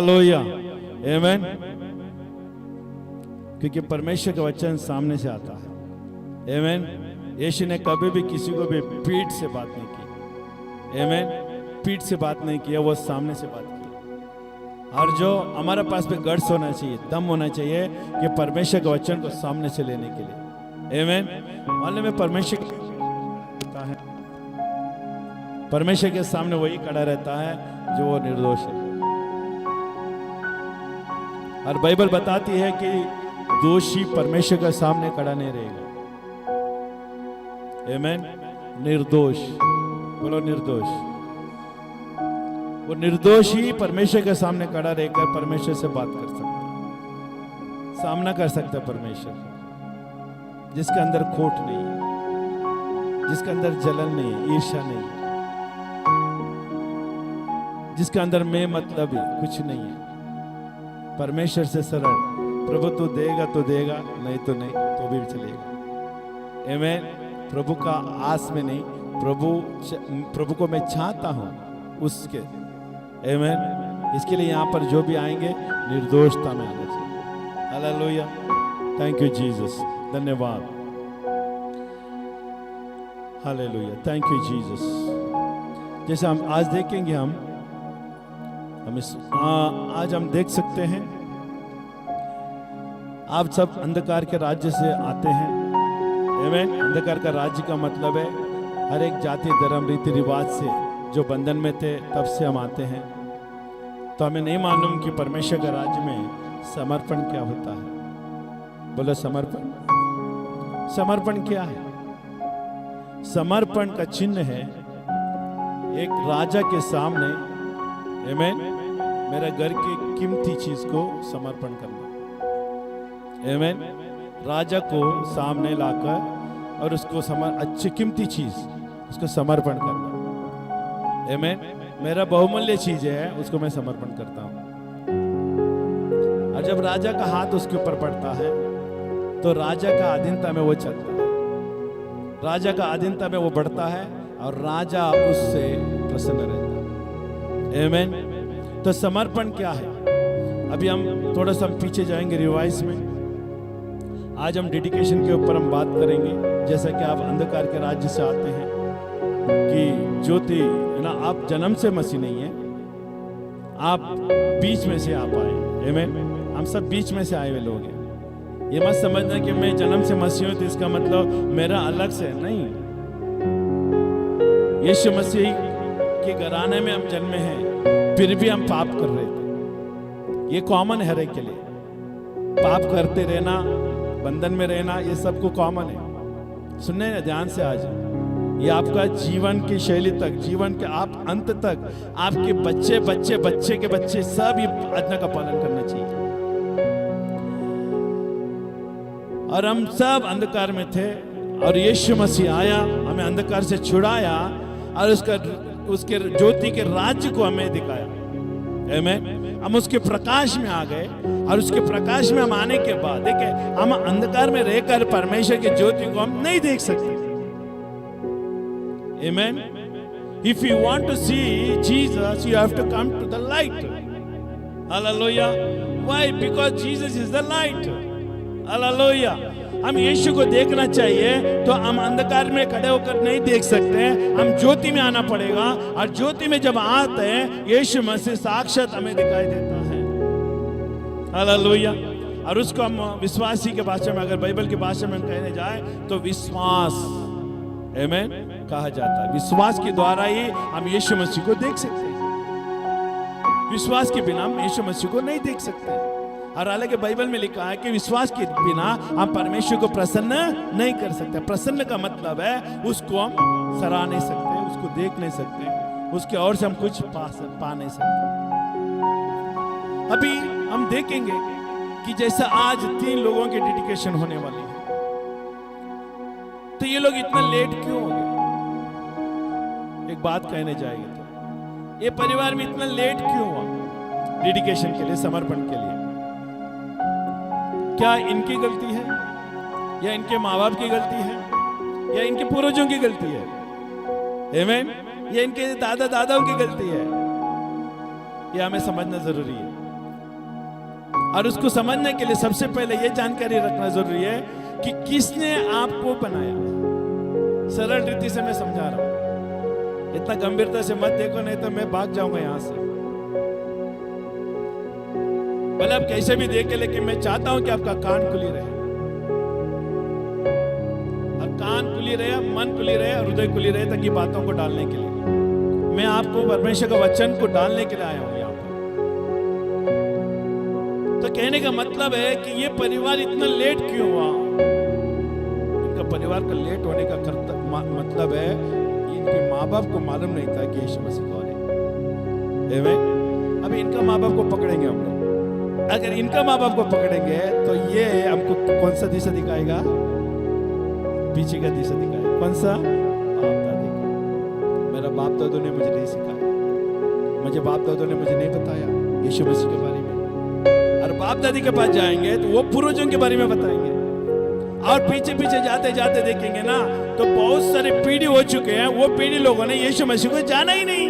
Hallelujah, आमेन। क्योंकि परमेश्वर का वचन सामने से आता है, आमेन। यीशु ने कभी भी किसी को भी पीठ से बात नहीं की, आमेन। पीठ से बात नहीं किया, वो सामने से बात की। और जो हमारे पास में गट्स होना चाहिए, दम होना चाहिए कि परमेश्वर के वचन को सामने से लेने के लिए, आमेन। मालूम है परमेश्वर रहता है, परमेश्वर के सामने वही खड़ा रहता है जो वो निर्दोष है। और बाइबल बताती है कि दोषी परमेश्वर के सामने खड़ा नहीं रहेगा, आमेन। निर्दोष, बोलो निर्दोष। वो निर्दोष ही परमेश्वर के सामने खड़ा रहकर परमेश्वर से बात कर सकता है, सामना कर सकता है परमेश्वर, जिसके अंदर खोट नहीं है, जिसके अंदर जलन नहीं है, ईर्ष्या नहीं है, जिसके अंदर मैं मतलब ही कुछ नहीं है। परमेश्वर से सरल, प्रभु तो देगा तो देगा, नहीं तो नहीं, तो भी चलेगा, आमेन। प्रभु का आस में नहीं, प्रभु को मैं चाहता हूं उसके, आमेन। इसके लिए यहाँ पर जो भी आएंगे निर्दोषता में आना चाहिए। हालेलुया, थैंक यू जीसस, धन्यवाद। Hallelujah, thank you Jesus. जैसे हम आज देखेंगे, आज हम देख सकते हैं, आप सब अंधकार के राज्य से आते हैं, आमेन। अंधकार का राज्य का मतलब है हर एक जाति धर्म रीति रिवाज से जो बंधन में थे तब से हम आते हैं। तो हमें नहीं मालूम कि परमेश्वर के राज्य में समर्पण क्या होता है। बोलो समर्पण। समर्पण क्या है? समर्पण का चिन्ह है एक राजा के सामने, आमेन, मेरा घर की कीमती चीज को समर्पण करना, आमेन। राजा को सामने लाकर और उसको अच्छी कीमती चीज उसको समर्पण करना, आमेन। मेरा बहुमूल्य चीज है, उसको मैं समर्पण करता हूं। और जब राजा का हाथ उसके ऊपर पड़ता है तो राजा का अधीनता में वो चलता है, राजा का अधीनता में वो बढ़ता है और राजा उससे प्रसन्न रहता है, आमेन। तो समर्पण क्या है? अभी हम थोड़ा सा पीछे जाएंगे रिवाइज में। आज हम डेडिकेशन के ऊपर हम बात करेंगे। जैसा कि आप अंधकार के राज्य से आते हैं कि ज्योति ना, आप जन्म से मसीह नहीं है, आप बीच में से आप आए, आमेन। हम सब बीच में से आए हुए लोग हैं। ये मत समझना कि मैं जन्म से मसीह हूं तो इसका मतलब मेरा अलग से नहीं। यीशु मसीह के घराने में हम जन्मे हैं, फिर भी हम पाप कर रहे थे। ये कॉमन है हर एक के लिए, पाप करते रहना, बंधन में रहना, ये सबको कॉमन है। सुनने ना ध्यान से आज, ये आपका जीवन की शैली तक, जीवन के आप अंत तक, आपके बच्चे बच्चे बच्चे के बच्चे सब ये आज्ञा का पालन करना चाहिए। और हम सब अंधकार में थे और यीशु मसीह आया, हमें अंधकार से छुड़ाया और उसके ज्योति के राज्य को हमें दिखाया, आमेन। हम उसके प्रकाश में आ गए और उसके प्रकाश में हम आने के बाद देखिए, हम अंधकार में रहकर परमेश्वर की ज्योति को हम नहीं देख सकते, आमेन। If you want to see Jesus, you have to come to the light. Hallelujah. Why? Because Jesus is the light. Hallelujah. हम यीशु को देखना चाहिए तो हम अंधकार में खड़े होकर नहीं देख सकते हैं, हम ज्योति में आना पड़ेगा। और ज्योति में जब आते हैं यीशु मसीह साक्षात हमें दिखाई देता है, हालेलुया। और उसको हम विश्वासी के भाषा में, अगर बाइबल की भाषा में कहने जाए तो विश्वास, आमेन, कहा जाता है। विश्वास के द्वारा ही हम यीशु मसीह को देख सकते हैं। विश्वास के बिना हम यीशु मसीह को नहीं देख सकते। और हालांकि बाइबल में लिखा है कि विश्वास के बिना हम परमेश्वर को प्रसन्न नहीं कर सकते। प्रसन्न का मतलब है उसको हम सराह नहीं सकते, उसको देख नहीं सकते, उसके और से हम कुछ पा नहीं सकते। अभी हम देखेंगे कि जैसा आज 3 लोगों की डेडिकेशन होने वाली है, तो ये लोग इतना लेट क्यों हो गए? एक बात कहने जाएंगे तो ये परिवार में इतना लेट क्यों हुआ डेडिकेशन के लिए, समर्पण के लिए? क्या इनकी गलती है या इनके माँ बाप की गलती है या इनके पूर्वजों की गलती है, आमेन, या इनके दादा दादाओं की गलती है? ये हमें समझना जरूरी है। और उसको समझने के लिए सबसे पहले ये जानकारी रखना जरूरी है कि किसने आपको बनाया। सरल रीति से मैं समझा रहा हूं, इतना गंभीरता से मत देखो, नहीं तो मैं भाग जाऊंगा यहां से। भले आप कैसे भी देखे, लेकिन मैं चाहता हूं कि आपका कान खुली रहे, और कान खुली रहे, मन खुली रहे, हृदय खुली रहे, ताकि बातों को डालने के लिए मैं आपको परमेश्वर का वचन को डालने के लिए आया हूं यहाँ पर। तो कहने का मतलब है कि ये परिवार इतना लेट क्यों हुआ। इनका परिवार का लेट होने का मतलब है इनके माँ बाप को मालूम नहीं था कि यीशु मसीह कौन है। आमीन। अभी इनका माँ बाप को पकड़ेंगे हम लोग। अगर इनका माँ बाप को पकड़ेंगे तो ये हमको कौन सा दिशा दिखाएगा? पीछे का दिशा दिखाएगा। कौन सा? बाप दादी का। मेरा बाप दादों ने मुझे नहीं सिखाया, मुझे बाप दादों ने मुझे नहीं बताया यीशु मसीह के बारे में। और बाप दादी के पास जाएंगे तो वो पूर्वजों के बारे में बताएंगे, और पीछे पीछे जाते जाते देखेंगे ना तो बहुत सारे पीढ़ी हो चुके हैं। वो पीढ़ी लोगों ने यीशु मसीह को जाना ही नहीं,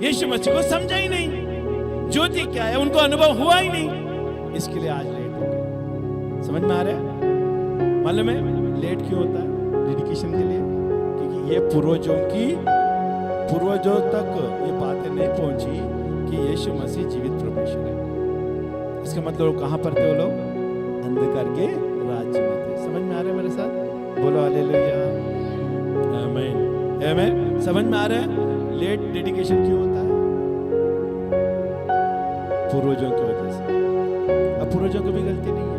यीशु मसीह को समझा ही नहीं, ज्योति क्या है उनको अनुभव हुआ ही नहीं। इसके लिए आज लेट हो गए। समझ में आ रहा है? मालूम है लेट क्यों होता है? डेडिकेशन के लिए, क्योंकि ये पूर्वजों तक ये बातें नहीं पहुंची कि यीशु मसीह जीवित परमेश्वर है। इसका मतलब वो कहां पर थे? वो लोग अंधकार के राज्य में थे। समझ में आ रहा है मेरे साथ? बोलो हालेलुया, आमीन, आमीन। समझ में आ रहा है लेट डेडिकेशन क्यों होता है? पूर्वजों की वजह से। अब पूर्वजों की भी गलती नहीं है,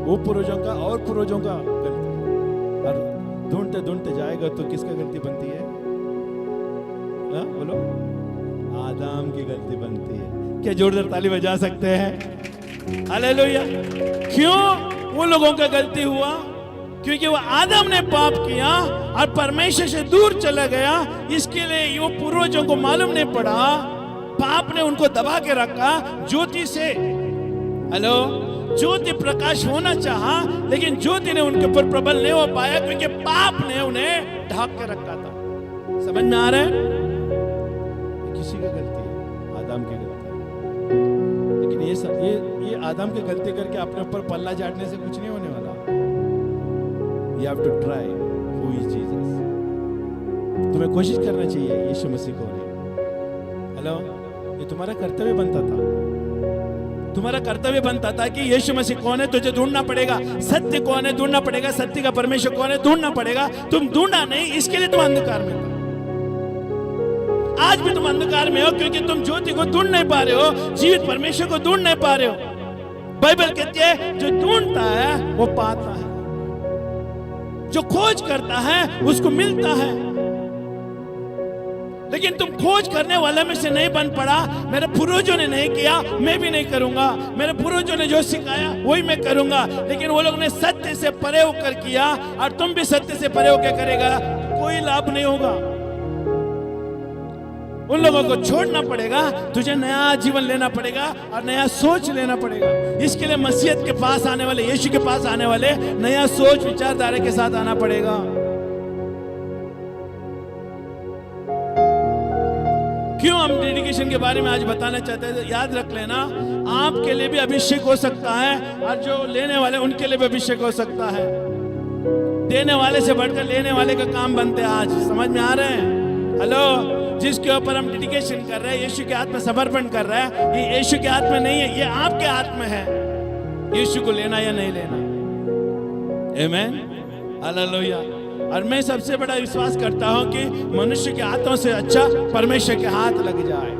वो पूर्वजों का और पूर्वजों का गलती है। और ढूंढते ढूंढते जाएगा तो किसका गलती बनती है? बोलो, आदम की गलती बनती है। क्या जोरदार ताली बजा सकते हैं? हालेलुया। क्यों वो लोगों का गलती हुआ? क्योंकि वो आदम ने पाप किया और परमेश्वर से दूर चला गया। इसके लिए वो पूर्वजों को मालूम नहीं पड़ा, पाप ने उनको दबा के रखा। ज्योति से हेलो ज्योति प्रकाश होना चाहा, लेकिन ज्योति ने उनके ऊपर प्रबल नहीं हो पाया, क्योंकि पाप ने उन्हें ढक के रखा था। समझ में आ रहा है? किसी की गलती है, आदम की गलती है। लेकिन ये आदम की गलती करके अपने ऊपर पल्ला झाड़ने से कुछ नहीं होने वाला। You have to try who is Jesus. तुम्हें कोशिश करना चाहिए यीशु मसीह कौन है। हेलो, ये तुम्हारा कर्तव्य बनता था, तुम्हारा कर्तव्य बनता था कि यीशु मसीह कौन है तुझे ढूंढना पड़ेगा। सत्य कौन है ढूंढना पड़ेगा, सत्य का परमेश्वर कौन है ढूंढना पड़ेगा। तुम ढूंढा नहीं, इसके लिए तुम अंधकार में था। आज भी तुम अंधकार में हो क्योंकि तुम ज्योति को ढूंढ नहीं पा रहे हो, जीवित परमेश्वर को ढूंढ नहीं पा रहे हो। बाइबल कहती है जो ढूंढता है वो पाता है, जो खोज करता है उसको मिलता है। लेकिन तुम खोज करने वाले में से नहीं बन पड़ा। मेरे पूर्वजों ने नहीं किया, मैं भी नहीं करूंगा। मेरे पूर्वजों ने जो सिखाया वही मैं करूंगा। लेकिन वो लोग ने सत्य से परे होकर किया, और तुम भी सत्य से परे होकर करेगा, कोई लाभ नहीं होगा। उन लोगों को छोड़ना पड़ेगा, तुझे नया जीवन लेना पड़ेगा और नया सोच लेना पड़ेगा। इसके लिए मसीहत के पास आने वाले, यीशु के पास आने वाले, नया सोच विचारधारा के साथ आना पड़ेगा। क्यों हम डेडिकेशन के बारे में आज बताना चाहते हैं? याद रख लेना, आपके लिए भी अभिषेक हो सकता है, और जो लेने वाले उनके लिए भी अभिषेक हो सकता है। देने वाले से बढ़कर लेने वाले का काम बनते हैं आज। समझ में आ रहे हैं? हेलो, जिसके ऊपर हम डेडिकेशन कर रहे हैं, यीशु के हाथ में समर्पण कर रहे हैं, ये यीशु के हाथ में नहीं है, ये आपके हाथ में है, यीशु को लेना या नहीं लेना। आमीन, हालेलुया। और मैं सबसे बड़ा विश्वास करता हूं कि मनुष्य के हाथों से अच्छा परमेश्वर के हाथ लग जाए।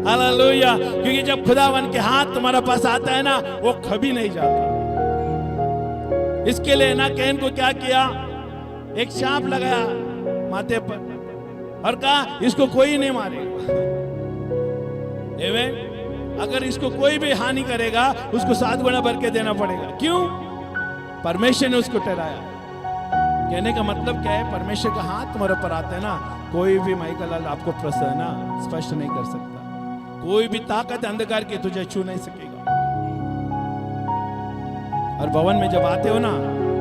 हालेलुया। क्योंकि जब खुदावन के हाथ तुम्हारे पास आता है ना, वो कभी नहीं जाता। इसके लिए ना कैन को क्या किया, एक सांप लगाया माथे पर और कहा इसको कोई नहीं मारेगा। आमीन। अगर इसको कोई भी हानि करेगा उसको 7 गुना भर के देना पड़ेगा। क्यों? परमेश्वर ने उसको ठहराया। कहने का मतलब क्या है? परमेश्वर का हाथ तुम्हारे ऊपर आता है ना, कोई भी माइकल आपको प्रसन्न स्पष्ट नहीं कर सकता। कोई भी ताकत अंधकार की तुझे छू नहीं सकेगा। और भवन में जब आते हो ना,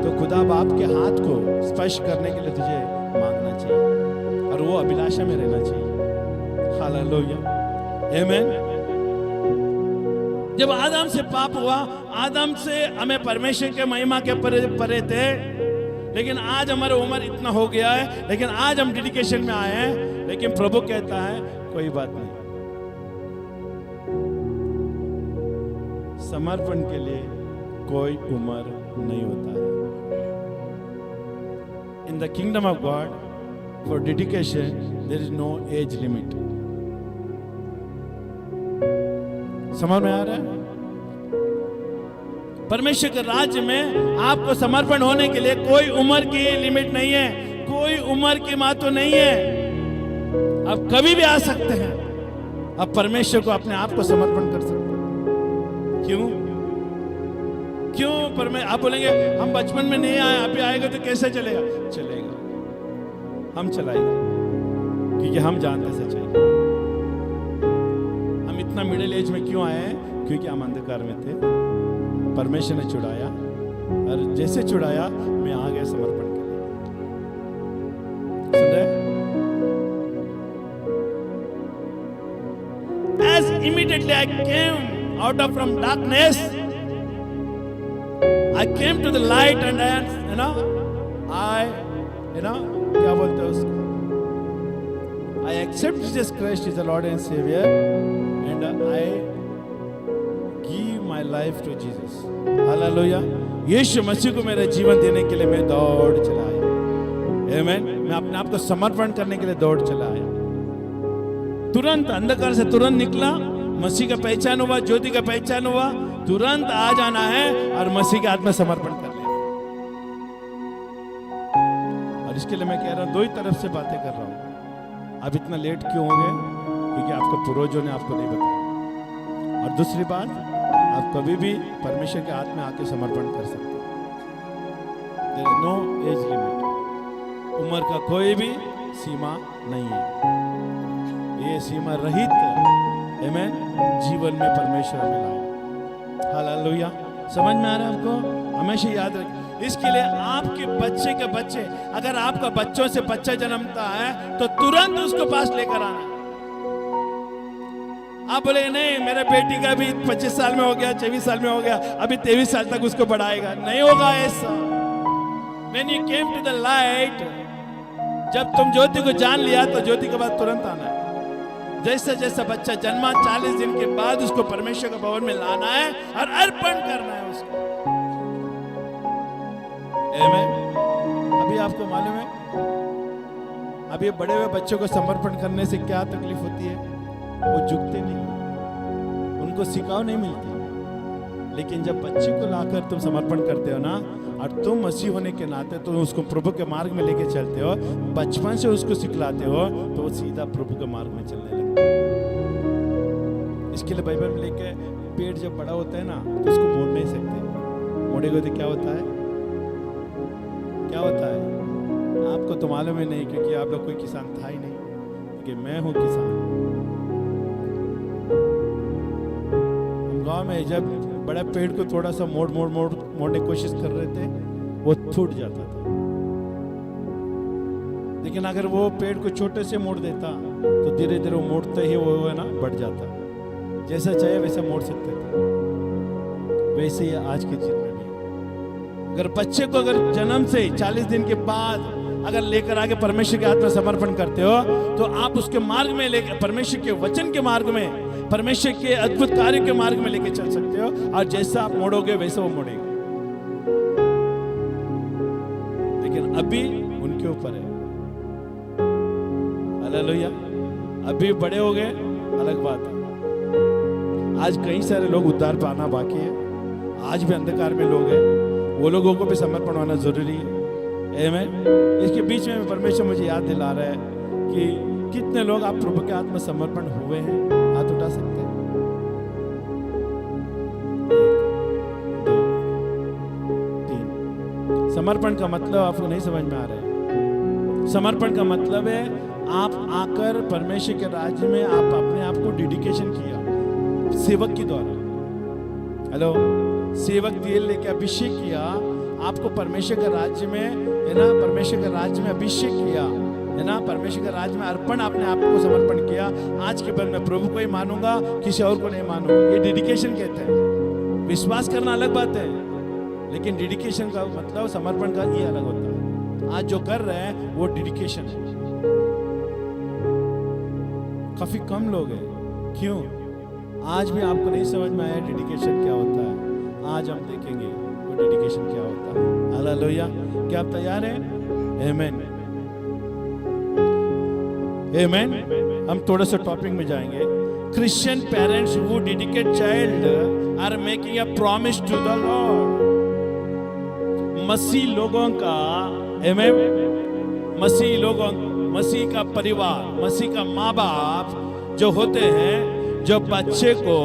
तो खुदा बाप के हाथ को स्पर्श करने के लिए तुझे मांगना चाहिए, और वो अभिलाषा में रहना चाहिए। हालेलुया, आमीन। जब आदम से पाप हुआ, आदम से हमें परमेश्वर के महिमा के परे थे, लेकिन आज हमारा उम्र इतना हो गया है, लेकिन आज हम डेडिकेशन में आए हैं। लेकिन प्रभु कहता है कोई बात नहीं, समर्पण के लिए कोई उम्र नहीं होता है। In the kingdom of God for dedication there is no age limit. समझ में आ रहा है? परमेश्वर के राज्य में आपको समर्पण होने के लिए कोई उम्र की लिमिट नहीं है, कोई उम्र की महत्व नहीं है। आप कभी भी आ सकते हैं, आप परमेश्वर को अपने आप को समर्पण कर सकते हैं। क्यों? आप बोलेंगे हम बचपन में नहीं आए, अभी आएगा तो कैसे चलेगा? चलेगा, हम चलाएंगे, क्योंकि हम जानते सच्चाई। हम इतना मिडिल एज में क्यों आए हैं? क्योंकि हम अंधकार में थे, परमेश्वर ने छुड़ाया, और जैसे छुड़ाया मैं आ गया समर्पण के लिए। सुन रहे? As immediately I came out of from darkness, I came to the light, and क्या बोलते हैं उसको? I accept Jesus Christ is the Lord and Savior, and I give my life to Jesus. Hallelujah. यीशु मसीह को मेरा जीवन देने के लिए मैं दौड़ चलाया। आमेन। मैं अपने आप को समर्पण करने के लिए दौड़ चलाया। तुरंत अंधकार से तुरंत निकला, मसीह का पहचान हुआ, ज्योति का पहचान हुआ, तुरंत आ जाना है और मसीह के हाथ में समर्पण कर लेना। और इसके लिए मैं कह रहा हूं, दो ही तरफ से बातें कर रहा हूं। आप इतना लेट क्यों हो गए? क्योंकि आपके पूर्वजों ने आपको नहीं बताया। और दूसरी बात, आप कभी भी परमेश्वर के हाथ में आके समर्पण कर सकते हैं। There is no age limit. उम्र का कोई भी सीमा नहीं है। ये सीमा रहित आमेन जीवन में परमेश्वर मिला है। हालेलुया। समझ में आ रहा है आपको? हमेशा याद रखिए। इसके लिए आपके बच्चे के बच्चे, अगर आपका बच्चों से बच्चा जन्मता है तो तुरंत उसको पास लेकर आना। आप बोले नहीं मेरे बेटी का भी 25 साल में हो गया, 24 साल में हो गया, अभी 23 साल तक उसको बढ़ाएगा, नहीं होगा ऐसा। When you came to the light, जब तुम ज्योति को जान लिया तो ज्योति के बाद तुरंत आना है। जैसा जैसा बच्चा जन्मा 40 दिन के बाद उसको परमेश्वर के भवन में लाना है और अर्पण करना है उसको। आमेन। अभी आपको मालूम है, अभी बड़े हुए बच्चों को समर्पण करने से क्या तकलीफ होती है? वो झुकते नहीं, उनको सिखाव नहीं मिलती। लेकिन जब बच्चे को लाकर तुम समर्पण करते हो ना, और तुम मसीह होने के नाते तो उसको प्रभु के मार्ग में लेके चलते हो, बचपन से उसको सिखलाते हो, तो वो सीधा प्रभु के मार्ग में चलने लगता है। इसके लिए बाइबल में लेके पेड़ जब बड़ा होता है ना तो उसको मोड़ नहीं सकते। मोड़ेगा तो क्या होता है? क्या होता है? आपको तो मालूम ही नहीं, क्योंकि आप लोग कोई किसान था ही नहीं, क्योंकि मैं हूं किसान। हम गांव में जब बड़ा पेड़ को थोड़ा सा मोड़ने की कोशिश कर रहे थे, वो टूट जाता था। लेकिन अगर वो पेड़ को छोटे से मोड़ देता तो धीरे धीरे वो मोड़ते ही वो है ना बढ़ जाता। जैसा चाहे वैसा मोड़ सकते थे। वैसे ही आज के जीवन में भी अगर बच्चे को अगर जन्म से 40 दिन के बाद अगर लेकर आके परमेश्वर के हाथ में समर्पण करते हो, तो आप उसके मार्ग में लेकर, परमेश्वर के वचन के मार्ग में, परमेश्वर के अद्भुत कार्य के मार्ग में लेके चल सकते हो। और जैसा आप मोड़ोगे वैसा वो मोड़ेगा। लेकिन अभी उनके ऊपर है। हालेलुया। अभी बड़े हो गए अलग बात है। आज कई सारे लोग उद्धार पाना बाकी है, आज भी अंधकार में लोग हैं, वो लोगों को भी समर्पण होना जरूरी है। आमेन। इसके बीच में परमेश्वर मुझे याद दिला रहा है कि कितने लोग आप प्रभु के हाथ में समर्पण हुए हैं? हाथ उठा सकते हैं? 1 2 3। समर्पण का मतलब आपको नहीं समझ में आ रहा है? समर्पण का मतलब है आप आकर परमेश्वर के राज्य में आप अपने आप को डेडिकेशन किया सेवक के द्वारा। हेलो, सेवक तेल लेके अभिषेक किया, आपको परमेश्वर के राज्य में है ना, परमेश्वर के राज्य में अभिषेक किया है ना, परमेश्वर के राज में अर्पण आपने आपको समर्पण किया। आज के बाद मैं प्रभु को ही मानूंगा, किसी और को नहीं मानूंगा। ये डेडिकेशन कहते हैं। विश्वास करना अलग बात है, लेकिन डेडिकेशन का मतलब समर्पण का ये अलग होता है। आज जो कर रहे हैं वो डेडिकेशन है। काफी कम लोग हैं। क्यों? आज भी आपको नहीं समझ में आया डेडिकेशन क्या होता है। आज हम देखेंगे वो डेडिकेशन क्या होता है। हालेलुया। क्या आप तैयार हैं? आमेन, आमेन। हम थोड़ा सा टॉपिक में जाएंगे। Christian parents who dedicate child are making a promise to the Lord. मसीह लोगों का, आमेन, मसीह लोगों, मसीह का परिवार, मसीह का माँ बाप जो होते हैं, जो बच्चे को,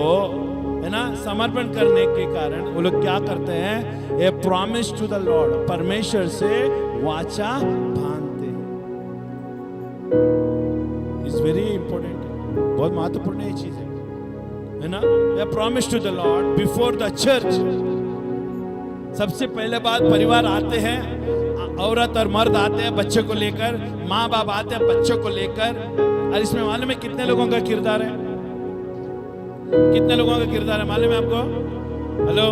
है ना, समर्पण करने के कारण वो लोग क्या करते हैं? A promise to the Lord, परमेश्वर से वाचा बांधते हैं। इट्स वेरी इंपॉर्टेंट, बहुत महत्वपूर्ण ये चीज है ना। A promise to the Lord before the church. सबसे पहले बात, परिवार आते हैं, औरत और मर्द आते हैं बच्चे को लेकर, माँ बाप आते हैं बच्चों को लेकर। और इसमें मालूम है कितने लोगों का किरदार है? कितने लोगों का किरदार है मालूम है आपको? हेलो,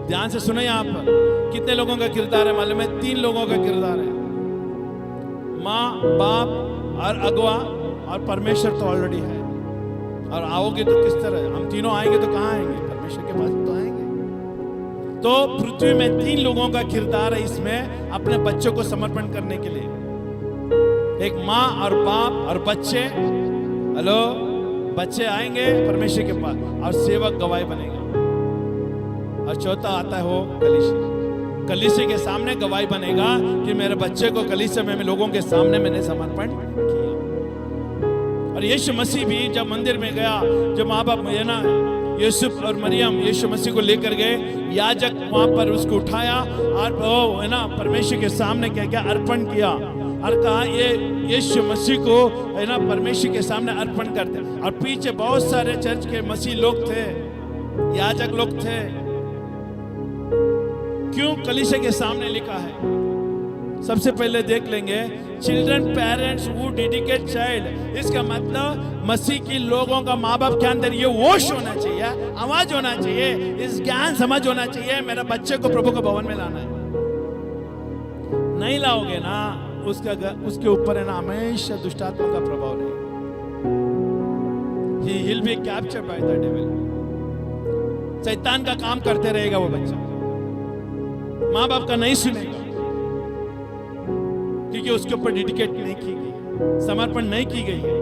ध्यान से सुने आप। कितने लोगों का किरदार है मालूम है? 3 लोगों का किरदार है। माँ, बाप और अगुआ, और परमेश्वर तो ऑलरेडी है। और आओगे तो किस तरह? हम तीनों आएंगे तो कहाँ आएंगे? परमेश्वर के पास तो आएंगे। तो पृथ्वी में 3 लोगों का किरदार है इसमें, अपने बच्चों को समर्पण करने के लिए। एक माँ और बाप और बच्चे। हेलो, बच्चे आएंगे परमेश्वर के पास और सेवक गवाही बनेगा। और चौथा आता है वो कलीसिया। कलीसिया के सामने गवाही बनेगा कि मेरे बच्चे को कलीसिया में लोगों के सामने मैंने समर्पण किया। और यीशु मसीह भी जब मंदिर में गया, जब माँ बाप है ना, यूसुफ और मरियम यीशु मसीह को लेकर गए, याजक वहां पर उसको उठाया और वो है ना परमेश्वर के सामने क्या क्या अर्पण किया और कहा ये यीशु मसीह को है ना परमेश्वर के सामने अर्पण करते। और पीछे बहुत सारे चर्च के मसीह लोग थे, याजक लोग थे। क्यों कलीसिया के सामने लिखा है? सबसे पहले देख लेंगे, children parents who dedicate child. इसका मतलब मसीह की लोगों का माँ बाप के अंदर ये होश होना चाहिए, आवाज होना चाहिए, इस ज्ञान समझ होना चाहिए, मेरा बच्चे को प्रभु के भवन में लाना है। नहीं लाओगे ना, उसके ऊपर है ना हमेशा दुष्टात्मा का प्रभाव रहेगा। He will be captured by the devil। शैतान का काम करते रहेगा वो बच्चा, माँ बाप का नहीं सुनेगा, क्योंकि उसके ऊपर डेडिकेट नहीं की गई, समर्पण नहीं की गई है।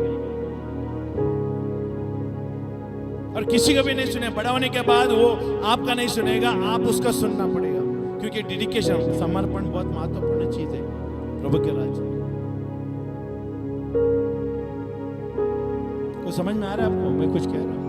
और किसी का भी नहीं सुने। बड़ा होने के बाद वो आपका नहीं सुनेगा, आप उसका सुनना पड़ेगा, क्योंकि डेडिकेशन, समर्पण बहुत महत्वपूर्ण चीज है प्रभु के राज्य। को समझ में आ रहा है आपको मैं कुछ कह रहा हूं?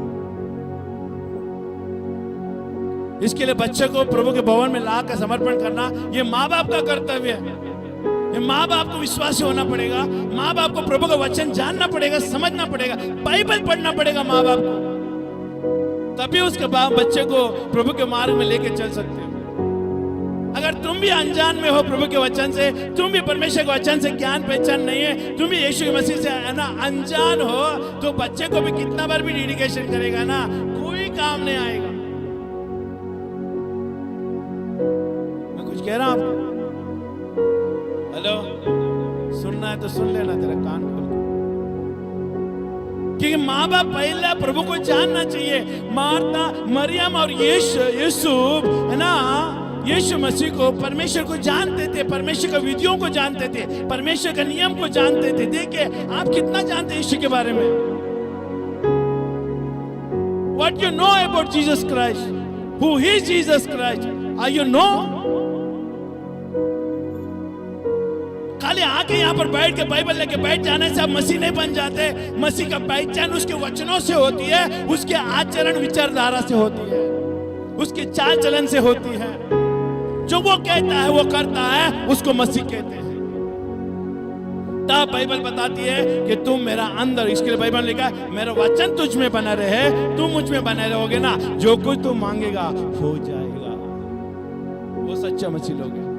इसके लिए बच्चे को प्रभु के भवन में लाकर समर्पण करना ये माँ बाप का कर्तव्य है। माँ बाप को विश्वासी होना पड़ेगा, माँ बाप को प्रभु का वचन जानना पड़ेगा, समझना पड़ेगा, बाइबल पढ़ना पड़ेगा माँ बाप को, तभी उसके बाद बच्चे को प्रभु के मार्ग में लेके चल सकते हो। अगर तुम भी अनजान में हो प्रभु के वचन से, तुम भी परमेश्वर के वचन से ज्ञान पहचान नहीं है, तुम भी यीशु के मसीह से है ना अनजान हो, तो बच्चे को भी कितना बार भी डेडिकेशन करेगा ना, कोई काम नहीं आएगा। मैं कुछ कह रहा हूं आपको? हेलो, सुनना है तो सुन लेना, तेरा कान खोल के। क्योंकि माँ बाप पहले प्रभु को जानना चाहिए। मार्था, मरियम और यूसुफ है ना, यीशु मसीह को, परमेश्वर को जानते थे, परमेश्वर का विधियों को जानते थे, परमेश्वर का नियम को जानते थे। देखिए आप कितना जानते हैं यीशु के बारे में? What you know about Jesus Christ? Who is Jesus Christ? Are you know? खाली आके यहाँ पर बैठ के बाइबल लेके बैठ जाने से आप मसीह नहीं बन जाते। मसीह का पहचान उसके वचनों से होती है, उसके आचरण विचारधारा से होती है, उसके चाल चलन से होती है। जो वो कहता है वो करता है, उसको मसीह कहते हैं। तब बाइबल बताती है कि तुम मेरा अंदर, इसके लिए बाइबल लिखा है मेरा वचन तुझ में बना रहे, तुम मुझ में बने रहोगे ना, जो कुछ तुम मांगेगा हो जाएगा। वो सच्चा मसीह लोग हैं।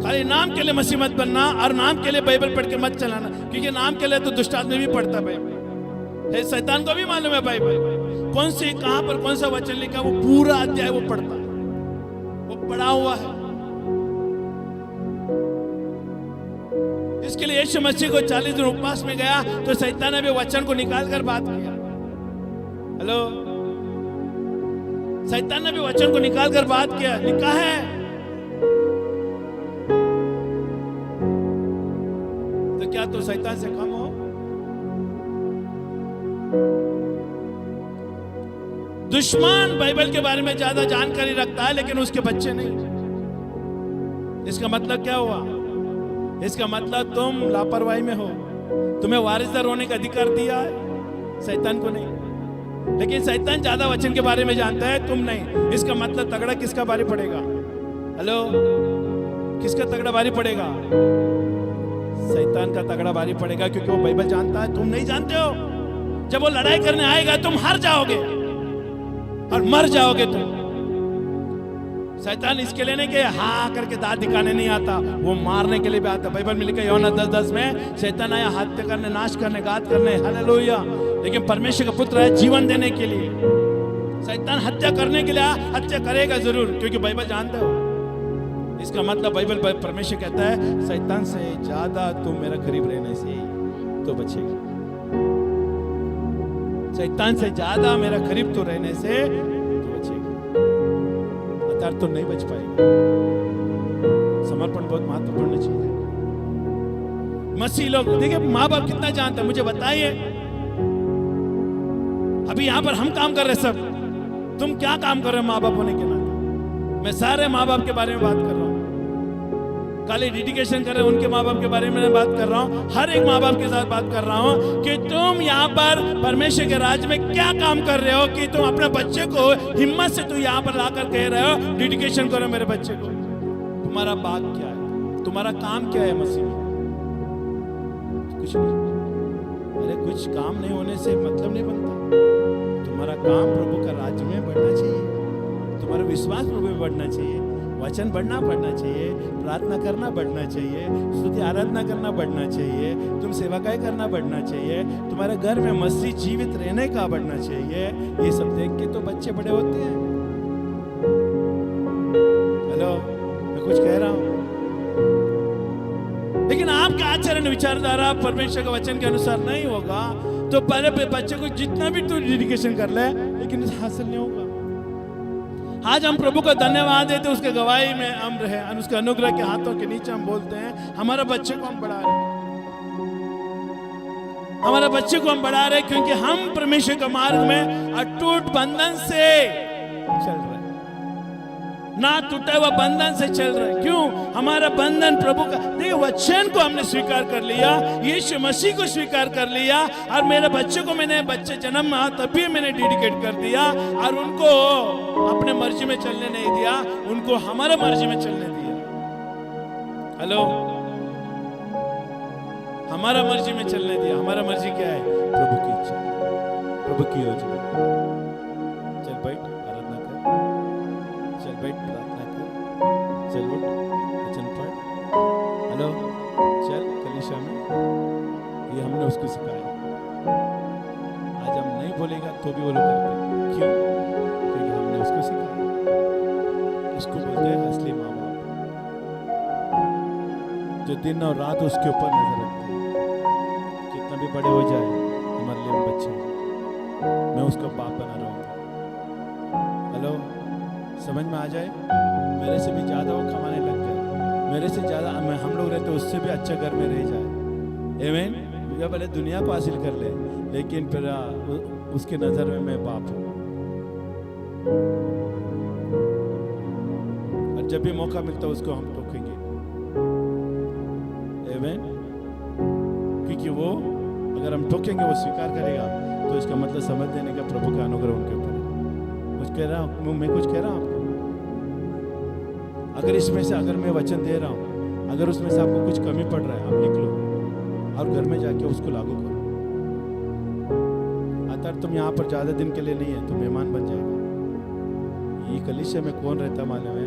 खाली नाम के लिए मसीह मत बनना और नाम के लिए बाइबल पढ़ के मत चलाना, क्योंकि नाम के लिए तो दुष्ट आदमी भी पढ़ता बाइबल, शैतान को भी मालूम है बाइबल कौन सी कहां पर कौन सा वचन लिखा, वो पूरा अध्याय वो पढ़ता है, वो पढ़ा हुआ है। इसके लिए यीशु मसीह को 40 दिन उपवास में गया तो शैतान ने भी वचन को निकाल कर बात किया। हेलो, शैतान ने भी वचन को निकाल कर बात किया, लिखा है तो क्या तो शैतान से कम हो? दुश्मन बाइबल के बारे में ज्यादा जानकारी रखता है लेकिन उसके बच्चे नहीं। इसका मतलब क्या हुआ? इसका मतलब तुम लापरवाही में हो, तुम्हें वारिसदार होने का अधिकार दिया है, शैतान को नहीं। लेकिन शैतान ज्यादा वचन के बारे में जानता है, तुम नहीं। इसका मतलब तगड़ा किसका भारी पड़ेगा? हेलो, किसका तगड़ा भारी पड़ेगा? शैतान का तगड़ा भारी पड़ेगा, क्योंकि वो बाइबल जानता है, तुम नहीं जानते हो। जब वो लड़ाई करने आएगा तुम हार जाओगे और मर जाओगे तुम। शैतान इसके लिए नहीं कि हाँ करके दांत दिखाने नहीं आता, वो मारने के लिए भी आता। बाइबल में लिखा है यूहन्ना 10:10 में, शैतान आया हत्या करने, नाश करने, घात करने, हालेलुया, लेकिन परमेश्वर का पुत्र है जीवन देने के लिए। शैतान हत्या करने के लिए हत्या करेगा जरूर, क्योंकि बाइबल जानते हो। इसका मतलब बाइबल परमेश्वर कहता है शैतान से ज्यादा तुम मेरा करीब रहने से तो बचेगा, शैतान से ज्यादा मेरा करीब तो रहने से तो बचेगा, तो नहीं बच पाएगा। समर्पण बहुत महत्वपूर्ण चीज है। मसीह लोग देखिए, माँ बाप कितना जानते हैं मुझे बताइए। अभी यहां पर हम काम कर रहे सब, तुम क्या काम कर रहे हो माँ बाप होने के नाते? मैं सारे माँ बाप के बारे में बात कर रहा हूं, खाली डेडिकेशन कर रहे हैं उनके माँ बाप के बारे में बात कर रहा हूं, हर एक माँ बाप के साथ बात कर रहा हूं कि तुम यहाँ पर परमेश्वर के राज्य में क्या काम कर रहे हो कि तुम अपने बच्चे को हिम्मत से तुम यहाँ पर लाकर कह रहे हो डेडिकेशन करो मेरे बच्चे को। तुम्हारा बात क्या है? तुम्हारा काम क्या है मसीह में? कुछ नहीं। अरे कुछ काम नहीं होने से मतलब नहीं बनता। तुम्हारा काम प्रभु का राज्य में बढ़ना चाहिए, तुम्हारा विश्वास प्रभु में बढ़ना चाहिए, वचन बढ़ना चाहिए, प्रार्थना करना बढ़ना चाहिए, स्तुति आराधना करना बढ़ना चाहिए, तुम सेवाकाई करना बढ़ना चाहिए, तुम्हारे घर में मसीह जीवित रहने का बढ़ना चाहिए। ये सब देख के तो बच्चे बड़े होते हैं। हेलो, मैं कुछ कह रहा हूं, लेकिन आपके आचरण विचारधारा परमेश्वर के वचन के अनुसार नहीं होगा तो पहले बच्चे को जितना भी तू डेडिकेशन कर ले लेकिन हासिल नहीं होगा। आज हम प्रभु को धन्यवाद देते, उसके गवाही में हम रहे, उसके अनुग्रह के हाथों के नीचे हम बोलते हैं हमारे बच्चे को हम बढ़ा रहे, हमारे बच्चे को हम बढ़ा रहे, क्योंकि हम परमेश्वर के मार्ग में अटूट बंधन से चल रहे, ना टूटा हुआ बंधन से चल रहे। क्यों? हमारा बंधन प्रभु का, देखिए वचन को हमने स्वीकार कर लिया, यीशु मसीह को स्वीकार कर लिया, और मेरे बच्चे को मैंने बच्चे जन्म में तभी मैंने डेडिकेट कर दिया, और उनको अपने मर्जी में चलने नहीं दिया, उनको हमारे मर्जी में चलने दिया। हेलो, हमारा मर्जी में चलने दिया। हमारा मर्जी क्या है? प्रभु की इच्छा, प्रभु की योजना। चल बैठ आराधना कर, चल बैठ प्रार्थना कर, चल उठ वचन पढ़। हेलो, चल कलीसिया में, ये हमने उसको सिखाया। आज हम नहीं बोलेगा तो भी वो लोग करते हैं। क्यों? क्योंकि हमने उसको सिखाया। इसको बोलते हैं असली माँ बाप, जो दिन और रात उसके ऊपर नजर रखते हैं। कितना भी बड़े हो जाए हमारे लिए बच्चे, मैं उसका बाप बना रहा हूँ। हेलो, समझ में आ जाए? मेरे से भी ज्यादा वो कमाने लग जाए, मेरे से ज्यादा हम लोग रहते उससे भी अच्छा घर में रह जाए। आमीन। मुझे भले दुनिया को हासिल कर ले, लेकिन फिर उसके नजर में मैं बाप हूँ। और जब भी मौका मिलता है उसको हम टोकेंगे। आमीन। क्योंकि वो अगर हम टोकेंगे वो स्वीकार करेगा, तो इसका मतलब समझ देने का प्रभु का अनुग्रह उनके ऊपर है। कुछ कह रहा हूँ मैं, कुछ कह रहा हूँ आपको। अगर इसमें से अगर मैं वचन दे रहा हूँ, अगर उसमें से आपको कुछ कमी पड़ रहा है, आप लिख लो और घर में जाके उसको लागू करो। अगर तुम यहाँ पर ज्यादा दिन के लिए नहीं है तो मेहमान बन जाएगा। ये कलीसिया में कौन रहता मालूम है?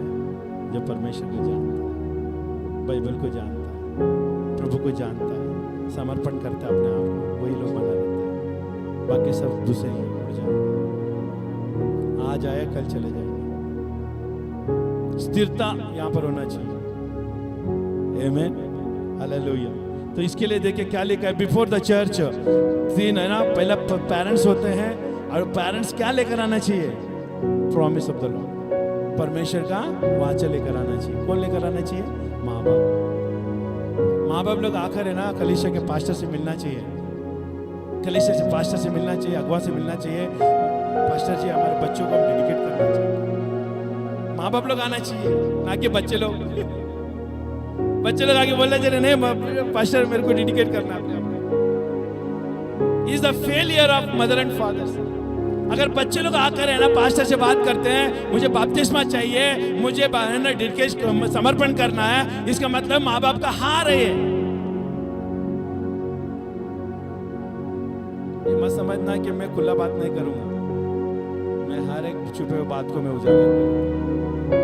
जो परमेश्वर को जानता है। बाइबल को जानता है, प्रभु को जानता है, समर्पण करता है अपने आप को, वही लोग बना रहते हैं। बाकी सब दूसरे ही उड़ जाएंगे, आज आए कल चले जाएंगे। स्थिरता यहाँ पर होना चाहिए। आमीन, हालेलुया। तो इसके लिए देखिए क्या लिखा है, बिफोर द चर्च। तीन है ना, पहला पेरेंट्स होते हैं, और पेरेंट्स क्या लेकर आना चाहिए? प्रॉमिस ऑफ द लॉर्ड, परमेश्वर का वाचा लेकर आना चाहिए। कौन लेकर आना चाहिए? माँ बाप। माँ बाप लोग आकर है ना, कलीसिया के पास्टर से मिलना चाहिए, कलीसिया से पास्टर से मिलना चाहिए, अगवा से मिलना चाहिए। पास्टर जी, हमारे बच्चों को हम डेडिकेट करना चाहिए। माँ बाप लोग आना चाहिए, ना कि बच्चे लोग। बच्चे लोग आके बोलना चाहिए नहीं पास्टर मेरे को डेडिकेट करना है। Is the failure of mother and father. अगर बच्चे लोग आकर है ना पास्टर से बात करते हैं, मुझे बपतिस्मा चाहिए, मुझे डेडिकेशन समर्पण करना है, इसका मतलब माँ बाप का हार है। ये मत समझना कि मैं खुला बात नहीं करूंगा, मैं हर एक छुपे हुए बात को मैं उजागर करूंगा।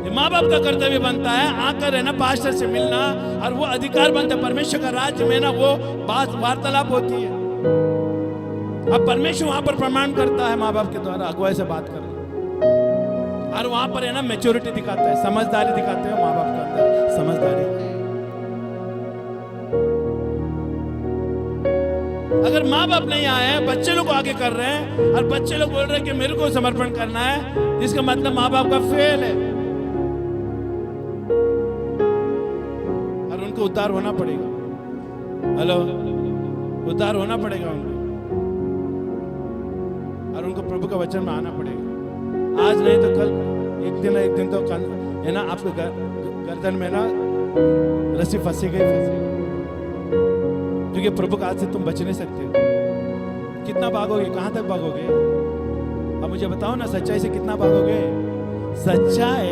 ये माँ बाप का कर्तव्य बनता है आकर है ना पास्टर से मिलना, और वो अधिकार बनता है। परमेश्वर का राज्य में ना वो बात वार्तालाप होती है। अब परमेश्वर वहां पर प्रमाण करता है माँ बाप के द्वारा, अगुवाई से बात कर, और वहां पर है ना मैच्योरिटी दिखाता है, समझदारी दिखाते हैं। माँ बाप के अंदर समझदारी है। अगर माँ बाप नहीं आए हैं, बच्चे लोग आगे कर रहे हैं, और बच्चे लोग बोल रहे हैं कि मेरे को समर्पण करना है, इसका मतलब माँ बाप का फेल है, और उनको उद्धार होना पड़ेगा। हेलो, उद्धार होना पड़ेगा उनको, और उनको प्रभु का वचन में आना पड़ेगा। आज नहीं तो कल, एक दिन तो कल है ना, आपके गर्दन में ना रस्सी फंसी गई, क्योंकि प्रभु का हाथ से तुम बच नहीं सकते। कितना भागोगे, कहां तक भागोगे? अब मुझे बताओ ना, सच्चाई से कितना भागोगे? सच्चाई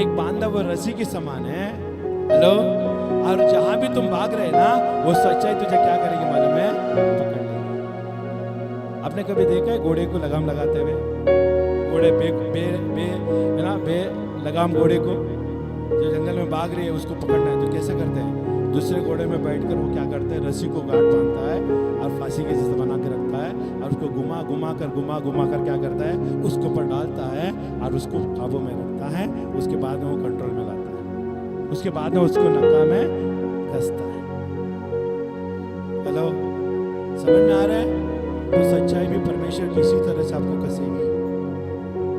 एक बांधा हुआ रस्सी के समान है। हेलो, और जहां भी तुम भाग रहे ना, वो सच्चाई तुझे क्या करेगी मालूम है? पकड़ लेगी। आपने कभी देखा है घोड़े को लगाम लगाते हुए? घोड़े बे लगाम घोड़े को जो जंगल में भाग रही है उसको पकड़ना है तो कैसे करते हैं? दूसरे घोड़े में बैठकर वो क्या करते हैं? रस्सी को गांठ बांधता है और फांसी के जैसे बना के रखता है, और उसको घुमा घुमा कर क्या करता है? उसके ऊपर डालता है और उसको काबू में रखता है। उसके बाद में वो कंट्रोल में लाता है, उसके बाद में उसको नक्का में कसता है। हेलो, समझ में आ रहा है? तो सच्चाई भी परमेश्वर की इसी तरह से आपको कसेगी।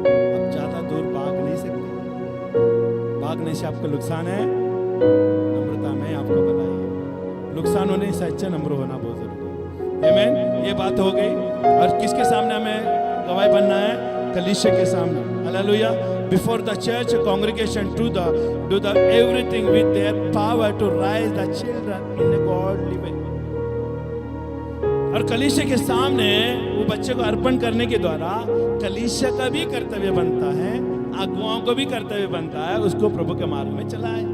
अब ज्यादा दूर भाग नहीं सकते, भागने से आपका नुकसान है, नम्रता में आपको भलाई है। नुकसान होने से अच्छा नम्र होना बहुत जरूरी है। आमीन। ये बात हो गई, और किसके सामने हमें गवाही बनना है? कलीसिया के सामने। Hallelujah. Before the church congregation to do the everything with their power to raise the children in a godly way. और कलीसिया के सामने वो बच्चे को अर्पण करने के द्वारा कलीसिया का भी कर्तव्य बनता है, अगुवाओं को भी कर्तव्य बनता है उसको प्रभु के मार्ग में चलाए,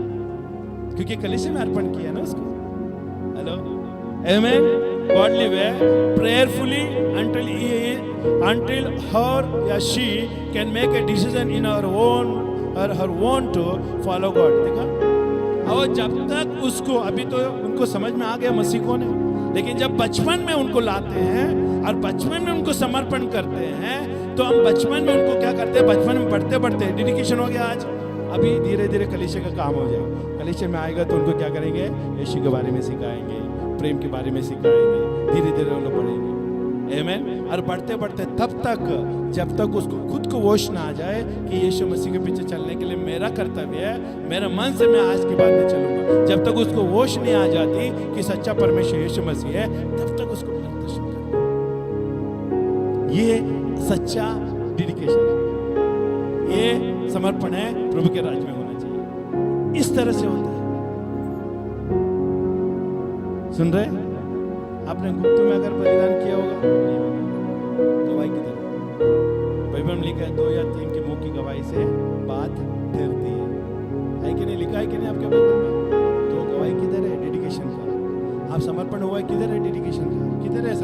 क्योंकि कलीसिया में अर्पण किया ना उसको। हेलो, आमीन। Godly way, prayerfully until her or she can make a decision in her own to follow God. देखा? और जब तक उसको, अभी तो उनको समझ में आ गया मसीह कौन है, लेकिन जब बचपन में उनको लाते हैं और बचपन में उनको समर्पण करते हैं, तो हम बचपन में उनको क्या करते हैं? बचपन में बढ़ते बढ़ते डेडिकेशन हो गया आज, अभी धीरे धीरे कलीसिया का काम हो जाएगा। कलीसिया में आएगा तो उनको क्या करेंगे? यीशु के बारे में सिखाएंगे, प्रेम के बारे में सिखाएंगे, धीरे धीरे वो लोग बढ़ेंगे। आमीन। और बढ़ते बढ़ते तब तक जब तक उसको खुद को होश ना आ जाए कि यीशु मसीह के पीछे चलने के लिए मेरा कर्तव्य है, मेरा मन से मैं आज के बाद में चलूंगा, जब तक उसको होश नहीं आ जाती कि सच्चा परमेश्वर यीशु मसीह है, तब तक उसको प्रदर्शन करना। ये सच्चा डेडिकेशन है, ये समर्पण है, प्रभु के राज्य में होना चाहिए। इस तरह से होता है। सुन रहे? आपने गुप्त में अगर बलिदान किया होगा, गवाही की तरह बाइबल में लिखा है 2 या 3 के मुंह की गवाही से बात ठहरती है कि नहीं? लिखा है कि नहीं आपके बाइबल में? तो गवाही किधर है? डेडिकेशन का। आप समर्पण हुआ है, किधर है डेडिकेशन का? किधर है?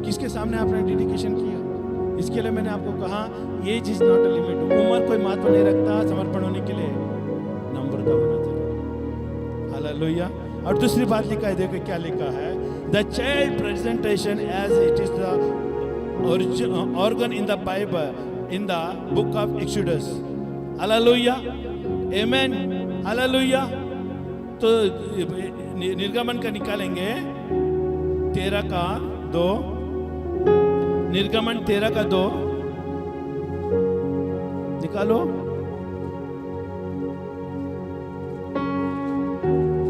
किसके सामने आपने डेडिकेशन किया? इसके लिए मैंने आपको कहा, age is not a limit. उम्र कोई महत्व नहीं रखता समर्पण होने के लिए, नम्रता होना जरूरी। हालेलुया। और दूसरी बात लिखा है, देखो क्या लिखा है, the child presentation as it is the organ in the Bible in the book of Exodus. Hallelujah, amen, hallelujah. तो निर्गमन का निकालेंगे 13:2, निर्गमन 13:2 निकालो।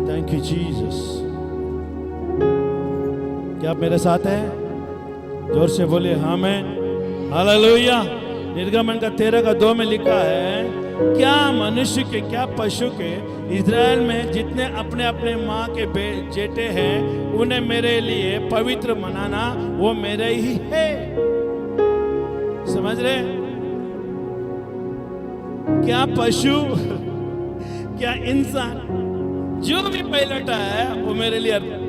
Thank you Jesus. क्या आप मेरे साथ हैं? जोर से बोले आमीन, हालेलुया। निर्गमन का 13:2 में लिखा है, क्या मनुष्य के क्या पशु के इज़राइल में जितने अपने अपने माँ के जेटे हैं उन्हें मेरे लिए पवित्र मनाना वो मेरे ही है। समझ रहे? क्या पशु क्या इंसान जो भी पैलौटा है वो मेरे लिए अर्पण।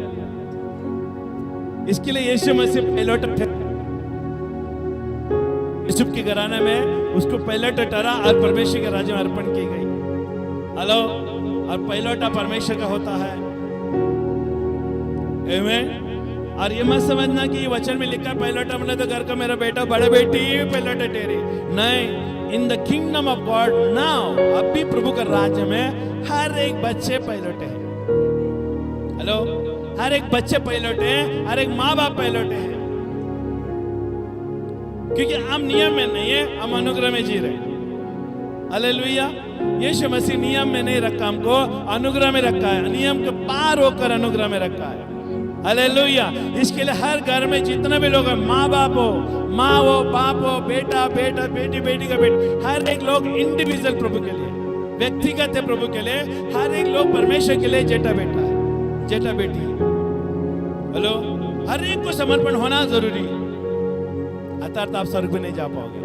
इसके लिए यीशु मसीह पैलौटा थे। यूसुफ के घराने में उसको पैलौटा ठहरा और परमेश्वर के राज्य में अर्पण की गई। हेलो, और पैलौटा परमेश्वर का होता है। आमीन। और ये मत समझना कि वचन में लिखा पैलौटा मतलब तो घर का मेरा बेटा बड़े बेटी पैलौटा टेरी, नहीं। इन the kingdom of God now, अभी प्रभु का राज्य में हर एक बच्चे पैलौटे हैं। हेलो, हर एक बच्चे पैलौटे हैं, हर एक माँ बाप पैलौटे हैं, क्योंकि हम नियम में नहीं है, हम अनुग्रह में जी रहे। हालेलुया। यीशु मसीह नियम में नहीं रखा, हमको अनुग्रह में रखा है, नियम के पार होकर अनुग्रह में रखा है। हालेलुया। इसके लिए हर घर में जितने भी लोग हैं, माँ बाप हो, माँ हो, बाप हो, बेटा बेटा, बेटी बेटी का बेटा, हर एक लोग इंडिविजुअल प्रभु के लिए, व्यक्तिगत है प्रभु के लिए, हर एक लोग परमेश्वर के लिए जेठा बेटा है, जेठा बेटी। हेलो, हर एक को समर्पण होना जरूरी है, अर्थात आप स्वर्ग में नहीं जा पाओगे।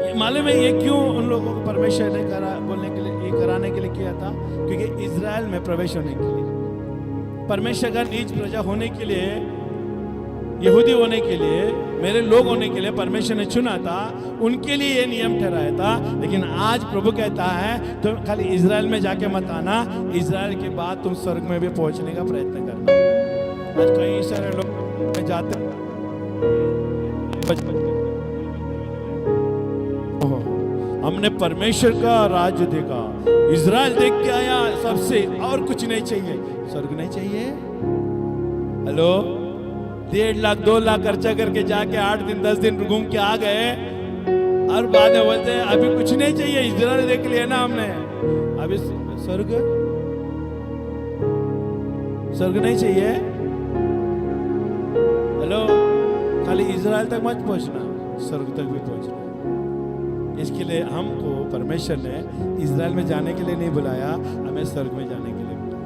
ये मालूम है ये क्यों उन लोगों को परमेश्वर ने बोलने के लिए, ये कराने के लिए किया था? क्योंकि इज़राइल में प्रवेश होने के लिए, परमेश्वर का नीच प्रजा होने के लिए, यहूदी होने के लिए, मेरे लोग होने के लिए परमेश्वर ने चुना था, उनके लिए ये नियम ठहराया था। लेकिन आज प्रभु कहता है तो खाली इज़राइल में जाके मत आना, इज़राइल के बाद तुम स्वर्ग में भी पहुंचने का प्रयत्न करना। आज कई सारे लोग जाते, हमने परमेश्वर का राज्य देखा, इज़राइल देख के आया, सबसे और कुछ नहीं चाहिए, स्वर्ग नहीं चाहिए। हेलो, 1.5 लाख 2 लाख खर्चा करके जाके 8 दिन 10 दिन घूम के आ गए और बाद में बोलते हैं अभी कुछ नहीं चाहिए, इज़राइल देख लिया ना हमने, अभी स्वर्ग नहीं चाहिए। हेलो, खाली इज़राइल तक मत पहुंचना, स्वर्ग तक भी पहुंचना। इसके लिए हमको परमेश्वर ने इज़राइल में जाने के लिए नहीं बुलाया, हमें स्वर्ग में जाने के लिए बुलाया।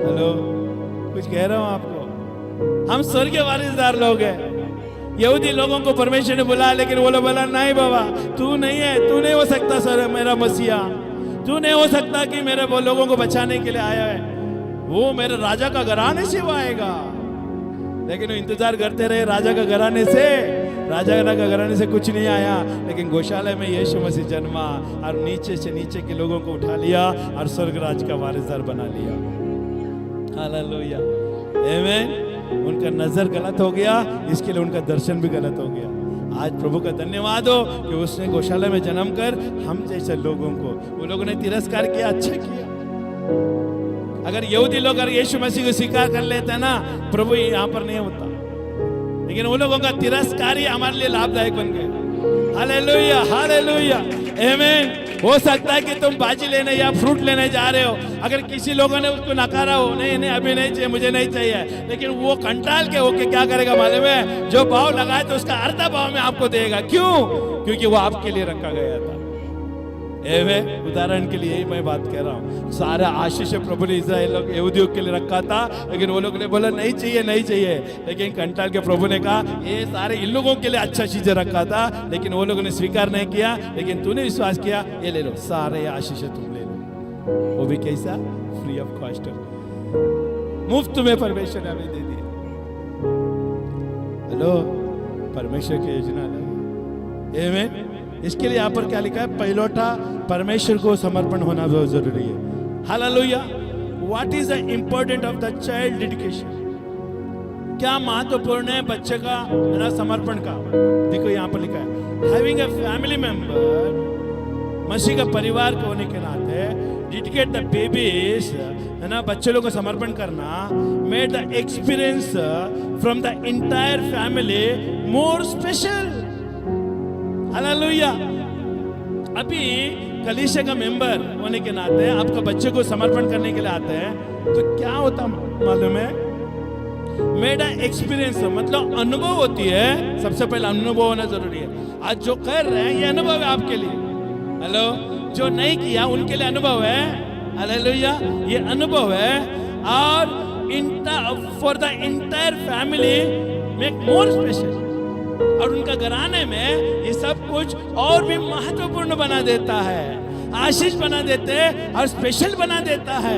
हेलो, कुछ कह रहा हूं आपको, हम स्वर्ग के वारिसदार लोग हैं। यहूदी लोगों को परमेश्वर ने बुलाया, लेकिन वो लोग बोला नहीं बाबा, तू नहीं है, तू नहीं हो सकता सर मेरा मसीहा, तू नहीं हो सकता कि मेरे वो लोगों को बचाने के लिए आया है, वो मेरे राजा का घराने से वो आएगा। लेकिन वो इंतजार करते रहे राजा का घराने से, राजा का घराने से कुछ नहीं आया। लेकिन गौशाला में यीशु मसीह जन्मा और नीचे से नीचे के लोगों को उठा लिया और स्वर्ग राज का वारिसदार बना लिया। हालेलुया, आमीन। उनका नजर गलत हो गया, इसके लिए उनका दर्शन भी गलत हो गया। आज प्रभु का धन्यवाद हो कि उसने गौशाला में जन्म कर हम जैसे लोगों को, वो लोगों ने तिरस्कार किया, अच्छा किया। अगर यहूदी लोग अगर यीशु मसीह को स्वीकार कर लेते हैं ना, प्रभु यहाँ पर नहीं होता। लेकिन उन लोगों का तिरस्कार ही हमारे लिए लाभदायक बन गए। हालेलुया, हालेलुया, आमीन। हो सकता है कि तुम बाजी लेने या फ्रूट लेने जा रहे हो, अगर किसी लोगों ने उसको नकारा हो, नहीं नहीं अभी नहीं चाहिए, मुझे नहीं चाहिए, लेकिन वो कंटाल के होके क्या करेगा मालूम है? जो भाव लगाए तो उसका अर्धा भाव में आपको देगा। क्यों? क्योंकि वो आपके लिए रखा गया था। उदाहरण के लिए मैं बात कह रहा हूँ, सारा आशीष प्रभु ने इज़राइल लोग यहूदियों के लिए रखा था, लेकिन वो लोग ने बोला नहीं चाहिए, नहीं चाहिए। लेकिन कंटाल के प्रभु ने कहा ये सारे इन लोगों के लिए अच्छा चीजें रखा था, लेकिन वो लोगों ने स्वीकार नहीं किया। लेकिन तूने विश्वास किया, ये ले लो, सारे आशीष तुम ले लो। वो भी कैसा? फ्री ऑफ कॉस्ट, मुफ्त में परमेश्वर ने हमें दे दिया। हेलो, परमेश्वर की योजना है। इसके लिए यहाँ पर क्या लिखा है? पहिलौठा परमेश्वर को समर्पण होना बहुत जरूरी है। Hallelujah. What is the important of the child dedication? क्या महत्वपूर्ण है बच्चे का समर्पण का? देखो यहाँ पर लिखा है, हैविंग अ फैमिली मेंबर, मसीह का परिवार को होने के नाते डिडिकेट द बेबीज, है ना, बच्चे लोगों को समर्पण करना, made the experience from the entire family more special. Hallelujah. अभी कलीसिया का मेंबर होने के नाते आपका बच्चे को समर्पण करने के लिए आते हैं, तो क्या होता मालूम है? मेड एक्सपीरियंस मतलब अनुभव होती है। सबसे पहले अनुभव होना जरूरी है। आज जो कर रहे हैं ये अनुभव है आपके लिए। हेलो, जो नहीं किया उनके लिए अनुभव है। हालेलुया, ये अनुभव है। और for the entire family make more special, और उनका घराने में ये सब कुछ और भी महत्वपूर्ण बना देता है, आशीष बना देते हैं और स्पेशल बना देता है।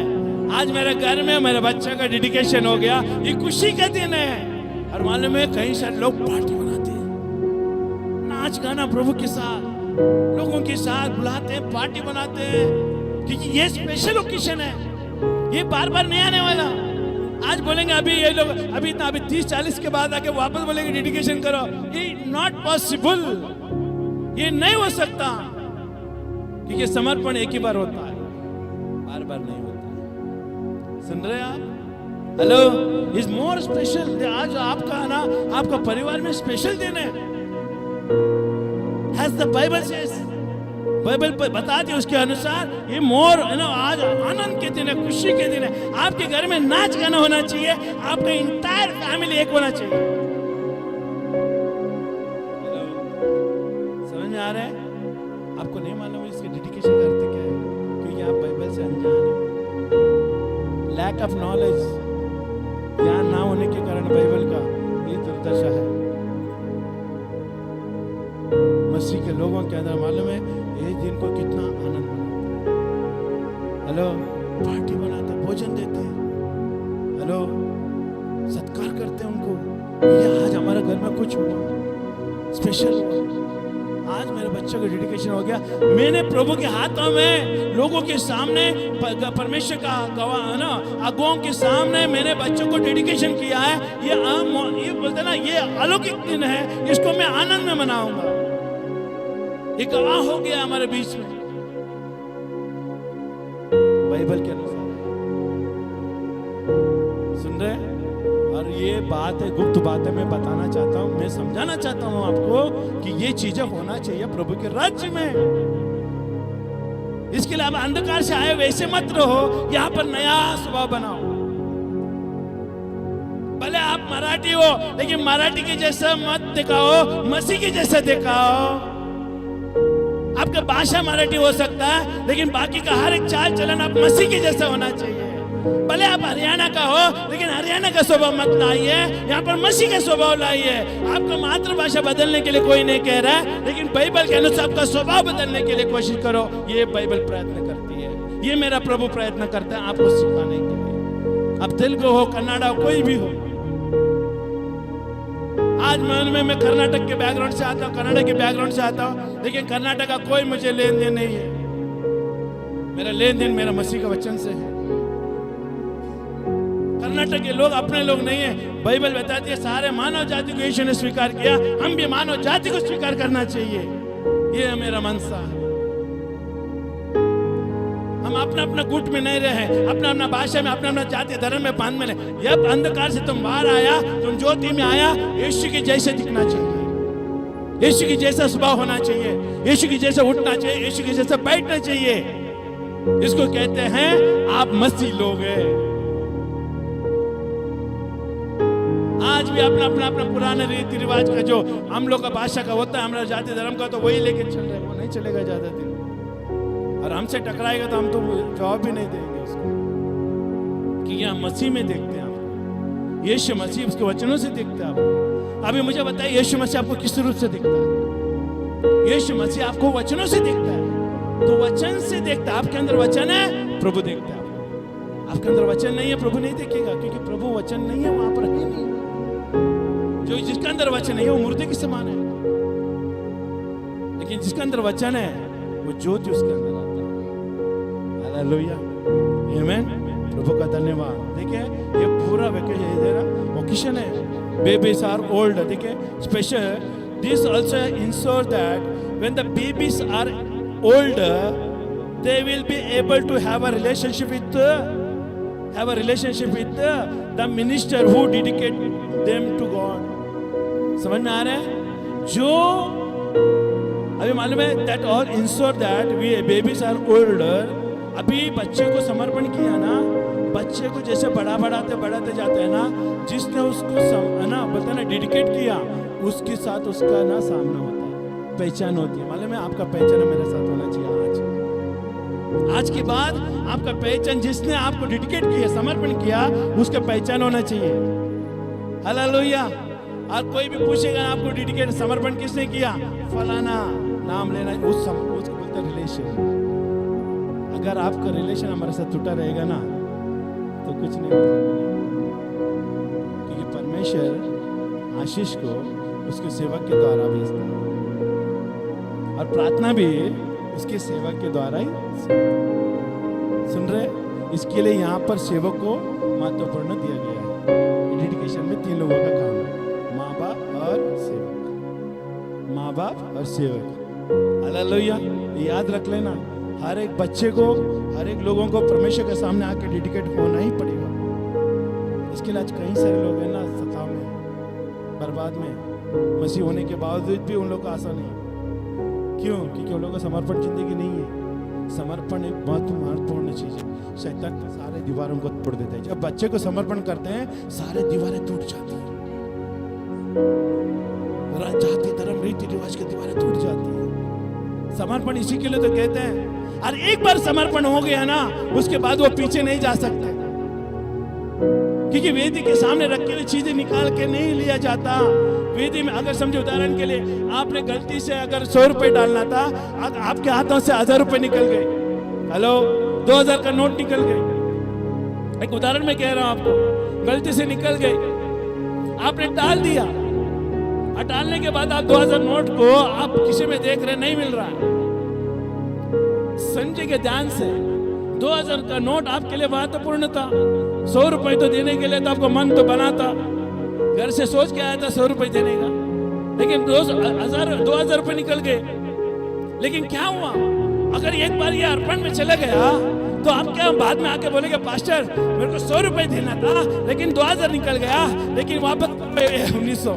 आज मेरे घर में मेरे बच्चे का डेडिकेशन हो गया, ये खुशी का दिन है। और मालूम है कई सारे लोग पार्टी बनाते हैं, नाच गाना प्रभु के साथ, लोगों के साथ बुलाते हैं, पार्टी बनाते हैं, क्योंकि ये स्पेशल ओकेशन है, ये बार बार नहीं आने वाला। आज बोलेंगे अभी ये लोग अभी 30-40 के बाद आके वापस बोलेंगे डेडिकेशन करो, ये नॉट पॉसिबल, ये नहीं हो सकता, क्योंकि समर्पण एक ही बार होता है, बार बार नहीं होता। सुन रहे आप? Hello, is more special. आज आपका ना, आपका परिवार में स्पेशल दिन है। Has the Bible says, Bible बताती है उसके अनुसार ये मोर है ना, आज आनंद के दिन है, खुशी के दिन है। आपके घर में नाच गाना होना चाहिए, आपका इंटायर फैमिली एक होना चाहिए। समझ में आ रहा है? आपको नहीं मालूम इसके डेडिकेशन करते क्या है, क्योंकि आप बाइबल से अनजान हैं। लैक ऑफ नॉलेज, ज्ञान ना होने के कारण बाइबल का ये दुर्दशा है। मसीह के लोगों के अंदर मालूम है ये दिन को कितना आनंद मनाते हैं। हेलो, पार्टी बनाते, भोजन देते हैं, हेलो, सत्कार करते हैं उनको। ये आज हमारे घर में कुछ हुआ, स्पेशल हुआ। आज मेरे बच्चों का डेडिकेशन हो गया। मैंने प्रभु के हाथों में, लोगों के सामने, परमेश्वर का गवाह ना, अगुओं के सामने मैंने बच्चों को डेडिकेशन किया है। ये बोलते ना, ये अलौकिक दिन है, इसको मैं आनंद में मनाऊंगा। ये गवाह हो गया हमारे बीच में बाइबल के अनुसार। सुन रहे? और ये बात है, गुप्त बातें मैं बताना चाहता हूं, मैं समझाना चाहता हूं आपको कि ये चीजें होना चाहिए प्रभु के राज्य में। इसके लिए आप अंधकार से आए वैसे मत रहो, यहां पर नया स्वभाव बनाओ। भले आप मराठी हो, लेकिन मराठी के जैसा मत दिखाओ, मसीह के जैसा दिखाओ। आपका भाषा मराठी हो सकता है, लेकिन बाकी का हर एक चाल चलन आप मसीह के जैसा होना चाहिए। भले आप हरियाणा का हो, लेकिन हरियाणा का स्वभाव मत लाइए, यहाँ पर मसीह का स्वभाव लाइए। आपका मातृभाषा बदलने के लिए कोई नहीं कह रहा है, लेकिन बाइबल के अनुसार आपका स्वभाव बदलने के लिए कोशिश करो। ये बाइबल प्रयत्न करती है, ये मेरा प्रभु प्रयत्न करता है आपको सिखाने के लिए। अब तेलुगु हो, कन्नड़ा हो, कोई भी हो। आज मैं कर्नाटक के बैकग्राउंड से आता हूँ, कनाडा के बैकग्राउंड से आता हूँ, लेकिन कर्नाटक का कोई मुझे लेन देन नहीं है। मेरा लेन देन मेरा मसीह का वचन से है। कर्नाटक के लोग अपने लोग नहीं है। बाइबल बताती है सारे मानव जाति को यीशु ने स्वीकार किया, हम भी मानव जाति को स्वीकार करना चाहिए। ये मेरा मनसा है। हम अपना अपना गुट में नहीं रहे, अपना अपना भाषा में, अपना अपना जाति धर्म में बांध में नहीं। जब अंधकार से तुम बाहर आया, तुम ज्योति में आया, यीशु के जैसे दिखना चाहिए, यीशु के जैसा स्वभाव होना चाहिए, यीशु के जैसा उठना चाहिए, यीशु के जैसा बैठना चाहिए। इसको कहते हैं आप मसीह लोग हैं। आज भी अपना अपना अपना पुराने रीति रिवाज का जो हम लोग का भाषा का होता है, हमारा जाति धर्म का, तो वही लेके चल रहे हैं। वो नहीं चलेगा ज्यादा दिन, और हमसे टकराएगा तो हम तो जवाब भी नहीं देंगे उसको, कि हम मसीह में देखते हैं आपको, यीशु मसीह उसके वचनों से देखते हैं आपको। अभी मुझे बताइए यीशु मसीह आपको किस रूप से दिखता है? यीशु मसीह आपको वचनों से दिखता है, तो वचन से देखता है। आपके अंदर वचन है, प्रभु देखता है आपको। आपके अंदर वचन नहीं है, प्रभु नहीं देखेगा, क्योंकि प्रभु वचन नहीं है, वहां पर है नहीं। जो जिसके अंदर वचन है वो मुर्दे के समान है, लेकिन जिसके अंदर वचन है वो ज्योति उसके अंदर आता है। हालेलुया, आमेन। प्रभु का धन्यवाद। देखिए ये पूरा वेकेशन है, babies are old, देखिए special this also ensure that when the babies are older they will be able to have a relationship with the minister who dedicate them to God। समझ में आ रहा है? जो अभी मालूम है that all ensure that we babies are older, अभी बच्चे को समर्पण किया ना, बच्चे को जैसे बढ़ाते जाते हैं ना, जिसने उसको है ना बोलते हैं ना डेडिकेट किया, उसके साथ उसका ना सामना होता है, पहचान होती है। मालूम है आपका पहचान मेरे साथ होना चाहिए। आज के बाद आपका पहचान जिसने आपको डेडिकेट किया, समर्पण किया, उसका पहचान होना चाहिए। हालेलुया। और कोई भी पूछेगा आपको डेडिकेट समर्पण किसने किया, फलाना नाम लेना, उसको बोलते रिलेशन। अगर आपका रिलेशन हमारे साथ टूटा रहेगा ना तो कुछ नहीं होगा, क्योंकि परमेश्वर आशीष को उसके सेवक के द्वारा भेजता है और प्रार्थना भी उसके सेवक के द्वारा ही। सुन रहे? इसके लिए यहाँ पर सेवक को महत्वपूर्ण दिया गया है। डेडिकेशन में 3 लोगों का काम है, माँ बाप और सेवक। माँ बाप और सेवक। हालेलुया। याद रख लेना, हर एक बच्चे को, हर एक लोगों को परमेश्वर के सामने आके डेडिकेट होना ही पड़ेगा। इसके लिए आज कई सारे लोग हैं ना सताव में, बर्बाद में, मसीह होने के बावजूद भी उन लोग का आशा नहीं। क्यों? क्योंकि उन लोगों का समर्पण जिंदगी नहीं है। समर्पण एक बहुत महत्वपूर्ण चीज है। शैतान सारे दीवारों को तोड़ देता है। जब बच्चे को समर्पण करते हैं सारे दीवारें टूट जाती हैं, जाति धर्म रीति रिवाज की दीवारें टूट जाती हैं। समर्पण इसी के लिए तो कहते हैं, और एक बार समर्पण हो गया ना उसके बाद वो पीछे नहीं जा सकते, क्योंकि वेदी के सामने रखी हुई चीजें निकाल के नहीं लिया जाता। वेदी में अगर समझो, उदाहरण के लिए आपने गलती से अगर 100 रुपए डालना था, आपके हाथों से 1000 रुपए निकल गए, हेलो 2000 का नोट निकल गए। एक उदाहरण में कह रहा हूं आपको, गलती से निकल गए, आपने डाल दिया, और डालने के बाद आप 2000 नोट को आप किसी में देख रहे नहीं मिल रहा है। संजय के ध्यान से 2000 का नोट आपके लिए महत्वपूर्ण था। 100 रुपए तो देने के लिए तो आपको मन तो बना था, घर से सोच के आया था 100 रुपए देने का, लेकिन 2000 रुपए निकल गए। लेकिन क्या हुआ, अगर एक बार ये अर्पण में चला गया तो आप क्या बाद में आके बोलेंगे पास्टर मेरे को 100 रुपए देना था लेकिन 2000 निकल गया, लेकिन वापस 1900।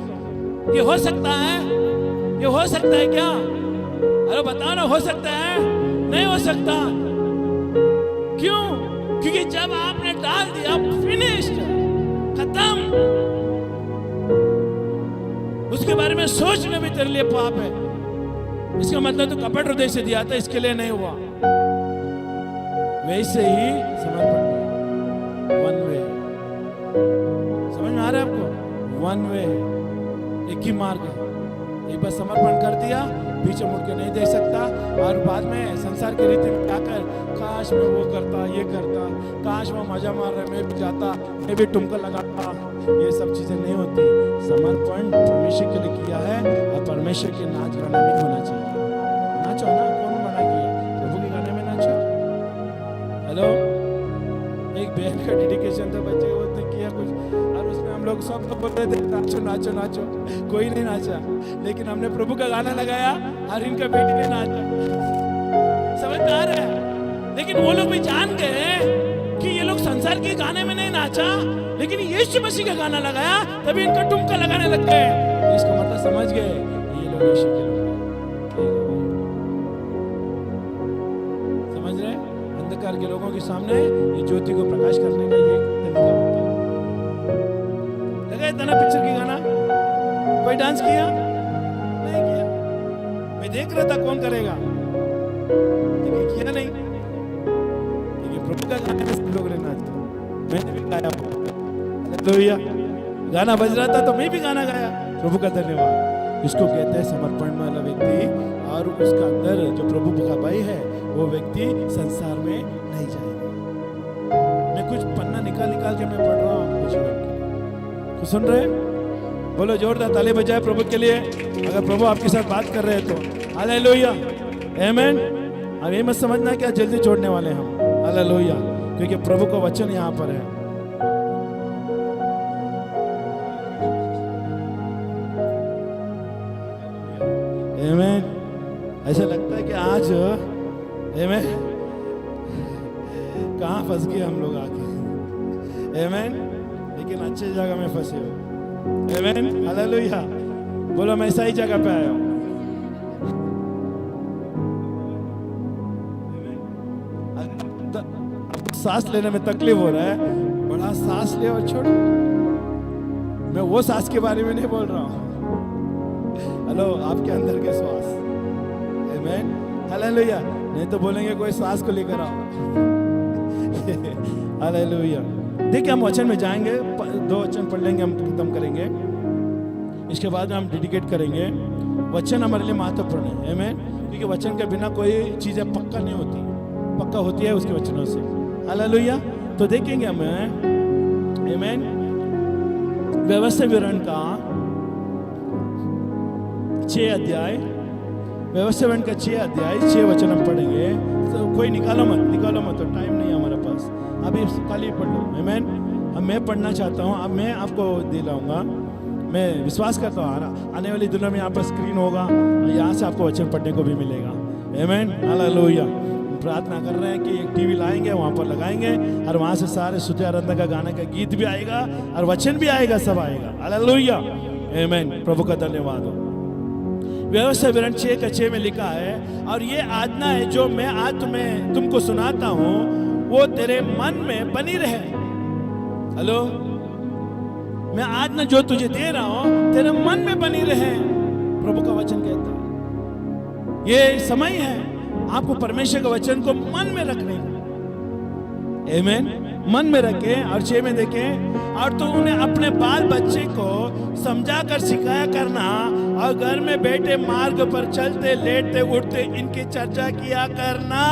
ये हो सकता है? ये हो सकता है क्या? अरे बताओ ना, हो सकता है? नहीं हो सकता। क्यों? क्योंकि जब आपने डाल दिया, फिनिश्ड, खत्म, उसके बारे में सोचना भी तेरे लिए पाप है। इसका मतलब तो कपट हृदय से दिया था, इसके लिए नहीं हुआ। वैसे ही समर्पण, वन वे, समझ में आ रहा है आपको? वन वे, एक ही मार्ग है। एक बार समर्पण कर दिया, पीछे मुड़ के नहीं देख सकता, और बाद में संसार की रीति में जाकर काश मैं वो करता, ये करता, काश वो मजा मार रहा, मैं भी जाता, मैं भी टुमका लगाता। ये सब चीजें नहीं होती। समर्पण परमेश्वर के लिए किया है, और परमेश्वर के नाच गाने में होना चाहिए। नाचो ना, कौन मना किया? प्रभु के गाने में नाचो। हेलो, एक बहन का डेडिकेशन था, बच्चे को किया कुछ, और उसमें हम लोग सब लोग बोलते थे नाचो नाचो नाचो, कोई नहीं नाचा, लेकिन हमने प्रभु का गाना लगाया और इनका बेटी ने नाचा। समझदार है, लेकिन वो लोग भी जान गए कि ये लोग संसार के गाने में नहीं नाचा, लेकिन यीशु मसीह का गाना लगाया, तभी इनका टुमका लगाने लग गए। इसका मतलब समझ गए ये लोग यीशु के लोग। समझ रहे? अंधकार के लोगों के सामने ये ज्योति को प्रकाश करने का ये तरीका होता है। लगाया था ना पिक्चर की गाना? कोई डांस किया? नहीं किया। मैं देख रहा था कौन करेगा, लेकिन किया नहीं। लेकिन प्रभु का गाने में सब लोग रहना था, मैंने भी गाया। हालेलुया। गाना बज रहा था तो मैं भी गाना गाया। प्रभु का धन्यवाद। इसको कहते हैं समर्पण वाला व्यक्ति, और उसका अंदर जो प्रभु का भाई है वो व्यक्ति संसार में नहीं जाएगा। मैं कुछ पन्ना निकाल के मैं पढ़ रहा हूँ कुछ तो सुन रहे? बोलो जोरदार ताली बजाए प्रभु के लिए, अगर प्रभु आपके साथ बात कर रहे हैं तो। हालेलुया, आमीन। अब ये मत समझना क्या जल्दी छोड़ने वाले हम। हालेलुया। क्योंकि प्रभु का वचन यहाँ पर है। आमेन। ऐसा लगता है कि आज आमेन कहाँ फंस गए हम लोग आके, आमेन, लेकिन अच्छी जगह में फंसे हो। आमेन, हालेलुया। बोलो मैं सही जगह पे आया हूँ। सांस लेने में तकलीफ हो रहा है, बड़ा सांस ले और छोड़ो। मैं वो सांस के बारे में नहीं बोल रहा हूँ। हेलो, आपके अंदर के श्वास, आमेन, हालेलुया। नहीं तो बोलेंगे कोई सांस को लेकर आओ। हालेलुया। देखिए हम वचन में जाएंगे, 2 वचन पढ़ लेंगे, हम खत्म करेंगे। इसके बाद हम डेडिकेट करेंगे। वचन हमारे लिए महत्वपूर्ण है, आमेन, क्योंकि वचन के बिना कोई चीजें पक्का नहीं होती, पक्का होती है उसके वचनों से। हालेलुया। तो देखेंगे हम, आमेन, व्यवस्था विवरण का 6 अध्याय, व्यवस्था विवरण का 6 अध्याय 6 वचन हम पढ़ेंगे। तो कोई निकालो मत, तो टाइम नहीं है हमारे पास, अभी खाली पढ़ लो। आमेन। अब मैं पढ़ना चाहता हूँ, अब मैं आपको दिलाऊंगा। मैं विश्वास करता हूँ आने वाली दिनों में यहाँ पर स्क्रीन होगा, यहाँ से आपको वचन पढ़ने को भी मिलेगा। आमेन, हालेलुया। प्रार्थना कर रहे हैं कि एक टीवी लाएंगे, वहाँ पर लगाएंगे और वहाँ से सारे स्तुति आराधना का गाने का गीत भी आएगा और वचन भी आएगा, सब आएगा। हालेलुया, आमेन। प्रभु का धन्यवाद हो। व्यवस्था विवरण 6:6 में लिखा है, और ये आज्ञा है जो मैं आज तुमको सुनाता हूँ, वो तेरे मन में बनी रहे। हेलो, मैं आज्ञा जो तुझे दे रहा हूँ तेरे मन में बनी रहे। प्रभु का वचन कहता है ये समय है आपको परमेश्वर के वचन को मन में रखने का। आमेन। मन में रखे। और 6 में देखें, और तू उन्हें अपने बाल बच्चे को समझा कर सिखाया करना, और घर में बैठे मार्ग पर चलते लेटते उठते इनकी चर्चा किया करना।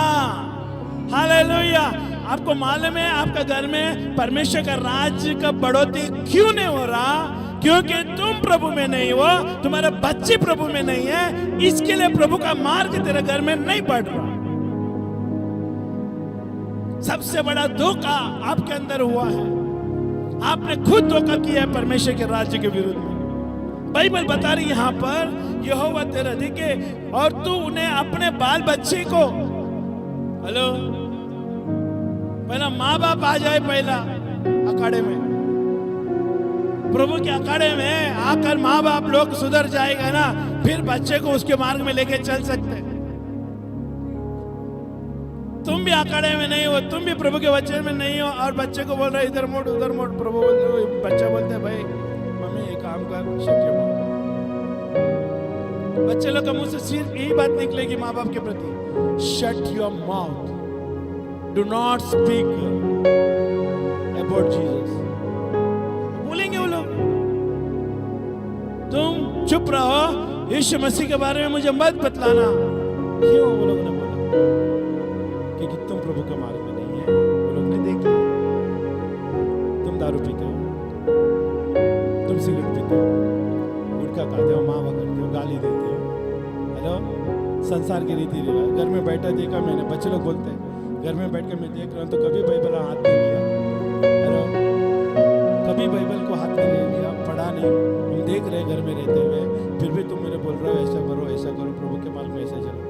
हालेलुया। आपको मालूम है आपका घर में परमेश्वर का राज्य का बढ़ोतरी क्यों नहीं हो रहा? क्योंकि तुम प्रभु में नहीं हो, तुम्हारे बच्चे प्रभु में नहीं है, इसके लिए प्रभु का मार्ग तेरे घर में नहीं बढ़ रहा। सबसे बड़ा धोखा आपके अंदर हुआ है, आपने खुद धोखा किया है परमेश्वर के राज्य के विरुद्ध में। बाइबल बता रही है यहाँ पर, यहोवा तेरा दिखे, और तू उन्हें अपने बाल बच्चे को, हेलो, पहला माँ बाप आ जाए, पहला अखाड़े में, प्रभु के अखाड़े में आकर माँ बाप लोग सुधर जाएगा ना, फिर बच्चे को उसके मार्ग में लेके चल सकते। तुम भी अखाड़े में नहीं हो, तुम भी प्रभु के वचन में नहीं हो, और बच्चे को बोल रहे इधर मोड़ उधर मोड़। प्रभु बोलते, बच्चा बोलते है भाई मम्मी ये काम कर, शट योर माउथ। बच्चे लोग का मुंह से सिर्फ यही बात निकलेगी माँ बाप के प्रति, shut your mouth, do not speak about Jesus. बोलेंगे वो लोग, तुम चुप रहो, यीशु मसीह के बारे में मुझे मत बतलाना। क्यों? वो लोग ने बोला क्योंकि तुम प्रभु के मार्ग में नहीं है। वो लोग ने देख लिया, तुम दारू पीते हो, तुम सिगरेट पीते हो, गुटखा खाते हो, मावा करते हो, गाली देते हो। हेलो, संसार की रीति रिवाज। घर में बैठा देखा मैंने, बच्चे लोग बोलते हैं घर में बैठ कर मैं देख रहा हूँ तो कभी बाइबल हाथ में लिया, हेलो, कभी बाइबल को हाथ में ले लिया, पढ़ा नहीं। हम देख रहे घर में रहते हुए, फिर भी तुम मेरे बोल रहे हो ऐसा करो ऐसा करो, प्रभु के मार्ग में ऐसा चलो।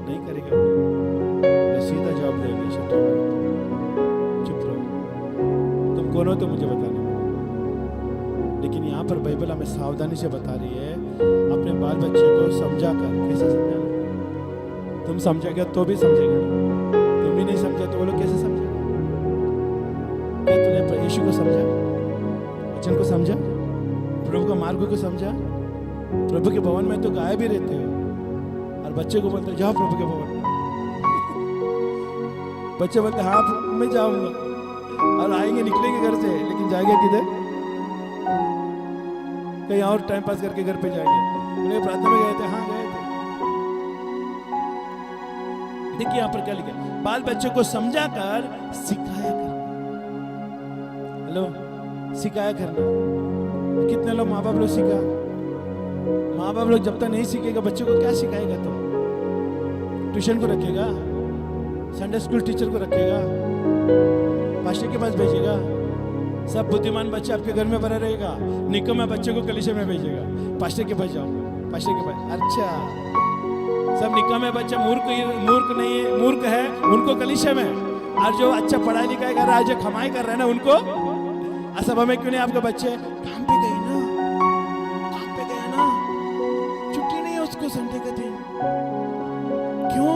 नहीं करेगा, मैं सीधा जवाब देंगे, चुप रहो। तुम कौन हो तो मुझे बताने। लेकिन यहाँ पर बाइबल हमें सावधानी से बता रही है, अपने बाल बच्चे को समझा कर। कैसे समझाना? तुम समझेगा तो भी समझेगा, तुम भी नहीं समझा तो वो लोग कैसे समझेगा? क्या तूने यीशु को समझा, वचन को समझा, प्रभु का मार्ग को समझा? प्रभु के भवन में तो गाय भी रहते हो, और बच्चे को बोलते जाओ प्रभु के भवन में। बच्चे बोलते हाँ मैं जाऊंगा, और आएंगे, निकलेंगे घर से, लेकिन जाएंगे किधर? कहीं और टाइम पास करके घर पे जाएंगे। उन्हें प्रार्थना में गए थे, हाँ गए थे। देखिए यहाँ पर क्या लिखा है, बाल बच्चों को समझा कर सिखाया करना। हेलो, सिखाया करना। कितने लोग माँ बाप लोग सिखा, माँ बाप लोग जब तक नहीं सीखेगा बच्चों को क्या सिखाएगा? तो ट्यूशन को रखेगा, संडे स्कूल टीचर को रखेगा, पास्टर के पास भेजेगा? सब बुद्धिमान बच्चे आपके घर में भरा रहेगा, निकम्मे बच्चे को कलीसिया में भेजेगा। पास्टर के पास जाओ, पास्टर के पास। अच्छा, सब निकम्मे बच्चे मूर्ख है उनको कलीसिया में, और जो अच्छा पढ़ाई लिखाई कर रहा है, जो कमाई कर रहे हैं ना, उनको सभा में क्यों नहीं? आपके बच्चे काम पे गए ना, काम पे गए ना, छुट्टी नहीं है उसको संडे का दिन। क्यों?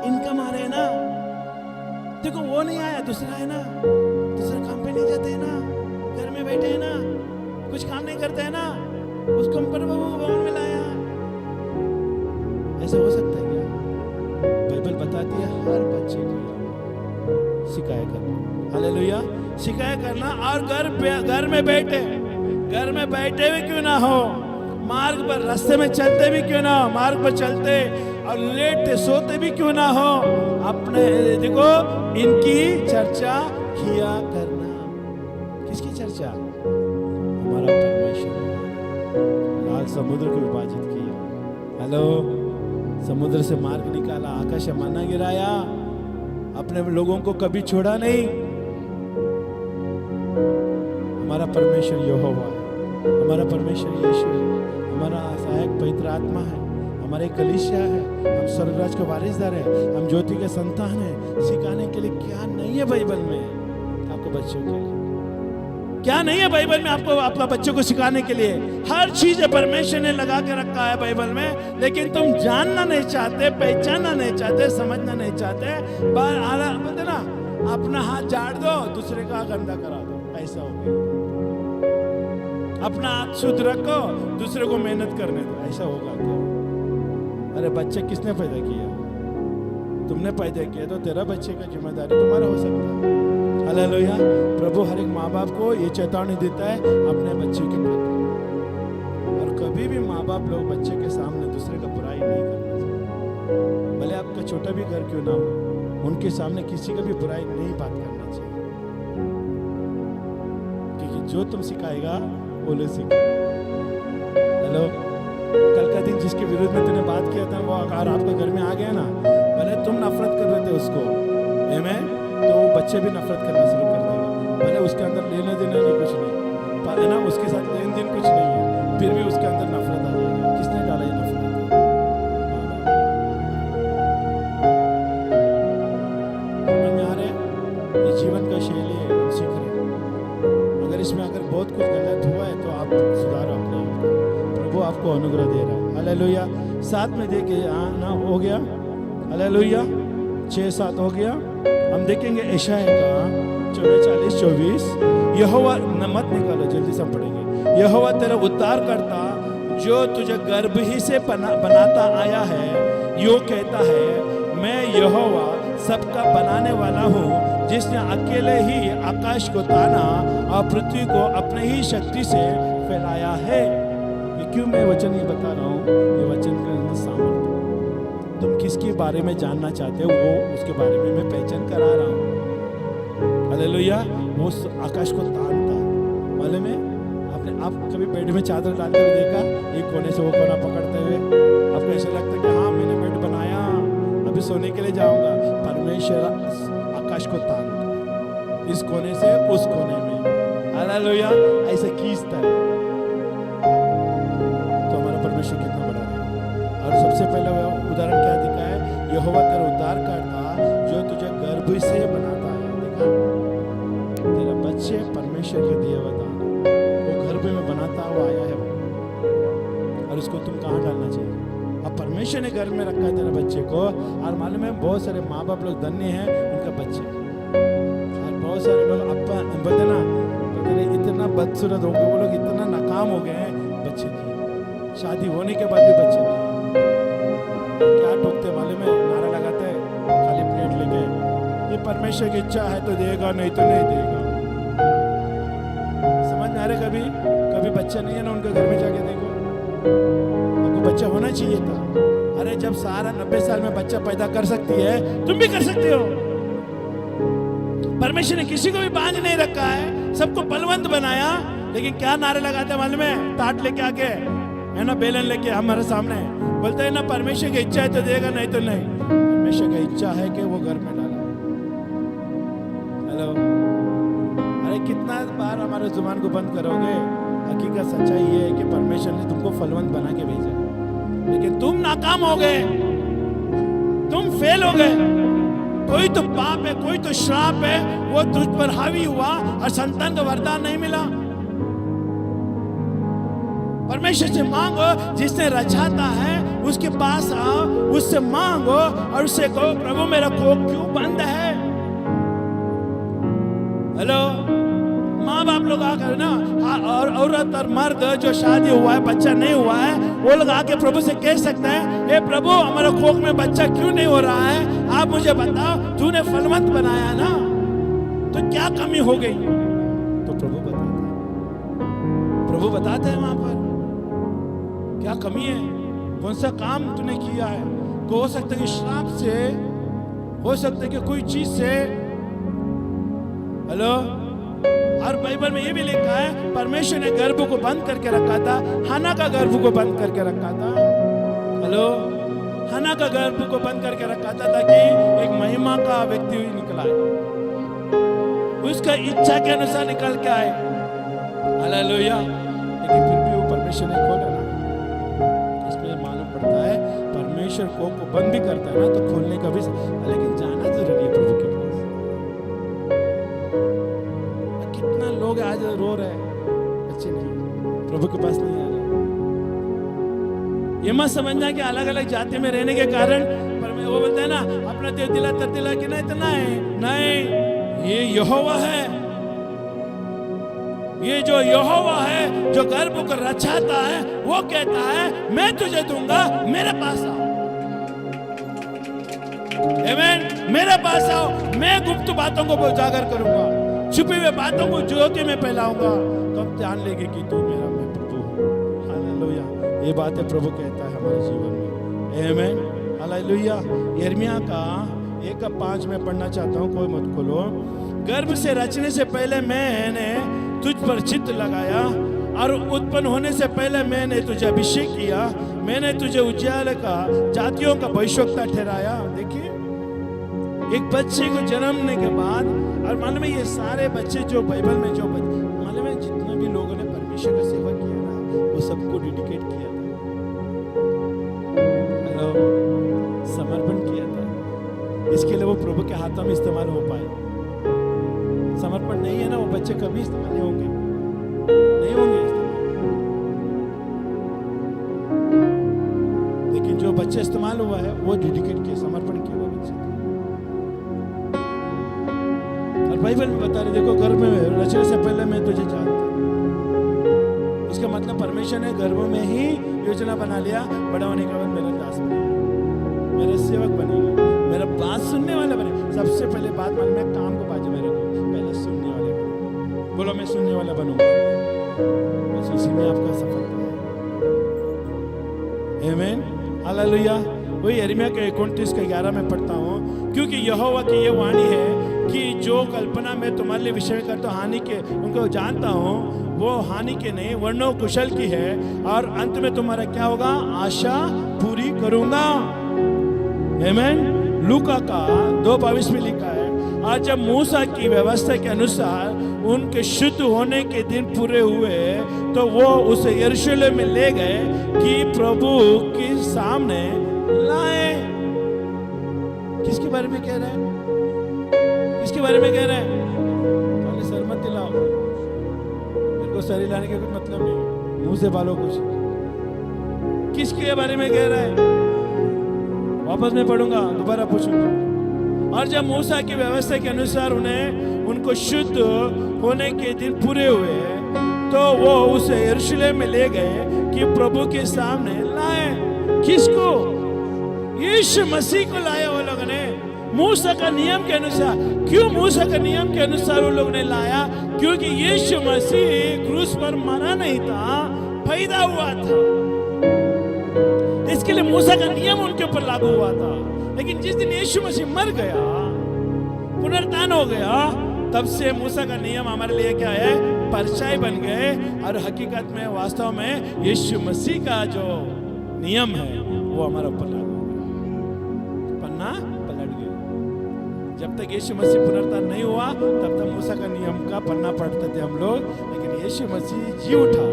इनकम आ रहे हैं ना। देखो वो नहीं आया, दूसरा है ना, दूसरा काम पे नहीं जाते हैं ना, घर में बैठे हैं ना, कुछ काम नहीं करते हैं ना, उसको हम पर भवन में लाया। ऐसा हो सकता है क्या? बाइबल बताती है हर बच्चे को शिकायत करना, हालेलुया, शिकायत करना। और घर में बैठे हुए क्यों ना हो, मार्ग पर रास्ते में चलते भी क्यों ना हो, मार्ग पर चलते और लेटते सोते भी क्यों ना हो, अपने देखो इनकी चर्चा किया करना। किसकी चर्चा? हमारा परमेश्वर लाल समुद्र को विभाजित किया, हेलो, समुद्र से मार्ग निकाला, आकाश से मन्ना गिराया, अपने लोगों को कभी छोड़ा नहीं। हमारा परमेश्वर यहोवा है, हमारा परमेश्वर यीशु है, हमारा सहायक पवित्र आत्मा है, हमारे कलीसिया है, हम स्वर्गराज के वारिसदार हैं, हम ज्योति के संतान हैं। सिखाने के लिए क्या नहीं है बाइबल में आपको बच्चों के लिए? क्या नहीं है बाइबल में आपको अपना बच्चों को सिखाने के लिए? हर चीज परमेश्वर ने लगा के रखा है बाइबल में, लेकिन तुम जानना नहीं चाहते, पहचानना नहीं चाहते, समझना नहीं चाहते। बोलते ना, अपना हाथ झाड़ दो, दूसरे का गंदा करा दो, ऐसा हो गया। अपना हाथ शुद्ध रखो, दूसरे को मेहनत करने दो, ऐसा होगा क्या? अरे बच्चे किसने पैदा किया? तुमने पैदा किया, तो तेरा बच्चे का जिम्मेदारी तुम्हारा हो सकता है। हालेलुया। प्रभु हर एक माँ बाप को ये चेतावनी देता है अपने बच्चे के प्रति, और कभी भी माँ बाप लोग बच्चे के सामने दूसरे का बुराई नहीं करना चाहिए। भले आपका छोटा भी घर क्यों ना हो, उनके सामने किसी का भी बुराई नहीं बात करना चाहिए, क्योंकि जो तुम सिखाएगा वो लोग सीखेगा। हेलो, कल का दिन जिसके विरुद्ध में तूने बात किया था, वो अगर आपके घर में आ गया ना, भले तुम नफरत कर रहे थे उसको, आमीन, तो वो बच्चे भी नफरत करना शुरू कर देगा। भले उसके अंदर लेना देना नहीं, कुछ नहीं, पर है ना, उसके साथ लेन देन कुछ नहीं है, फिर भी उसके अंदर नफरत आ जाएगा। किसने डाला ये नफरत? समझ में आ रहे हैं? ये जीवन का शैली है, हम सीख रहे हैं। अगर इसमें अगर बहुत कुछ गलत हुआ है तो आप सुधारो अपने आप को, प्रभु आपको अनुग्रह दे रहा है। हालेलुया। साथ में देखिए, ना हो गया, हालेलुया, 6-7 हो गया। हम देखेंगे यशायाह का 44-24। यहोवा, मत निकालो, जल्दी से हम पढ़ेंगे। यहोवा तेरा उद्धार करता, जो तुझे गर्भ ही से बनाता आया है, यो कहता है, मैं यहोवा सबका बनाने वाला हूँ, जिसने अकेले ही आकाश को ताना और पृथ्वी को अपने ही शक्ति से फैलाया है। ये क्यों मैं वचन ये बता रहा हूँ? ये वचन के अंदर सामर्थ्य, तुम किसके बारे में जानना चाहते हो, वो उसके बारे में मैं पहचान करा रहा हूँ। हालेलुया। वो आकाश को तानता, मालूम है? आपने आप कभी बेड में चादर डालते हुए देखा, एक कोने से वो कोना पकड़ते हुए? आपको ऐसा लगता है कि हाँ मैंने बेड बनाया, अभी सोने के लिए जाऊंगा। परमेश्वर आकाश को तानता, इस कोने से उस कोने में, हालेलुया, ऐसा खींचता है। तो हमारा परमेश्वर कितना बड़ा है। और सबसे पहले उदाहरण क्या दिखा है? यहोवा तेरा उद्धार करता, जो तुझे गर्भ से बनाता है। देखा, तेरा बच्चे परमेश्वर के दिए हुआ दान, वो गर्भ में बनाता हुआ आया है, और उसको तुम कहाँ डालना चाहिए? अब परमेश्वर ने घर में रखा है तेरे बच्चे को। और मालूम है, बहुत सारे माँ बाप लोग धन्य हैं, उनका बच्चे, और बहुत सारे लोग बोलते ना, इतना बदसूरत हो गए वो लोग, इतना नाकाम हो गए हैं, बच्चे नहीं, शादी होने के बाद भी बच्चे नहीं। क्या ठोकते मालूम है? नारा लगाते हैं खाली प्लेट लेके, ये परमेश्वर की इच्छा है तो देगा, नहीं तो नहीं देगा। समझ में आ रहे? कभी बच्चा नहीं है ना, उनके घर में जाके देखो, आपको बच्चा होना चाहिए था। अरे जब सारा 90 साल में बच्चा पैदा कर सकती है, तुम भी कर सकते हो। परमेश्वर ने किसी को भी बांध नहीं रखा है, सबको बलवंत बनाया। लेकिन क्या नारे लगाते मालूम है? ताट लेके आके, है ना, बेलन लेके हमारे सामने बोलते हैं ना, परमेश्वर की इच्छा है तो देगा, नहीं तो नहीं। परमेश्वर की इच्छा है कि वो घर में डाले। हेलो, अरे कितना बार हमारे जुबान को बंद करोगे? हकीकत सच्चाई ये है कि परमेश्वर ने तुमको फलवंत बना के भेजा, लेकिन तुम नाकाम हो गए, तुम फेल हो गए। कोई तो पाप है, कोई तो श्राप है, वो तुझ पर हावी हुआ और संतान का वरदान नहीं मिला। परमेश्वर से मांगो, जिसने रचाता है उसके पास आओ, उससे मांगो और उससे कहो प्रभु मेरा कोख क्यों बंद है। हेलो, माँ बाप लोग आकर ना, और औरत और मर्द जो शादी हुआ है, बच्चा नहीं हुआ है, वो लोग आके प्रभु से कह सकते हैं, हे प्रभु हमारे कोख में बच्चा क्यों नहीं हो रहा है, आप मुझे बताओ, तूने फलवंत बनाया ना, तो क्या कमी हो गई? तो प्रभु बताते हैं वहां पर क्या कमी है, कौन सा काम तूने किया है। तो हो सकता है कि श्राप से, हो सकता है कि कोई चीज से। हेलो, और बाइबल में ये भी लिखा है परमेश्वर ने गर्भ को बंद करके रखा था, हन्ना का गर्भ को बंद करके रखा था। हेलो, हन्ना का गर्भ को बंद करके रखा था ताकि एक महिमा का व्यक्ति निकला है, उसका इच्छा के अनुसार निकल के आए। हालेलुया। लेकिन फिर भी वो परमेश्वर ने खोला ना, इसमें मालूम पड़ता है परमेश्वर को बंद भी करता है ना तो खोलने का भी, लेकिन जाना जरूरी है प्रभु के पास। कितना लोग आज रो रहे हैं, बच्चे नहीं, प्रभु के पास नहीं आ रहे। ये मत समझना कि अलग अलग जाति में रहने के कारण वो बोलते हैं ना अपना देव दिला तर दिला कि नहीं, इतना है नहीं, ये यहोवा है। ये जो यहोवा है जो गर्भ को रचाता है, वो कहता है मैं तुझे दूंगा, मेरे पास आओ। आमीन, मेरे पास आओ, मैं गुप्त बातों को उजागर करूंगा, छुपी हुई बातों को ज्योति में फैलाऊंगा, तो हम जान लेंगे कि तू मेरा, मैं प्रभु हूं। हालेलुया। ये बातें प्रभु कहता है हमारे जीवन में। आमीन, हालेलुया। यिर्मयाह का 1:5 में पढ़ना चाहता हूं, कोई मत खोलो। गर्भ से रचने से पहले मैंने तुझ पर चित्त लगाया और उत्पन्न होने से पहले मैंने तुझे अभिषेक किया, मैंने तुझे उज्ज्वल का जातियों का भविष्यवक्ता ठहराया। देखिए, एक बच्चे को जन्मने के बाद, और मालूम है ये सारे बच्चे जो बाइबल में जो मालूम है जितने भी लोगों ने परमेश्वर का सेवा किया ना, वो सबको डेडिकेट किया था। हेलो, समर्पण किया था, इसके लिए वो प्रभु के हाथों में इस्तेमाल हो पाए। समर्पण नहीं है ना, वो बच्चे कभी इस्तेमाल नहीं होंगे, नहीं होंगे इस्तेमाल। लेकिन जो बच्चे इस्तेमाल हुआ है वो डेडिकेट किया, समर्पण किया हुआ बच्चे। और बाइबल में बता रहे, देखो गर्भ में रचने से पहले मैं तुझे जानता। इसका मतलब परमेश्वर ने गर्भ में ही योजना बना लिया, बड़ा होने के बाद मेरा दास बनेगा, मेरे सेवक बनेगा, मेरा बात सुनने वाला बनेगा। सबसे पहले बात मान, मैं काम को बाजू मेरे को पहले सुनने वाले बनेगा। बोलो मैं सुनने वाला बनूंगा, बस उसी में आपका सफलता है। आमीन, हालेलुया। वही यिर्मयाह के 29:11 में पढ़ता हूँ, क्योंकि यहोवा की ये वाणी है कि जो कल्पना मैं तुम्हारे लिए विषय करता हूँ हानि के, उनको जानता हूँ, वो हानि के नहीं वरनो कुशल की है, और अंत में तुम्हारा क्या होगा, आशा पूरी करूंगा। आमीन। लूका का 2:22 में लिखा है, और जब मूसा की व्यवस्था के अनुसार उनके शुद्ध होने के दिन पूरे हुए, तो वो उसे यरूशलेम में ले गए कि प्रभु के सामने लाए। किसके बारे में कह रहे हैं, किसके बारे में कह रहे हैं? खाली सर मत हिलाओ, मेरे को सर हिलाने का कोई मतलब नहीं, मुंह से बालो कुछ। किसके बारे में कह रहे हैं? वापस मैं पढ़ूंगा, दोबारा पूछूंगा। और जब मूसा की व्यवस्था के अनुसार उनको शुद्ध होने के दिन पूरे हुए, तो वो उसे यरूशलेम में ले गए कि प्रभु के सामने लाए। किसको? यीशु मसीह को लाया वो लोगों ने, मूसा का नियम के अनुसार। क्यों मूसा का नियम के अनुसार वो लोग ने लाया? क्योंकि यीशु मसीह क्रूस पर मरा नहीं था, पैदा हुआ था। इसके लिए मूसा का नियम उनके ऊपर लागू हुआ था। लेकिन जिस दिन यीशु मसीह मर गया, पुनरुत्थान हो गया, तब से मूसा का नियम हमारे लिए क्या है, परछाई बन गए। और हकीकत में वास्तव में यीशु मसीह का जो नियम है वो हमारे ऊपर लागू हो गया, पन्ना पलट गया। जब तक यीशु मसीह पुनरुत्थान नहीं हुआ तब तक मूसा का नियम का पन्ना पढ़ते थे हम लोग, लेकिन यीशु मसीह जी उठा,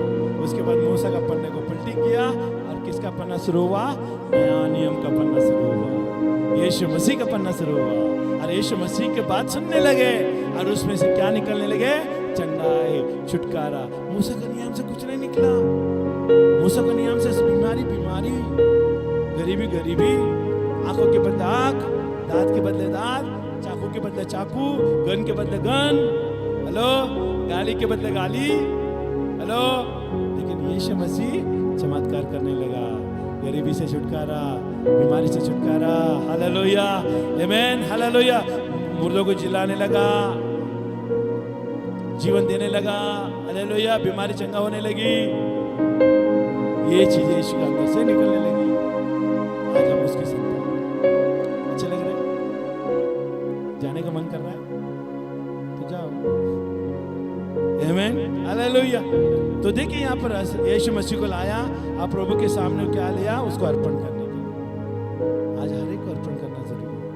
उसके बाद मूसा का पन्ने को पलटी किया और किसका पन्ना शुरू हुआ? नया नियम का पन्ना शुरू हुआ, यीशु मसीह का पन्ना शुरू हुआ। और यीशु मसीह के बात सुनने लगे और उसमें से क्या निकलने लगे? चंगाई, छुटकारा। मूसा के नियम से कुछ नहीं निकला, मूसा के नियम से बीमारी बीमारी, गरीबी गरीबी, आंखों के बदले आंख, दांत के बदले दांत, चाकू के बदले चाकू, गन के बदले गन, हेलो, गाली के बदले गाली, हेलो। लेकिन यीशु मसीह चमत्कार करने लगा, गरीबी से छुटकारा, बीमारी से छुटकारा, हालेलुया, आमीन, हालेलुया। मुर्दों को जिलाने लगा, जीवन देने लगा, हालेलुया, बीमारी चंगा होने लगी। ये चीजें यीशु के अंदर से निकलने लगी। आज हम उसकी संतान। अच्छे लग रहे? जाने का मन कर रहा है तो जाओ, आमीन, हालेलुया। तो देखिए यहाँ पर यीशु मसीह को लाया, आप प्रभु के सामने क्या लिया? उसको अर्पण करने के लिए। आज हर एक को अर्पण करना जरूरी है,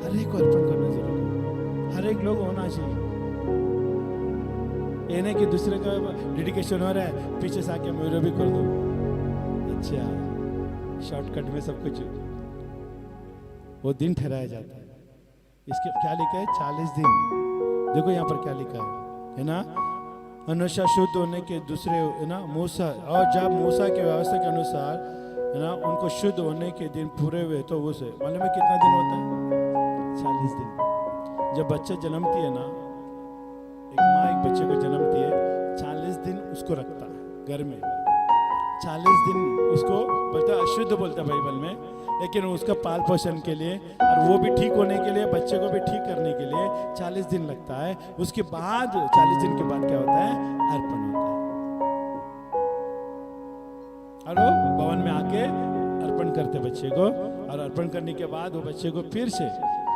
हर एक को अर्पण करना जरूरी है, हर एक लोग होना चाहिए। ये नहीं कि दूसरे का डेडिकेशन हो रहा है, पीछे से आके मेरे भी कर दो, अच्छा शॉर्टकट में सब कुछ, वो दिन ठहराया जाता है। इसके क्या लिखा है? 40 दिन। देखो यहाँ पर क्या लिखा है ना? मनुष्य शुद्ध होने के दूसरे, है ना, मूसा, और जब मूसा के व्यवस्था के अनुसार, है ना, उनको शुद्ध होने के दिन पूरे हुए तो उसे मालूम है कितना दिन होता है? 40 दिन। जब बच्चा जन्मती है ना, एक माँ एक बच्चे को जन्मती है, 40 दिन उसको रखता है घर में, 40 दिन उसको बोलता, अशुद्ध बोलता है बाइबल में, लेकिन उसका पाल पोषण के लिए और वो भी ठीक होने के लिए, बच्चे को भी ठीक करने के लिए 40 दिन लगता है। उसके बाद 40 दिन के बाद क्या होता है? अर्पण होता है, और वो भवन में आके अर्पण करते बच्चे को, और अर्पण करने के बाद वो बच्चे को फिर से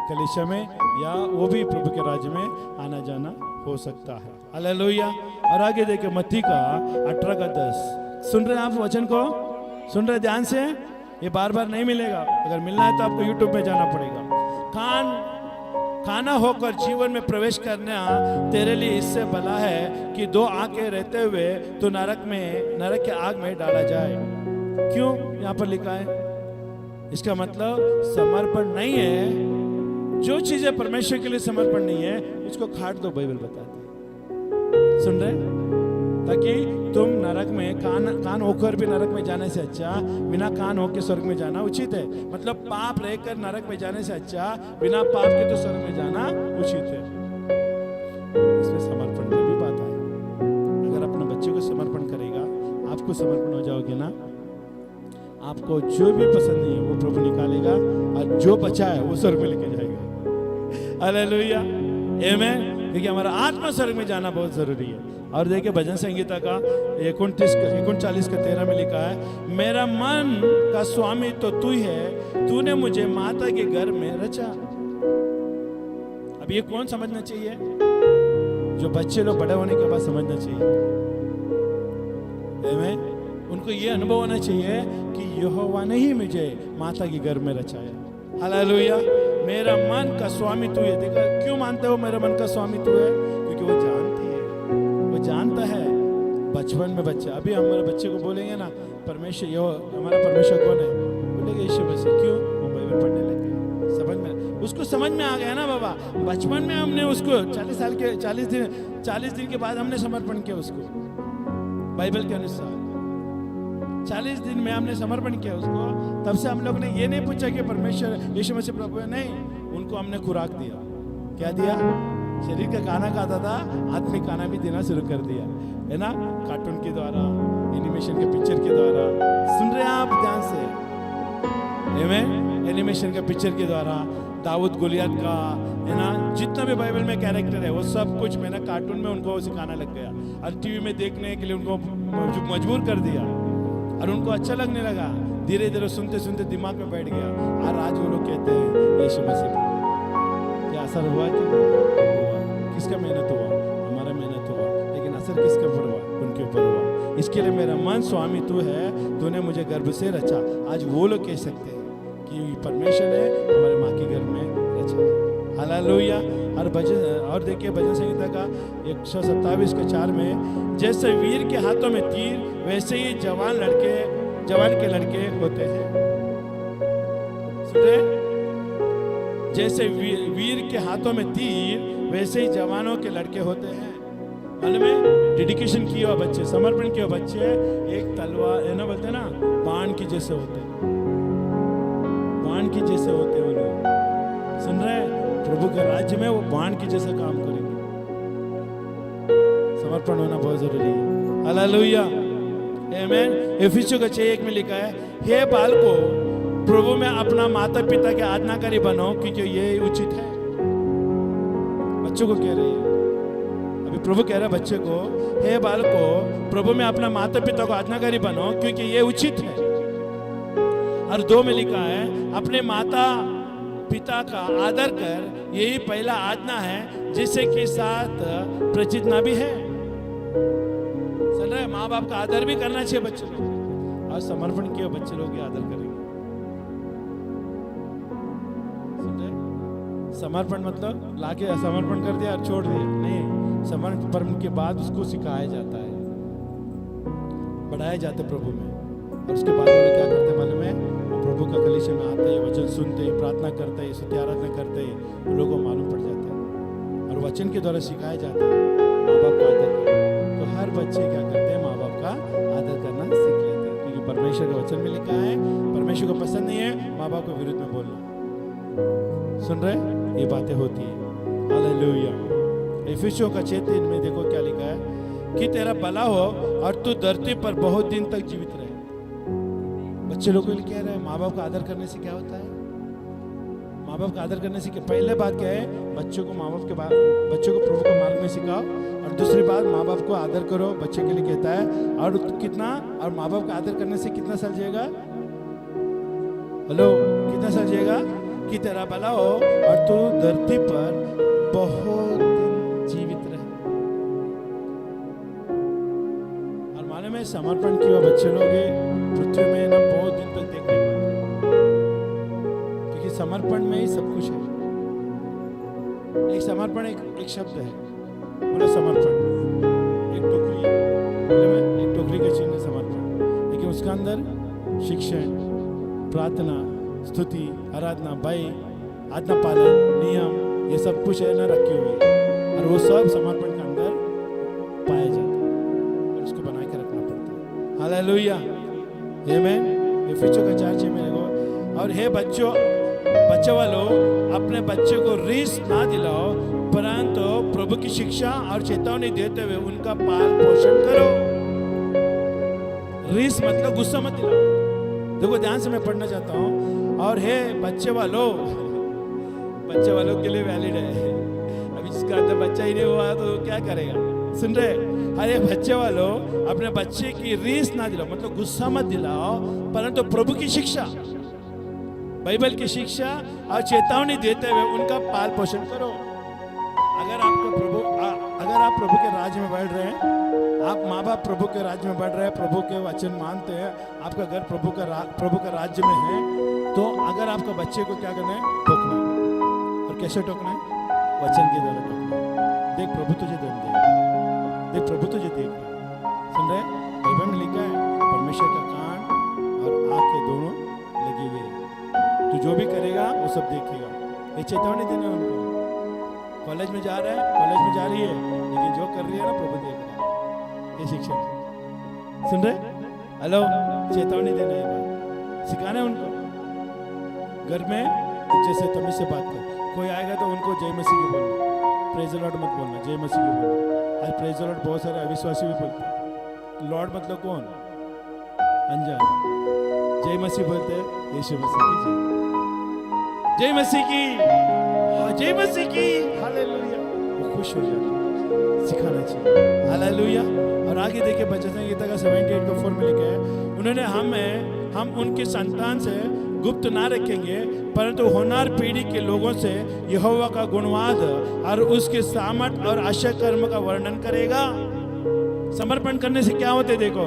कलीसिया में या वो भी प्रभु के राज्य में आना जाना हो सकता है, हालेलुया। और आगे देखिए मत्ती का 18 का 10। सुन रहे हैं आप वचन को? सुन रहे ध्यान से? ये बार बार नहीं मिलेगा, अगर मिलना है तो आपको यूट्यूब में जाना पड़ेगा। खाना होकर जीवन में प्रवेश करना तेरे लिए इससे भला है कि 2 आंखें रहते हुए तो नरक के आग में डाला जाए। क्यों यहाँ पर लिखा है? इसका मतलब समर्पण नहीं है, जो चीजें परमेश्वर के लिए समर्पण नहीं है उसको काट दो, बाइबल बताती है। सुन रहे? ताकि तुम नरक में कान होकर भी नरक में जाने से अच्छा बिना कान होकर स्वर्ग में जाना उचित है। मतलब पाप रहकर नरक में जाने से अच्छा बिना पाप के तो स्वर्ग में जाना उचित है। इसमें समर्पण की भी बात है। अगर अपने बच्चे को समर्पण करेगा, आपको समर्पण हो जाओगे ना, आपको जो भी पसंद नहीं है वो प्रभु निकालेगा, और जो बचा है वो स्वर्ग में लेके जाएगा, हालेलुया, आमीन। क्योंकि हमारा आत्मा स्वर्ग में जाना बहुत जरूरी है। और देखिए भजन संगीता का 39 का 13 में लिखा है, मेरा मन का स्वामी तो तू ही है, तूने मुझे माता के घर में रचा। अब ये कौन समझना चाहिए? जो बच्चे लोग बड़े होने के बाद समझना चाहिए, आमीन। उनको ये अनुभव होना चाहिए कि यहोवा ने ही मुझे माता के घर में रचाया, हालेलुया। मेरा मन का स्वामी तू है। देखा क्यों मानते हो मेरा मन का स्वामी तू है? क्योंकि वो जानती है, वो जानता है बचपन में बच्चा। अभी हमारे बच्चे को बोलेंगे ना परमेश्वर, यो हमारा परमेश्वर कौन है? बोलेगा यीशु मसीह। क्यों? वो बाइबल पढ़ने लग गया, समझ में, उसको समझ में आ गया ना बाबा। बचपन में हमने उसको 40 दिन के बाद हमने समर्पण किया उसको, बाइबल के अनुसार 40 दिन में हमने समर्पण किया उसको। तब से हम लोग ने ये नहीं पूछा कि परमेश्वर यीशु मसीह प्रभु है, नहीं, उनको हमने खुराक दिया। क्या दिया? शरीर का खाना खाता था, आत्मिक खाना भी देना शुरू कर दिया, है ना, कार्टून के द्वारा, एनिमेशन के पिक्चर के द्वारा। सुन रहे हैं आप ध्यान से? आमीन। एनिमेशन का पिक्चर के द्वारा, दाऊद गोलियत का, है ना, जितना भी बाइबल में कैरेक्टर है वो सब कुछ मैंने कार्टून में उनको सिखाना लग गया, और टीवी में देखने के लिए उनको मजबूर कर दिया, और उनको अच्छा लगने लगा। धीरे धीरे सुनते सुनते दिमाग में बैठ गया, और आज वो लोग कहते हैं यीशु मसीह। क्या असर हुआ कि हुआ? किसका मेहनत हुआ? हमारा मेहनत हुआ, लेकिन असर किसके ऊपर हुआ? उनके ऊपर हुआ। इसके लिए मेरा मन स्वामी तू है, तूने मुझे गर्भ से रचा। आज वो लोग कह सकते हैं कि परमेश्वर ने हमारे माँ के घर में रचा। हालेलुया। और देखिए भजन संहिता का 127 के 4 में, जैसे वीर के हाथों में तीर वैसे ही जवान के लड़के होते हैं। सुने, जैसे वीर के हाथों में तीर वैसे ही जवानों के लड़के होते हैं। मालूम है, डेडिकेशन किए हुए बच्चे, समर्पण किए हुए बच्चे एक तलवार है ना, बोलते हैं ना, बाण की जैसे होते हैं, बाण की जैसे होते हैं वो लोग। सुन रहे हैं, प्रभु के राज्य में वो बाण की जैसे काम करेंगे। समर्पण होना बहुत जरूरी है। हालेलुया, आमीन। इफिसियों का 6:1 में लिखा है, हे बालकों, प्रभु में अपना माता पिता के आज्ञाकारी बनो, क्योंकि ये उचित है। बच्चों को कह रही है, अभी प्रभु कह रहा है बच्चे को, हे बालकों, प्रभु में अपना माता पिता को आज्ञाकारी बनो, क्योंकि ये उचित है। और 2 में लिखा है, अपने माता पिता का आदर कर, यही पहला आज्ञा है, जिससे के साथ प्रचितना भी है। सुन रहे, माँ बाप का आदर भी करना चाहिए बच्चे लोग, और समर्पण किए बच्चे लोग के आदर करेंगे। सुन रहे, समर्पण मतलब लाके समर्पण कर दिया और छोड़ दिया नहीं, समर्पण के बाद उसको सिखाया जाता है, बढ़ाया जाता है प्रभु में। और उसके बाद वो क्या करते हैं मालूम है, प्रभु का कलीसिया में आते हैं, वचन सुनते हैं, प्रार्थना करते हैं, स्तुति आराधना करते हैं, लोगों को मालूम पड़ जाता है। और वचन के द्वारा सिखाया जाता है माँ बाप का आदर करना। तो हर बच्चे क्या करते हैं, माँ बाप का आदर करना सीख लेते हैं, क्योंकि परमेश्वर के वचन में लिखा है, परमेश्वर को पसंद नहीं है माँ बाप के विरुद्ध में बोलना। सुन रहे, ये बातें होती है। हालेलुया। इफिसियों का 6:3 में देखो क्या लिखा है, कि तेरा भला हो और तू धरती पर बहुत दिन तक जीवित रहे। बच्चे लोगों को कह रहे हैं, माँ बाप का आदर करने से क्या होता है? माँ बाप का आदर करने से पहले बात क्या है, बच्चों को माँ बाप के बाद, बच्चों को प्रभु के मार्ग में सिखाओ। और दूसरी बात, माँ बाप को आदर करो, बच्चे के लिए कहता है। और कितना, और माँ बाप का आदर करने से कितना साल जिएगा? हेलो, कितना साल जिएगा? कि तेरा भला हो और तू धरती पर बहुत दिन जीवित रहे। और मालूम है, समर्पण किया बच्चे लोग पृथ्वी में ना बहुत दिन तक देख नहीं पाते, क्योंकि समर्पण में ही सब कुछ है। एक समर्पण एक शब्द है, बोलो समर्पण, एक टोकरी, एक टोकरी का चिन्ह समर्पण, लेकिन उसके अंदर शिक्षण, प्रार्थना, स्तुति, आराधना, भय, आज्ञा पालन, नियम, ये सब कुछ है ना रखी हुई है। और वो सब समर्पण के अंदर पाया जाता है, और उसको बना के रखना पड़ता है। हालेलुया, आमीन। इफिसियों का 4:6 में देखो, और हे बच्चों वालों, अपने बच्चे को रीस ना दिलाओ, परंतु प्रभु की शिक्षा और चेतावनी देते हुए उनका पाल पोषण करो। रीस मतलब गुस्सा मत दिलाओ। देखो ध्यान से मैं पढ़ना चाहता हूँ। और हे बच्चे वालों के लिए वैलिड है। अभी जिसका अंदर बच्चा ही नहीं हुआ तो क्या करेगा? सुन रहे, अरे बच्चे वालों, अपने बच्चे की रीस ना दिलाओ, मतलब गुस्सा मत दिलाओ, परंतु प्रभु की शिक्षा, बाइबल की शिक्षा और चेतावनी देते हुए उनका पाल पोषण करो। अगर आप प्रभु के राज्य में बढ़ रहे हैं, आप माँ बाप प्रभु के राज्य में बढ़ रहे हैं, प्रभु के वचन मानते हैं, आपका घर प्रभु का राज्य में है, तो अगर आपका बच्चे को क्या करना है? टोकना है। और कैसे टोकना है? वचन के द्वारा टोकना है। देख प्रभु तुझे दंड देगा, देख प्रभु तुझे देख रहा है। सुन रहे, बाइबल में लिखा है, परमेश्वर का कान और आँख के दोनों लगे हुए हैं, तू जो भी करेगा वो सब देखेगा। ये चेतावनी देना उनको। कॉलेज में जा रहा है, कॉलेज में जा रही है, लेकिन जो कर रही है ना प्रभु देख रहा है। ये शिक्षा सुन रहे, हेलो, चेतावनी देना है, बात सिखाना है उनको। घर में जैसे तमीज से बात कर, कोई आएगा तो उनको जय मसीह की बोलना, प्रेज द लॉर्ड मत बोलना, जय मसीह की बोलना। आज प्रेज द लॉर्ड बहुत सारे अविश्वासी भी बोलते हैं। लॉर्ड मतलब कौन? अनजान। जय मसीह बोलते हैं, यीशु मसीह की जय मसीह की, जय मसीह की, हालेलुया। वो खुश हो जाते हैं, सिखाना चाहिए। हालेलुया। और आगे देखिए भजन संहिता का 78:4 में लिखा है, उन्होंने हम उनकी संतान से गुप्त ना रखेंगे, परंतु होनार पीढ़ी के लोगों से यहोवा का गुणवाद और उसके सामर्थ और आश्चर्य कर्म का वर्णन करेगा। समर्पण करने से क्या होते देखो,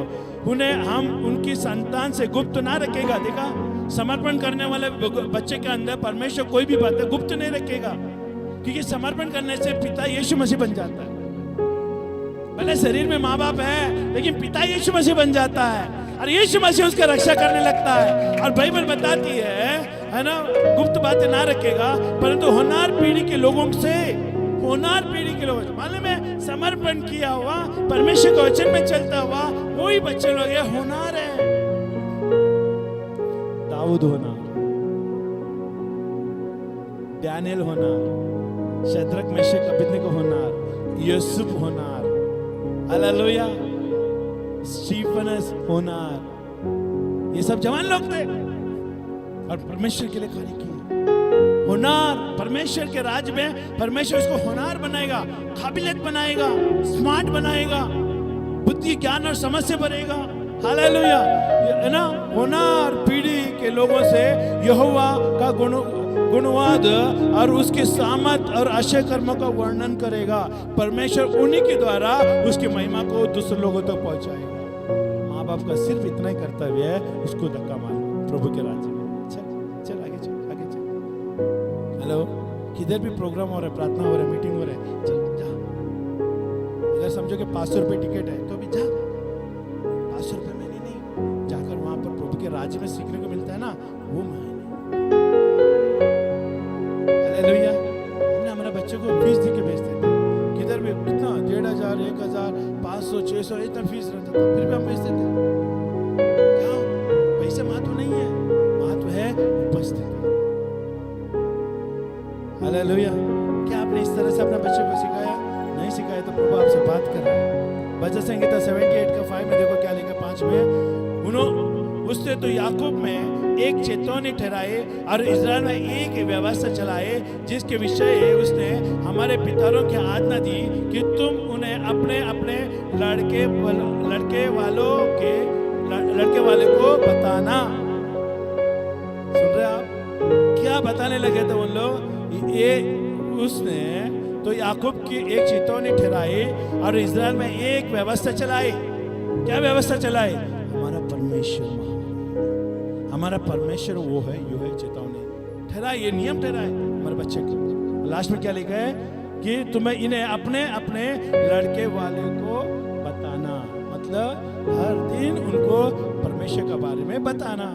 उन्हें हम उनकी संतान से गुप्त ना रखेगा। देखा, समर्पण करने वाले बच्चे के अंदर परमेश्वर कोई भी बात गुप्त नहीं रखेगा। क्योंकि समर्पण करने से पिता यीशु मसीह बन जाता है। भले शरीर में माँ बाप है, लेकिन पिता यीशु मसीह बन जाता है और यीशु मसीह उसका रक्षा करने लगता है। और बाइबल बताती है ना, गुप्त बातें ना रखेगा, परंतु होनहार पीढ़ी के लोगों से, होनहार पीढ़ी के लोगों से, मालूम है, समर्पण किया हुआ, परमेश्वर के वचन में चलता हुआ वही बच्चे लोग ये होनहार है। दाऊद होनहार, डैनियल होनहार, शद्रक मेशक अबेदनगो होनहार, यूसुफ होनहार, हालेलुया, स्टीफनस होनहार, ये सब जवान लोग थे और परमेश्वर के लिए कार्य किए। होनहार, परमेश्वर के राज में परमेश्वर उसको होनहार बनाएगा, काबिलियत बनाएगा, स्मार्ट बनाएगा, बुद्धि ज्ञान और समझ से भरेगा। हालेलुया, है ना। होनहार पीढ़ी के लोगों से यहोवा का गुणवाद और उसके सामर्थ और आश्चर्य कर्मों का वर्णन करेगा। परमेश्वर उन्हीं के द्वारा उसकी महिमा को दूसरे लोगों तक पहुंचाएगा। माँ बाप का सिर्फ इतना ही कर्तव्य है, उसको धक्का मारना प्रभु के राज्य में। चल आगे चल, आगे चल। हेलो, किधर भी प्रोग्राम हो रहा है, प्रार्थना हो रहा है, मीटिंग हो रहा है, चल जा। अगर समझो कि 500 रुपये टिकट है तो भी जा। 500 रुपये में नहीं, जाकर वहां पर प्रभु के राज्य में सीखने को मिलता है ना, वो मैं। हालेलुया, हमने हमारे बच्चे को फीस दे के भेजते थे, किधर भी कितना 1500, 1000, 500, 600 इतना फीस रहता था, फिर भी हम भेजते थे। क्या पैसे महत्व नहीं है, महत्व है उपस्थिति। हालेलुया, क्या आपने इस तरह से अपने बच्चे को सिखाया? नहीं सिखाया तो प्रभु आपसे बात कर रहा है। भजन संहिता 78 का 5 में देखो क्या लिखा, 5 में, उन्होंने उसने तो याकूब में एक चेतावनी ठहराए और इस्राएल में एक व्यवस्था चलाए, जिसके विषय उसने हमारे पितरों की आज्ञा दी कि तुम उन्हें अपने अपने लड़के वाले को बताना। सुन रहे आप, क्या बताने लगे थे उन लोग? ये उसने तो याकूब की एक चेतावनी ठहराई और इस्राएल में एक व्यवस्था चलाई। क्या व्यवस्था चलाई? हमारा परमेश्वर, हमारा परमेश्वर वो है, यो है, चेतावनी ठहरा, ये नियम ठहरा है हमारे बच्चे को। लास्ट में क्या लिखा है कि तुम्हें इन्हें अपने अपने लड़के वाले को बताना, मतलब हर दिन उनको परमेश्वर के बारे में बताना,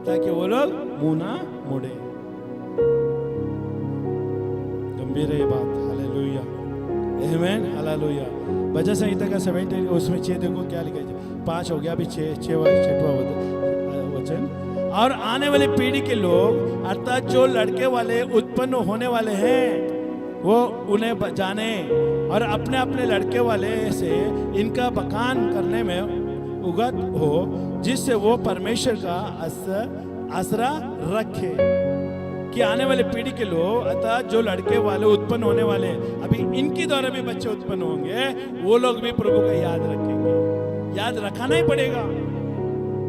ताकि वो लोग मुंह ना मोड़े। गंभीर है ये बात। हालेलुया, आमीन, हालेलुया। भजन संहिता का 70 उसमें 6 देखो क्या लिखा है, 5 हो गया, अभी 6वां वचन। और आने वाली पीढ़ी के लोग अर्थात जो लड़के वाले उत्पन्न होने वाले हैं, वो उन्हें जाने और अपने अपने लड़के वाले से इनका बखान करने में उगत हो, जिससे वो परमेश्वर का आसरा रखे। कि आने वाले पीढ़ी के लोग अर्थात जो लड़के वाले उत्पन्न होने वाले, अभी इनके द्वारा भी बच्चे उत्पन्न होंगे, वो लोग भी प्रभु का याद रखेंगे। याद रखाना ही पड़ेगा।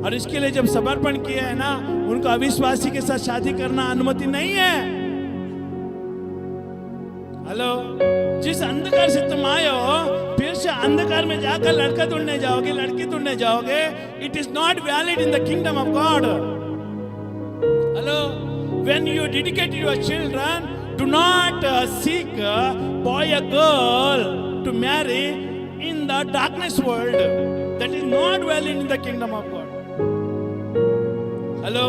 और इसके लिए जब समर्पण किया है ना, उनको अविश्वासी के साथ शादी करना अनुमति नहीं है। हेलो, जिस अंधकार से तुम आए हो, फिर से अंधकार में जाकर लड़का ढूंढने जाओगे, लड़की ढूंढने जाओगे, it is not valid in the kingdom of God. Hello, when you dedicate your children, do not seek a boy or girl to marry in the darkness world. That is not valid in the kingdom of God. Hello,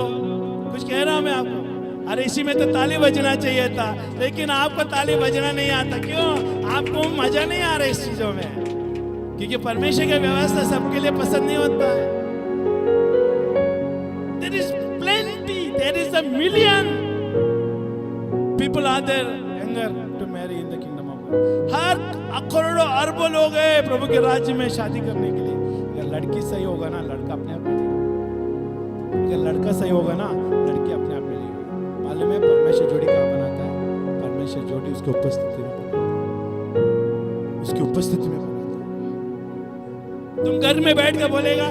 कुछ कह रहा हूं मैं आपको। अरे इसी में तो ताली बजना चाहिए था, लेकिन आपको ताली बजना नहीं आता। क्यों? आपको मजा नहीं आ रहा इस चीजों में, क्योंकि परमेश्वर की व्यवस्था सबके लिए पसंद नहीं होता है। There is plenty, there is a million people are there younger to marry in the kingdom of God. हर करोड़ों अरबों लोग हैं प्रभु के राज्य में शादी करने के लिए। अगर लड़की सही होगा ना, लड़का अपने आप मिलेगा। अगर लड़का सही होगा ना, लड़की अपने आप मिलेगी। मालूम है परमेश्वर जोड़ी कहाँ बनाता है? परमेश्वर जोड़ी उसकी उपस्थिति में बनाता है, उसकी उपस्थिति में बनाता है। तुम घर में बैठ कर बोलेगा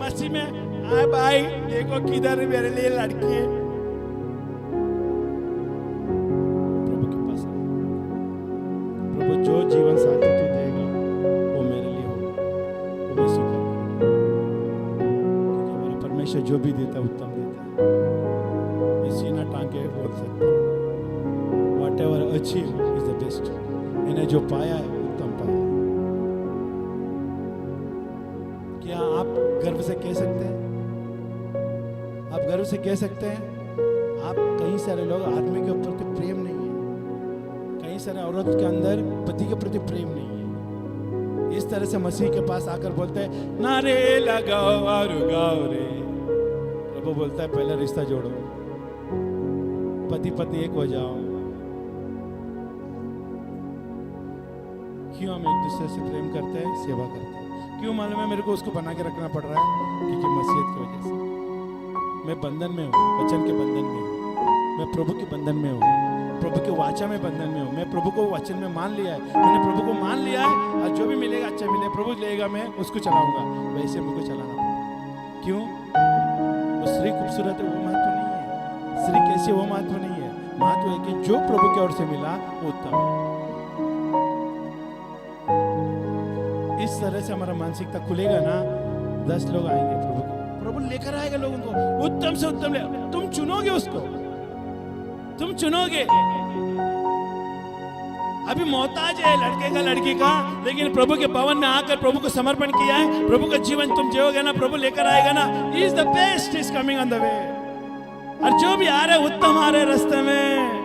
मसीह में, हाँ भाई देखो किधर मेरे लिए लड़की है, प्रभु के पास प्रभु जो जीवन साथी तू देगा वो मेरे लिए होगा, वो मैं स्वीकार करूंगा, क्योंकि हमारा परमेश्वर जो भी देता है उत्तम देता है। मैं सीना टांग के बोल सकता हूँ, what whatever achieve is the best. इन्हें जो पाया है उत्तम पाया। क्या आप गर्व से कह सकते हैं? आप गर्व से कह सकते हैं? आप कई सारे लोग आदमी के प्रति प्रेम नहीं है, कई सारे औरत के अंदर पति के प्रति प्रेम नहीं है। इस तरह से मसीह के पास आकर बोलते हैं नारे लगाओ और गाओ रे। प्रभु बोलता है पहले रिश्ता जोड़ो, पति पत्नी एक हो जाओ। क्यों हम एक दूसरे से प्रेम करते हैं, सेवा करते हैं? क्यों मालूम है मेरे को उसको बना के रखना पड़ रहा है? क्योंकि मसीहत की वजह से मैं बंधन में हूँ, वचन के बंधन में हूँ, मैं प्रभु के बंधन में हूँ, प्रभु के वाचा में बंधन में हूँ। मैं प्रभु को वचन में मान लिया है, मैंने प्रभु को मान लिया है, और जो भी मिलेगा अच्छा मिले, प्रभु लेगा मैं उसको चलाऊंगा, वैसे मुझको चलाना पड़ेगा। क्यों? वो स्त्री खूबसूरत है वो महत्व नहीं है, स्त्री कैसी वो महत्व नहीं है, महत्व है कि जो प्रभु की ओर से मिला वो उत्तम है। इस तरह से हमारा मानसिकता खुलेगा ना, 10 लोग आएंगे प्रभु को, प्रभु लेकर आएगा लोगों को उत्तम से उत्तम ले। तुम चुनोगे उसको, तुम चुनोगे। अभी मोहताज है लड़के का लड़की का, लेकिन प्रभु के भवन में आकर प्रभु को समर्पण किया है, प्रभु का जीवन तुम जियोगे ना, प्रभु लेकर आएगा ना। He is the best is coming on the way। और जो भी आ रहे उत्तम आ रहे रास्ते में,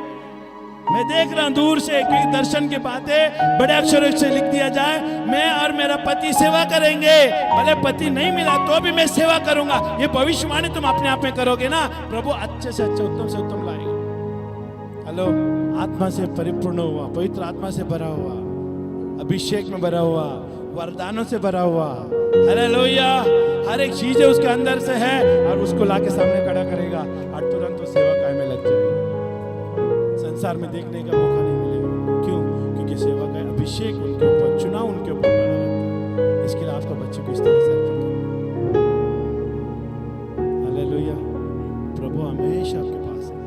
मैं देख रहा हूं दूर से, क्योंकि दर्शन की बातें बड़े अक्षरों से लिख दिया जाए, मैं और मेरा पति सेवा करेंगे, भले पति नहीं मिला तो भी मैं सेवा करूंगा। ये भविष्यवाणी तुम अपने आप में करोगे ना, प्रभु अच्छे से अच्छा उत्तम से उत्तम लाएगा। हेलो, आत्मा से परिपूर्ण हुआ, पवित्र आत्मा से भरा हुआ, अभिषेक में भरा हुआ, वरदानों से भरा हुआ, हालेलुया, हर एक चीज उसके अंदर से है, और उसको लाके सामने खड़ा करेगा और तुरंत वो सेवा काय में लग जाएगी। संसार में देखने का मौका नहीं मिलेगा। क्यों? क्योंकि सेवा का अभिषेक उनके ऊपर, चुनाव उनके ऊपर बना रहता है। इसके लिए आपका बच्चे को इस तरह से अर्पण करें। हालेलुया। प्रभु हमेशा आपके पास है,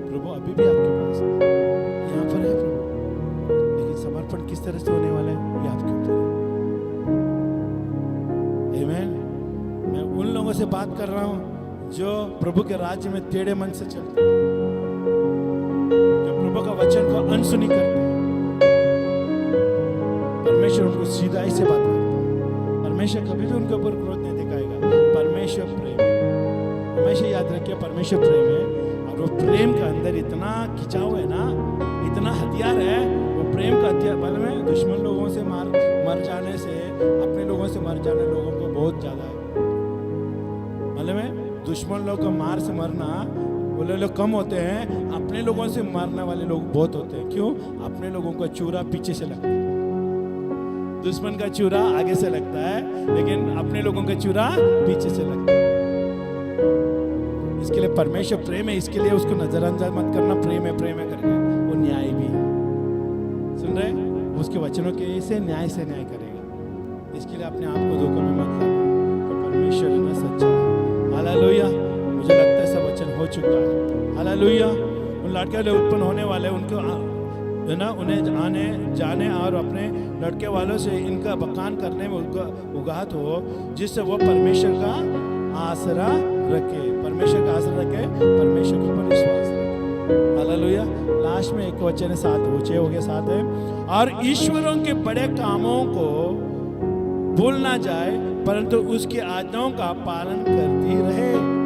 प्रभु अभी भी आपके पास है, यहाँ पर है प्रभु, लेकिन समर्पण किस तरह से होने वाला है ये आपके ऊपर है। आमीन। मैं उन लोगों से बात कर रहा हूँ जो प्रभु के राज्य में टेढ़े मन से चलते हैं, प्रभु का वचन को अनसुनी करते हैं। परमेश्वर उनको सीधाई से बात करता है। परमेश्वर कभी भी उनके ऊपर क्रोध नहीं दिखाएगा। परमेश्वर प्रेम है, हमेशा याद रखिए परमेश्वर प्रेम है, और वो प्रेम के अंदर इतना खिंचाव है ना, इतना हथियार है, वो प्रेम का हथियार। मालूम है, दुश्मन लोगों से मर जाने से अपने लोगों से मर जाने लोगों को बहुत ज्यादा है। मालूम है, दुश्मन लोग का मार से मरना वो लोग कम होते हैं, अपने लोगों से मारने वाले लोग बहुत होते हैं। क्यों? अपने लोगों का चूरा पीछे से लगता है, दुश्मन का चूरा आगे से लगता है, लेकिन अपने लोगों का चूरा पीछे से लगता है। इसके लिए परमेश्वर प्रेम है, इसके लिए उसको नजरअंदाज मत करना। प्रेम है करके वो न्याय भी है। सुन रहे? उसके वचनों के से न्याय करेगा। इसके लिए अपने आप को धोखा में मत लाना, तो परमेश्वर ना सच्चा है। हालेलुया। मुझे लगता है सब वचन हो चुका है। हालेलुया। उन लड़के जो उत्पन्न होने वाले, उनको है ना, उन्हें आने जाने और अपने लड़के वालों से इनका बखान करने में उनका उगाहत हो, जिससे वो परमेश्वर का आसरा रखे, परमेश्वर का आसरा रखे, परमेश्वर के ऊपर विश्वास रखे। हालेलुया। लास्ट में एक वचन 7 हो गया 7 है, और ईश्वरों के बड़े कामों को भूल ना जाए, परंतु उसकी आज्ञाओं का पालन करती रहे।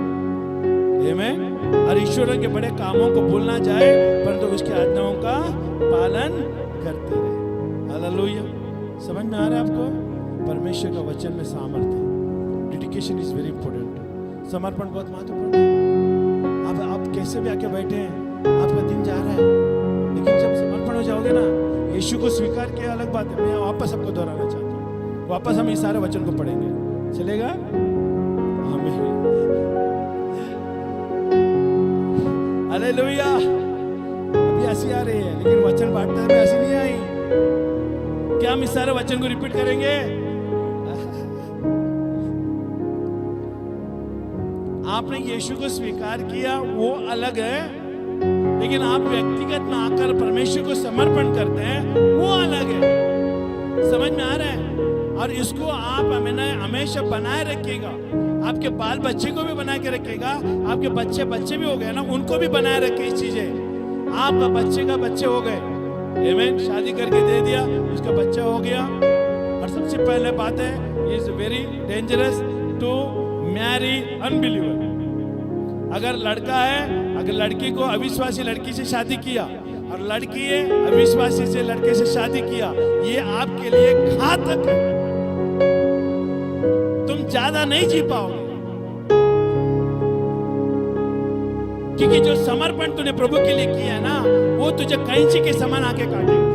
आमीन। और ईश्वरों के बड़े कामों को भूलना जाए, परंतु उसकी आज्ञाओं का पालन करते रहे। हालेलुया। समझ में आ रहा है आपको? परमेश्वर का वचन में सामर्थ्य है। Dedication is very important. समर्पण बहुत महत्वपूर्ण है। आप कैसे भी आके बैठे हैं, आपका दिन जा रहा है, लेकिन जब समर्पण हो जाओगे ना, यीशु को स्वीकार किया अलग बात है। मैं वापस आपको दोहराना चाहता हूँ, वापस हम इस सारे वचन को पढ़ेंगे, चलेगा? हालेलुया। अभी हंसी आ रही है, लेकिन वचन बांटते हुए हंसी नहीं आई। क्या हम इस सारे वचन को रिपीट करेंगे? आपने यीशु को स्वीकार किया वो अलग है, लेकिन आप व्यक्तिगत में आकर परमेश्वर को समर्पण करते हैं वो अलग है। समझ में आ रहा है? और इसको आप हमेशा बनाए रखिएगा। आपके बाल बच्चे को भी बना के रखेगा, आपके बच्चे भी हो गए ना, उनको भी बनाए रखे इस चीजें। आपका बच्चे का बच्चे हो गए, आमीन, शादी करके दे दिया, उसका बच्चा हो गया। और सबसे पहले बात है, is very dangerous to marry unbeliever. अगर लड़का है, अगर लड़की को अविश्वासी लड़की से शादी किया और लड़की है अविश्वासी से लड़के से शादी किया, ये आपके लिए घातक है। तुम ज्यादा नहीं जी पाओगे, क्योंकि जो समर्पण तूने प्रभु के लिए किया है ना, वो तुझे कैंची के समान आके काटेगा।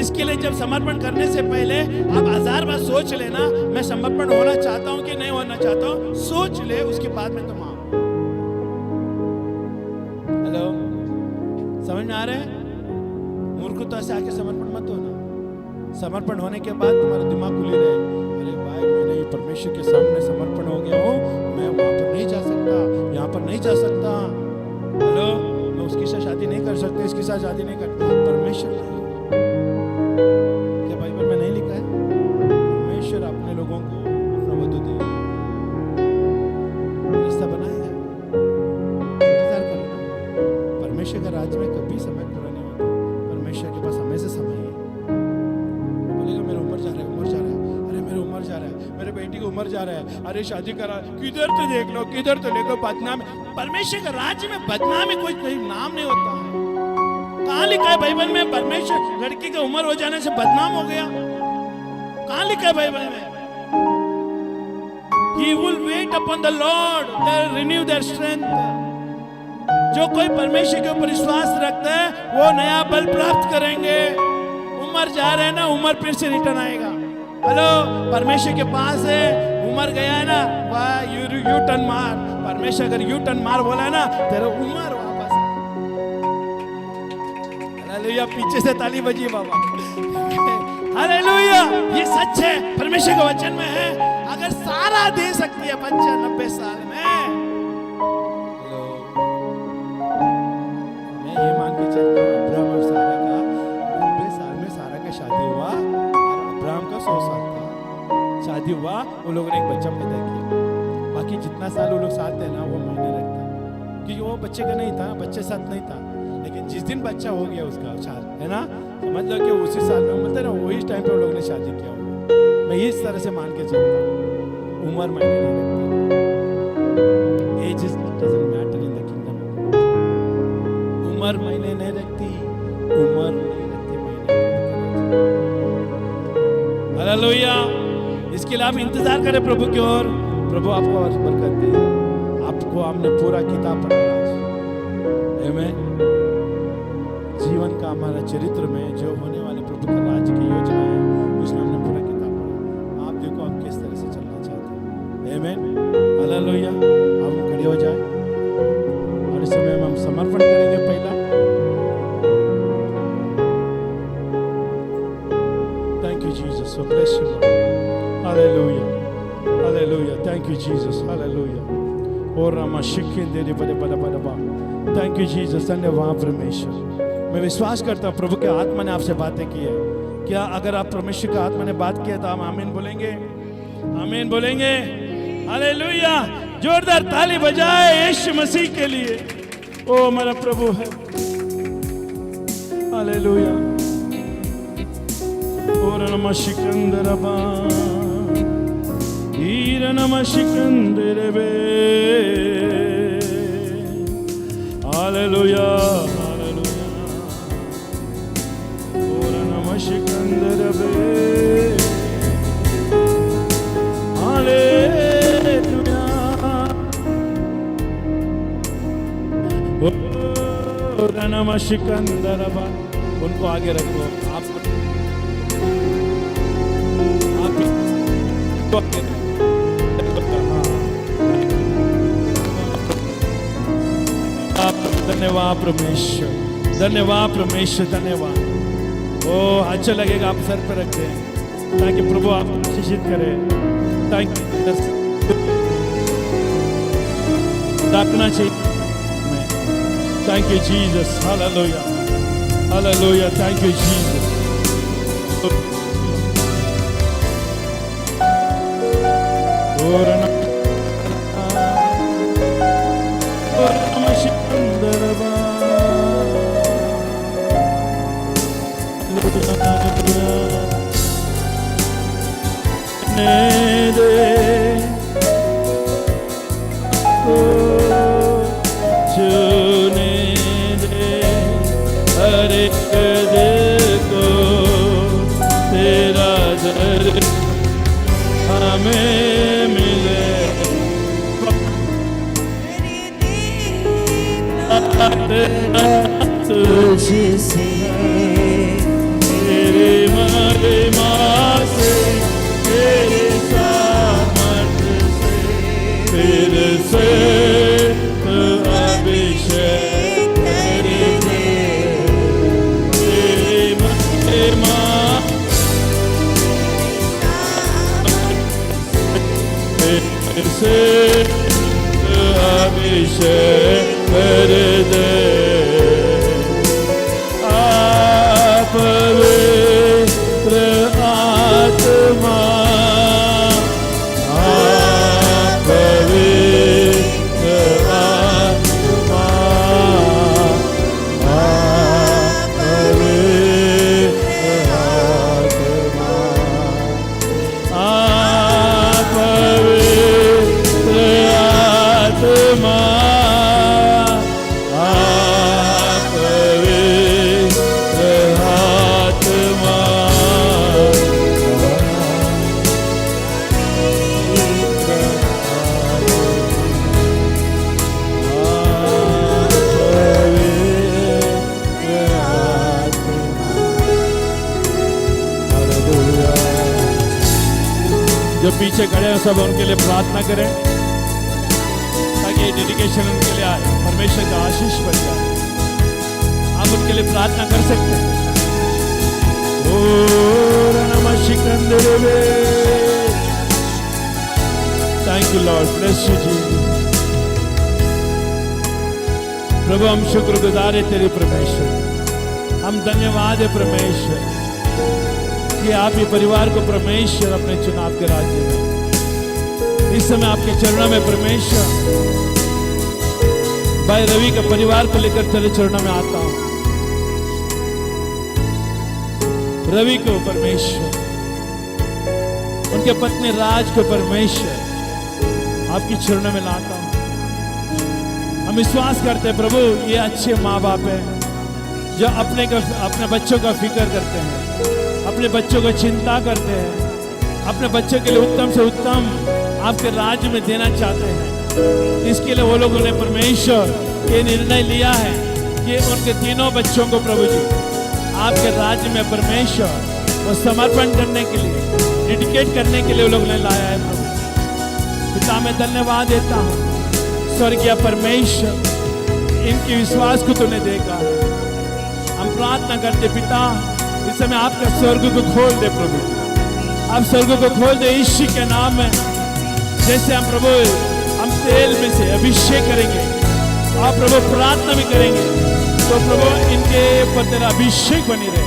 इसके लिए जब समर्पण करने से पहले आप 1000 बार सोच लेना, मैं समर्पण होना चाहता हूं कि नहीं होना चाहता हूं, सोच ले, उसके बाद में तुम आओ। हेलो, समझ में आ रहे हैं? मूर्खता से आके समर्पण मत होना। समर्पण होने के बाद तुम्हारा दिमाग खुली रहे, अरे भाई मैंने ये परमेश्वर के सामने समर्पण हो गया हूँ, मैं वहां पर नहीं जा सकता, यहाँ पर नहीं जा सकता। हेलो, मैं उसके साथ शादी नहीं कर सकता, इसके साथ शादी नहीं कर, परमेश्वर क्या बाइबल में नहीं लिखा है? परमेश्वर अपने लोगों को अपना वधू देगा, रिश्ता बनाएगा। इंतजार करो ना। परमेश्वर का राज्य में कभी समय पूरा नहीं होता। परमेश्वर के पास हमेशा समय है। वो बोलेगा मेरा उम्र जा रहा है, उम्र जा रहा है, अरे मेरा उम्र जा रहा है, मेरे बेटी की उम्र जा रहा है, अरे शादी करा, किधर तो देख लो, किधर तो देखो, बदनाम। परमेश्वर का राज्य में बदनामी कोई नाम नहीं होता है। कहाँ लिखा है बाइबल में परमेश्वर लड़की की उम्र हो जाने से बदनाम हो गया? कहाँ लिखा है बाइबल में? He will wait upon the Lord, they renew their strength. जो कोई परमेश्वर के ऊपर विश्वास रखता है वो नया बल प्राप्त करेंगे। उम्र जा रहे हैं ना, उम्र फिर से रिटर्न आएगा। हेलो, परमेश्वर के पास है, उम्र गया है ना, वाह यू टर्न मार। परमेश्वर अगर यू टर्न मार बोला है ना, तेरा उम्र वापस। हालेलुया, पीछे से ताली बजी बाबा। हालेलुया, ये सच है, परमेश्वर के वचन में है। अगर सारा दे सकती है बच्चा 90 साल में, हेलो, मैं ये मान के चलता हूँ अब्राहम और सारा का 90 साल में सारा का शादी हुआ और अब्राहम का 100 साल था शादी हुआ, वो लोगों ने एक बच्चा पैदा किया। बाकी जितना साल वो लोग साथ थे ना, वो महीने रखते, क्योंकि वो बच्चे का नहीं था, बच्चे साथ नहीं था। लेकिन जिस दिन बच्चा हो गया उसका साल, है ना, समझ लो कि उसी साल में, मतलब ना वही टाइम पे वो लोगों ने शादी किया होगा। मैं इस तरह से मान के चलता हूँ, उम्र मायने नहीं रखती। Age doesn't matter in the kingdom. उम्र मायने नहीं रखती, उम्र नहीं रखती मायने। हालेलुया, इसके लिए आप इंतजार करें प्रभु की ओर। प्रभु आपको बरकत दे। आपको हमने पूरा किताब पढ़ाया आज, आमीन। जीवन का हमारा चरित्र में जो होने वाले प्रभु का राज्य की योजना है, उसमें हमने पूरा किताब पढ़ा। आप देखो आप किस तरह से चलना चाहते हैं, आमीन। हालेलुया, आप खड़े हो जाए और इस समय हम समर्पण करेंगे। पहला, thank you Jesus, so bless you Lord. Hallelujah, hallelujah, thank you Jesus, hallelujah. और रामा शिकिन दे बड़े बड़े बड़े बा, थैंक यू जीसस, धन्यवाद परमेश्वर। मैं विश्वास करता हूँ प्रभु के आत्मा ने आपसे बातें की है। क्या अगर आप परमेश्वर का आत्मा ने बात किया तो हम आमीन बोलेंगे? आमीन बोलेंगे? हालेलुया, जोरदार ताली बजाए यीशु मसीह के लिए। ओ मेरा प्रभु है, हालेलुया। और नमः शिकंदरबा, ईर नमः शिकंदरबे, हालेलुया, शिकंदरबे, हालेलुया। ओ नमः शिकंदरबा, उनको आगे रखो। आप धन्यवाद परमेश्वर, धन्यवाद परमेश्वर, धन्यवाद। ओ अच्छा लगेगा आप सर पर रख दें ताकि प्रभु आपको आशीषित करे। थैंक यू, डाकना चाहिए। Thank you Jesus, hallelujah, hallelujah, thank you Jesus. और नमः शिकंदरबा, को छूने दे, हर एक दिल को तेरा दर्द हमें मिले। तुझसे तेरे महिमा से, तेरे सामर्थ्य से, तेरे से अभिषेक तेरे महिमा तेरे से अभिषेक कर दे। पवित्र आत्मा, पवित्र आत्मा, पवित्र आत्मा, पवित्र आत्मा, जो पीछे खड़े हैं सब उनके लिए प्रार्थना करें ताकि डेडिकेशन उनके लिए आए, परमेश्वर का आशीष बन जाए। आप उनके लिए प्रार्थना कर सकते हैं। ओ नमः शिकंदरे, thank you Lord, bless you जी। प्रभु हम शुक्रगुजार है तेरे परमेश्वर, हम धन्यवाद है परमेश्वर कि आप ये परिवार को परमेश्वर अपने चुनाव के राज्य में इस समय आपके चरणों में परमेश्वर भाई रवि के परिवार को लेकर तेरे चरणों में आता हूं। रवि को परमेश्वर, उनके पत्नी राज को परमेश्वर आपकी चरणों में लाता हूं। हम विश्वास करते हैं प्रभु ये अच्छे माँ बाप हैं जो अपने बच्चों का फिक्र करते हैं, अपने बच्चों को चिंता करते हैं, अपने बच्चों के लिए उत्तम से उत्तम आपके राज्य में देना चाहते हैं। इसके लिए वो लोगों ने परमेश्वर ये निर्णय लिया है कि उनके तीनों बच्चों को प्रभु जी आपके राज्य में परमेश्वर वो समर्पण करने के लिए, डेडिकेट करने के लिए वो लोग ने लाया है। प्रभु पिता मैं धन्यवाद देता हूँ स्वर्गीय परमेश्वर, इनके विश्वास को तूने देखा है। हम प्रार्थना करते पिता इस समय आपका स्वर्ग को खोल दे प्रभु, आप स्वर्ग को खोल दे यीशु के नाम में। जैसे हम प्रभु हम तेल में से अभिषेक करेंगे और प्रभु प्रार्थना भी करेंगे तो प्रभु इनके ऊपर तेरा अभिषेक बनी रहे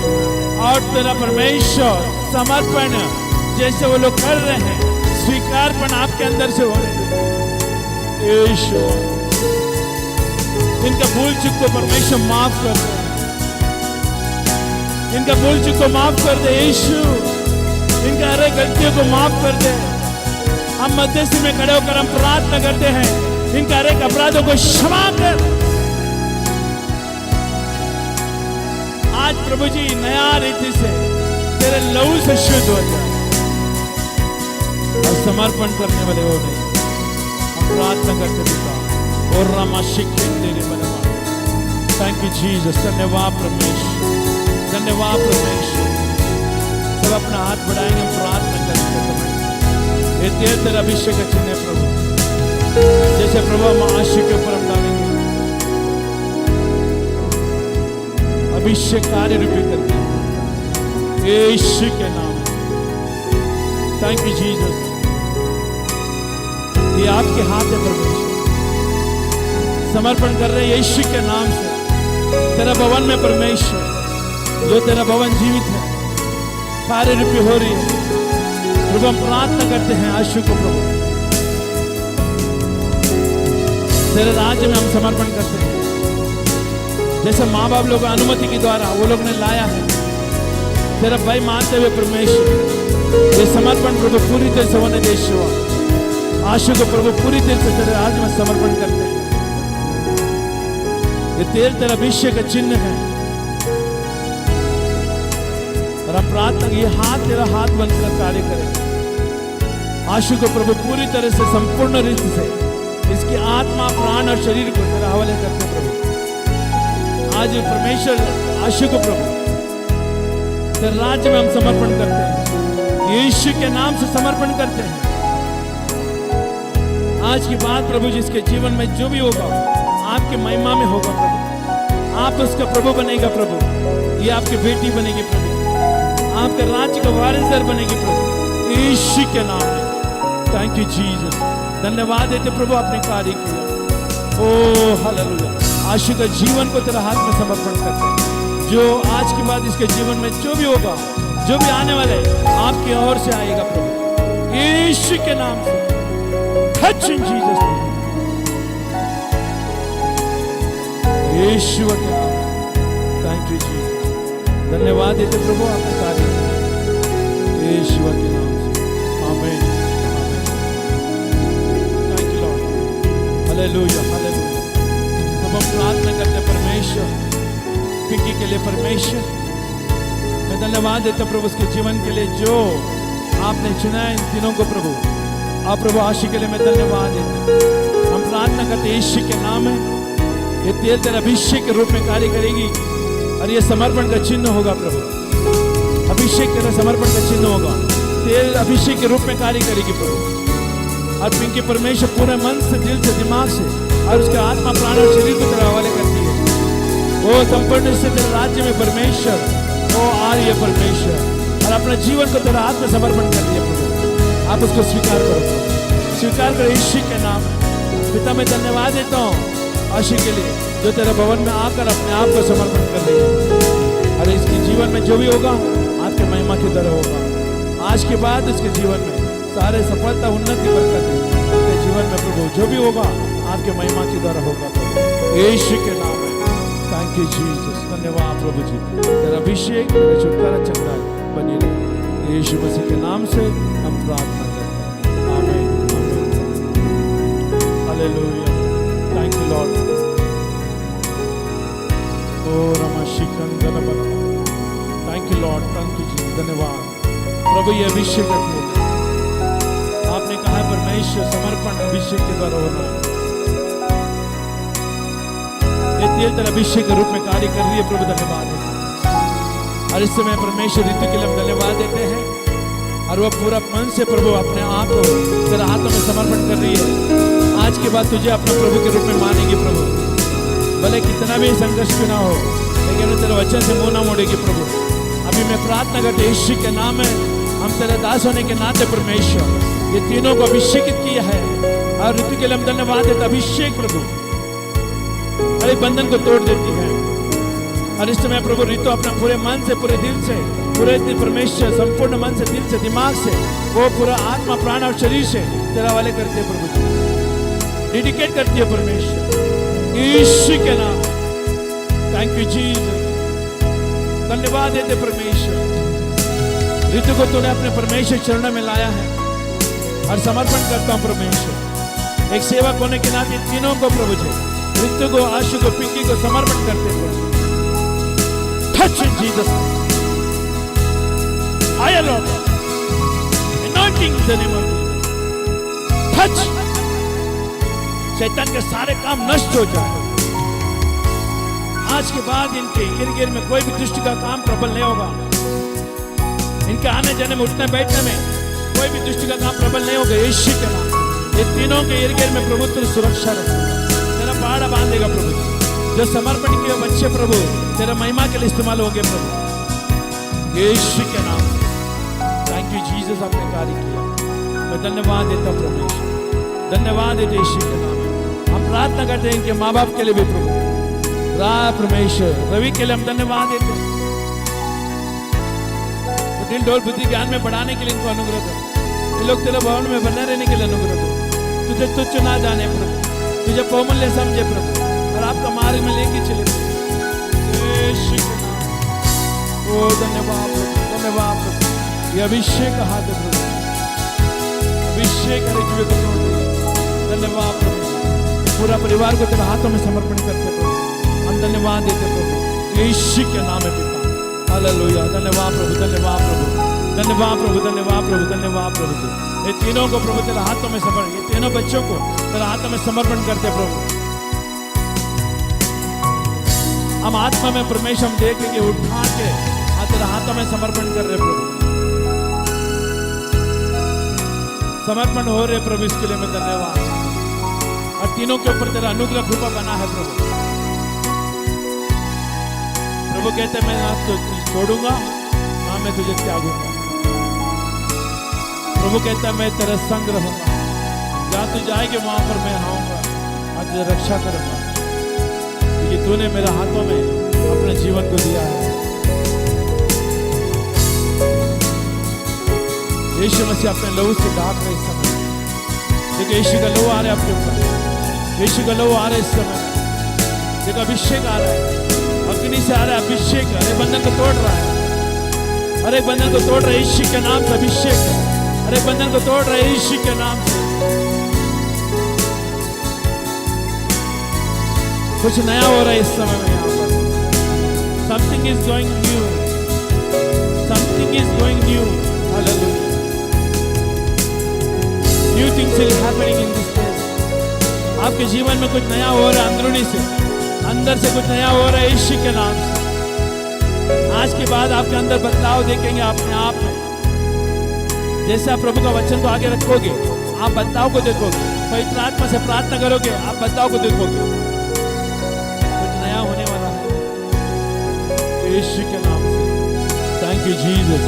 और तेरा परमेश्वर समर्पण जैसे वो लोग कर रहे हैं स्वीकारपण आपके अंदर से होने दे यीशु। इनका भूल चूक को परमेश्वर माफ कर दे, इनका भूल चूक को माफ कर दे यीशु, इनका हर गलतियों को माफ कर दे। हम मध्यस्थी में खड़े होकर हम प्रार्थना करते हैं इनका हर एक अपराधों को क्षमा कर। आज प्रभु जी नया रीति से तेरे लहू से शुद्ध हो जाए और समर्पण करने वाले हो नहीं। हम प्रार्थना करते पिता और रामा शिक्षण तेरे बनवा। थैंक यू जीसस, धन्यवाद परमेश्वर, धन्यवाद परमेश्वर। सब अपना हाथ बढ़ाएंगे, हम प्रार्थना करेंगे ये तेरा अभिषेक चिन्ह है प्रभु। जैसे प्रभु हम आशीष के ऊपर हम डालेंगे अभिषेक कार्य रूपी करके यीशु के नाम। थैंक यू जीसस, ये आपके हाथ है परमेश्वर। समर्पण कर रहे हैं यीशु के नाम से तेरा भवन में परमेश्वर, जो तेरा भवन जीवित है कार्य रूपी हो रही है प्रभु। हम प्रार्थना करते हैं आशु को प्रभु तेरे राज्य में हम समर्पण करते हैं। जैसे माँ बाप लोग अनुमति के द्वारा वो लोग ने लाया है तेरा भाई मानते हुए परमेश्वर ये समर्पण प्रभु पूरी तरह से होने दे शिवा। आशु को प्रभु पूरी दिल से तेरे आज में समर्पण करते हैं। ये तेल तेरा अभिषेक का चिन्ह है और हम प्रार्थना ये हाथ तेरा हाथ बनकर कार्य करेगा। आशु को प्रभु पूरी तरह से संपूर्ण रीति से इसकी आत्मा प्राण और शरीर को तेरा हवाले करते प्रभु। आज परमेश्वर आशु को प्रभु तेरे राज्य में हम समर्पण करते हैं, यीशु के नाम से समर्पण करते हैं। आज की बात प्रभु जिसके जीवन में जो भी होगा आपकी महिमा में होगा प्रभु, आप उसका प्रभु बनेगा प्रभु, ये आपकी बेटी बनेगी प्रभु, आपके राज्य का वारिसदार बनेगी प्रभु, यीशु के नाम में। थैंक यू जीसस, धन्यवाद देते प्रभु आपने कार्य किया। ओ हालेलुया, आशु का जीवन को तेरा हाथ में समर्पण करते हैं। जो आज के बाद इसके जीवन में जो भी होगा, जो भी आने वाले आपकी ओर से आएगा प्रभु, यीशु के नाम से। टच इन जीसस नेम, यीशु के नाम से। थैंक यू जीसस, धन्यवाद देते प्रभु आपने कार्य किया, यीशु के नाम से। आमीन, आमीन। Thank you Lord, hallelujah, hallelujah. अब हम प्रार्थना करते परमेश्वर पिंकी के लिए। परमेश्वर मैं धन्यवाद देता प्रभु उसके जीवन के लिए जो आपने चुना है इन तीनों को प्रभु। आप प्रभु आशी के लिए मैं धन्यवाद देता। हम प्रार्थना करते यीशु के नाम में ये तेल तेरे अभिषेक के रूप में कार्य करेगी और ये समर्पण का चिन्ह होगा प्रभु। अभिषेक तेरा समर्पण का चिन्ह होगा, तेल अभिषेक के रूप में कार्य करेगी प्रभु। और पिंकी परमेश्वर पूरे मन से, दिल से, दिमाग से और उसके आत्मा प्राण और शरीर को तेरा हवाले करती है। वो संपूर्ण से तेरे राज्य में परमेश्वर वो आ रही है परमेश्वर, और अपने जीवन को तेरा हाथ में समर्पण कर दिया प्रभु। आप उसको स्वीकार करो, स्वीकार करो यीशु के नाम में। पिता मैं धन्यवाद देता हूँ आशी के लिए जो तेरे भवन में आकर अपने आप को समर्पण कर रही है, और इसके जीवन में जो भी होगा आपके महिमा की तरह होगा। आज के बाद इसके जीवन में सारे सफलता उन्नति बरकत आपके जीवन में प्रभु जो भी होगा आपके महिमा की द्वारा होगा प्रभु, यीशु के नाम में। थैंक यू जीसस, धन्यवाद प्रभु जी। तेरा अभिषेक तेरा छुटकारा चंगा बनी रहे, यीशु मसीह के नाम से हम प्रार्थना करते हैं। आमीन, आमीन। हालेलुया, थैंक यू लॉर्ड। ओ रमाशिकंदन बना, thank you Lord, thank you जी, धन्यवाद प्रभु। ये अभिषेक करते आपने कहा परमेश्वर समर्पण अभिषेक के द्वारा होना है। ये तेल तेरा अभिषेक के रूप में कार्य कर रही है प्रभु, धन्यवाद है। और इस समय परमेश्वर ऋतु के लिए हम धन्यवाद देते हैं, और वह पूरा मन से प्रभु अपने आप को तेरे हाथों में समर्पण कर रही है। आज के बाद तुझे अपना प्रभु के रूप में मानेगी प्रभु, भले कितना भी संघर्ष क्यों ना हो, लेकिन तेरे वचन से मुंह ना मोड़ेगी प्रभु। अभी मैं प्रार्थना करते यीशु के नाम में, हम तेरे दास होने के नाते परमेश्वर ये तीनों को अभिषेकित किया है, और ऋतु के लिए हम धन्यवाद देते। अभिषेक प्रभु हर बंधन को तोड़ देती है, और इस समय प्रभु ऋतु अपना पूरे मन से, पूरे दिल से, पूरे परमेश्वर संपूर्ण मन से, दिल से, दिमाग से, वो पूरा आत्मा प्राण और शरीर से तेरा वाले करते हैं प्रभु, डेडिकेट करती है परमेश्वर यीशु के नाम। थैंक यू जीसस, धन्यवाद देते परमेश्वर। ऋतु को तूने अपने परमेश्वर चरणों में लाया है, और समर्पण करता हूं परमेश्वर एक सेवक होने के नाते तीनों को प्रभु जी, ऋतु को, आशु को, पिंकी को समर्पण करते प्रभु। Touch in Jesus, higher Lord, anointing in the name of Jesus. Touch, शैतान के सारे काम नष्ट हो जाए। आज के बाद इनके इर्द गिर्द में कोई भी दुष्ट का काम प्रबल नहीं होगा। इनके आने जाने में, उठने बैठने में कोई भी दुष्ट का काम प्रबल नहीं होगा यीशु के नाम। ये तीनों के इर्द गिर्द में प्रभु तेरी सुरक्षा रखेगा, तेरा पहाड़ा बांधेगा प्रभु। जो समर्पण किए बच्चे प्रभु तेरा महिमा के लिए इस्तेमाल होंगे प्रभु, यीशु के नाम। थैंक यू जीसस, आपने कार्य किया, मैं धन्यवाद देता प्रभु, धन्यवाद देते यीशु के नाम। हम प्रार्थना करते हैं इनके माँ बाप के लिए भी प्रभु, परमेश्वर रवि के लिए हम धन्यवाद देते हैं। दिल डोल बुद्धि ज्ञान में बढ़ाने के लिए इनको अनुग्रह दो, ये लोग तेरे भवन में बने रहने के लिए अनुग्रह दो। तुझे तुच्छ ना जाने प्रभु, तुझे बहुमूल्य समझे प्रभु, और आपका मार्ग में लेके चले प्रभु, यीशु के नाम। ओ धन्यवाद प्रभु, धन्यवाद प्रभु। ये अभिषेक का हाथ है प्रभु, अभिषेक करे जुए को तोड़ दे। धन्यवाद प्रभु, पूरा परिवार को तेरे हाथों में समर्पण करते प्रभु, हम धन्यवाद देते प्रभु यीशु के नाम में पिता। हालेलुया। धन्यवाद प्रभु, धन्यवाद प्रभु, धन्यवाद प्रभु, धन्यवाद प्रभु, धन्यवाद प्रभु जी। ये तीनों को प्रभु तेरे हाथों में समर्पण, ये तीनों बच्चों को तेरे हाथों में समर्पण करते प्रभु। हम आत्मा में परमेश्वर हम देख के उठा के तेरे हाथों में समर्पण कर रहे प्रभु, समर्पण हो रहे प्रभु, इसके लिए मैं धन्यवाद। और तीनों के ऊपर तेरा अनुग्रह कृपा बना है प्रभु। प्रभु कहते मैं ना तो छोड़ूंगा ना मैं तुझे त्यागूंगा। प्रभु कहता मैं तेरा संग रहूंगा, जहां तू जाएगी वहां पर मैं आऊंगा और तुझे रक्षा करूंगा, क्योंकि तूने मेरे हाथों में अपने जीवन को दिया है। यीशु मसीह अपने लहू से ढाक रहे इस समय, देखिए यीशु का लहू आ रहा है आपके ऊपर, यीशु का लहू आ रहा है इस समय, देखो अभिषेक आ रहा है, अग्नि से आ रहा है अभिषेक, अरे बंधन को तोड़ रहा है, अरे बंधन को तोड़ रहा है यीशु के नाम से अभिषेक, अरे बंधन को तोड़ रहा है यीशु के नाम से। कुछ नया हो रहा है इस समय में यहाँ पर, something is going new, something is going new. Hallelujah. New things are happening in this place. आपके जीवन में कुछ नया हो रहा है, अंदरूनी से, अंदर से कुछ नया हो रहा है यीशु के नाम से। आज के बाद आपके अंदर बदलाव देखेंगे अपने आप में, जैसे आप प्रभु का वचन को आगे रखोगे आप बदलाव को देखोगे, पवित्र आत्मा से प्रार्थना करोगे आप बदलाव को देखोगे, कुछ नया होने वाला है यीशु के नाम से। Thank you Jesus,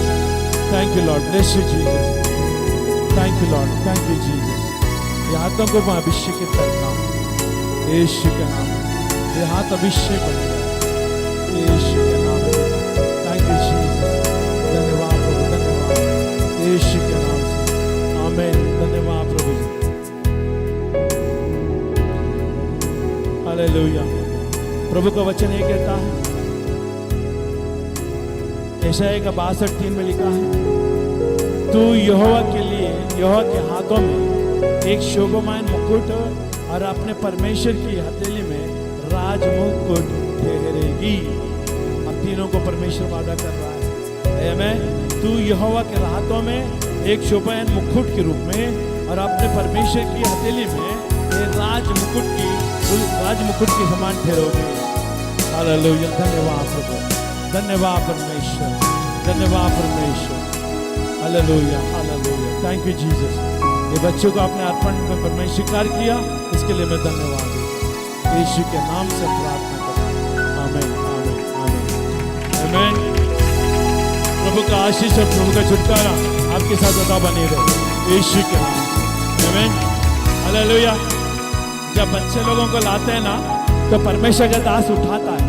thank you Lord, bless you Jesus, thank you Lord, thank you Jesus. ये हाथों को मैं अभिषेकित करता हूँ यीशु के नाम में, ये हाथ अभिषेक बन गया यीशु के नाम में। थैंक यू जीसस, धन्यवाद प्रभु, धन्यवाद यीशु के नाम से, आमीन। धन्यवाद प्रभु जी, हालेलुया। प्रभु का वचन ये कहता है, यशायाह का 62:3 में लिखा है, तू यहोवा के लिए, यहोवा के हाथों में एक शोभामान मुकुट और अपने परमेश्वर की हथेली में राज मुकुट ठहरेगी। अब तीनों को परमेश्वर वादा कर रहा है, आमीन। तू यहोवा के हाथों में एक शोभामान मुकुट के रूप में और अपने परमेश्वर की हथेली में ये राज मुकुट के समान ठहरोगे। हालेलुया। धन्यवाद प्रभु, धन्यवाद परमेश्वर, धन्यवाद परमेश्वर। Hallelujah, hallelujah. Thank you Jesus. ये बच्चों को अपने अर्पण में परमेश्वर स्वीकार किया, इसके लिए मैं धन्यवाद देता हूं। यीशु के नाम से प्रार्थना करता हूं, आमीन, आमीन, आमीन, आमीन। प्रभु का आशीष और प्रभु का छुटकारा आपके साथ सदा बने रहे यीशु के नाम से, आमीन, हालेलुया। जब बच्चे लोगों को लाते हैं ना तो परमेश्वर का दास उठाता है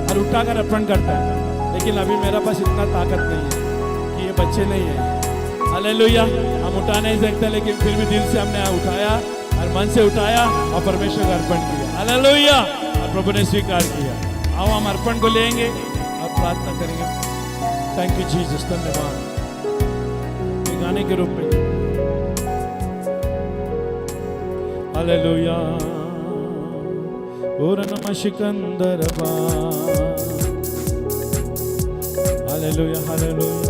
और उठाकर अर्पण करता है, लेकिन अभी मेरा पास इतना ताकत नहीं है कि ये बच्चे नहीं है। हालेलुया। हम उठा नहीं सकते, लेकिन फिर भी दिल से हमने उठाया और मन से उठाया और परमेश्वर का अर्पण किया। हालेलुया। और प्रभु ने स्वीकार किया। आओ हम अर्पण को लेंगे और प्रार्थना करेंगे। थैंक यू जीसस, धन्यवाद। गाने के रूप में हालेलुया। और नमस्कंदरबा, हालेलुया, हालेलुया।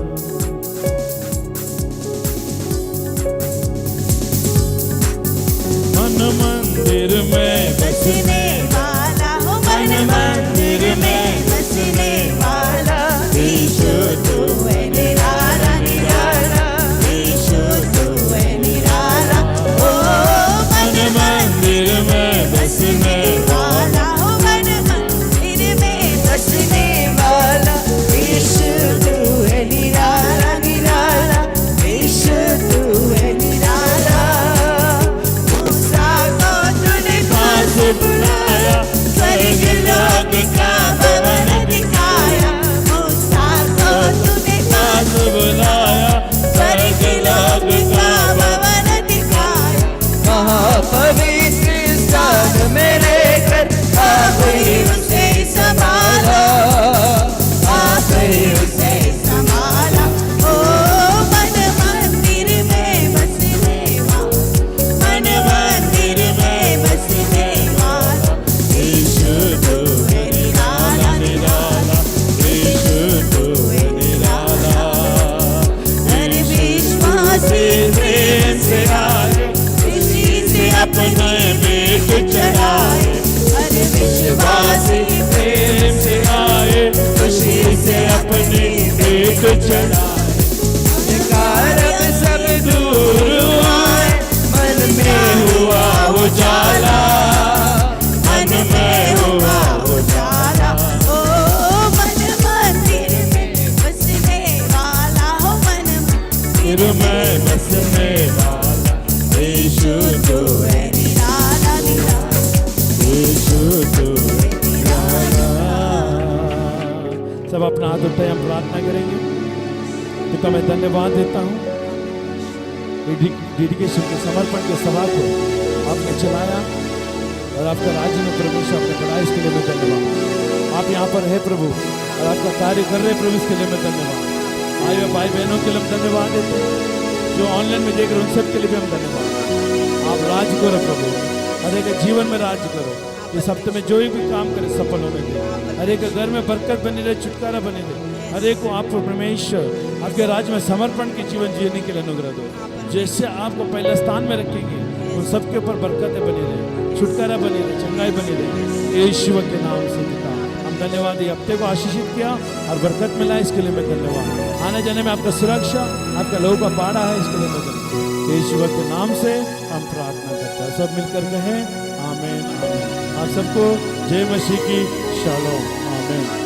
मन मंदिर में बसने वाला हो, मन मंदिर में बसने वाला यीशु तू है निराला, निराला यीशु तू है निराला। ओ मन मंदिर में बसने वाला हो, मन मंदिर में बसने वाला यीशु तू है निराला, निराला यीशु तू है निराला। बुलाया स्वर्ग लोक का भवन दिखाया, मूसा को तूने पास बुलाया, स्वर्ग लोक का भवन दिखाया। महापवित्र स्थान में रहकर आप ही उसे संभाला, आप ही उसे संभाला। ओ मन मंदिर में बसने चढ़ाए, अंधकार अब सब दूर हुआ, मन में हुआ उजाला, मन में हुआ उजाला। ओ मन मंदिर में बसने वाला, हो मन मंदिर में बसने वाला, यीशु तो है निराला निराला, यीशु तो है निराला। सब अपना हाथ उठाए, हम प्रार्थना करेंगे। पिता मैं धन्यवाद देता हूँ डेडिकेशन के समर्पण के सभा को आपने चलाया और आपका राज्य में प्रवेश आपने बढ़ाया, इसके लिए मैं धन्यवाद। आप यहाँ पर है प्रभु और आपका कार्य कर रहे प्रभु, इसके लिए मैं धन्यवाद। आए हुए भाई बहनों के लिए हम धन्यवाद देते हैं, जो ऑनलाइन में देख रहे हैं उन सब के लिए भी हम धन्यवाद। आप राज करो प्रभु, हर एक जीवन में राज करो। इस हफ्ते में जो भी काम करे सफल होने दे, हर एक घर में बरकत बनी रहे, छुटकारा बनी रहे, हर एक को आप परमेश्वर आपके राज्य में समर्पण के जीवन जीने के लिए अनुग्रह दो। जैसे आपको पहले स्थान में रखेंगे उन सबके ऊपर बरकतें बनी रहे, छुटकारा बनी रहे, चंगाई बनी रहे, यीशु के नाम से पिता हम धन्यवाद। ये हफ्ते को आशीषित किया और बरकत मिला, इसके लिए मैं धन्यवाद। आने जाने में आपका सुरक्षा, आपका लोगों का बाड़ा है, इसके लिए मैं धन्यवाद। यीशु के नाम से हम प्रार्थना करते हैं, सब मिलकर कहें आमीन आमीन। आप सबको जय मसीह की शालोम, आमीन।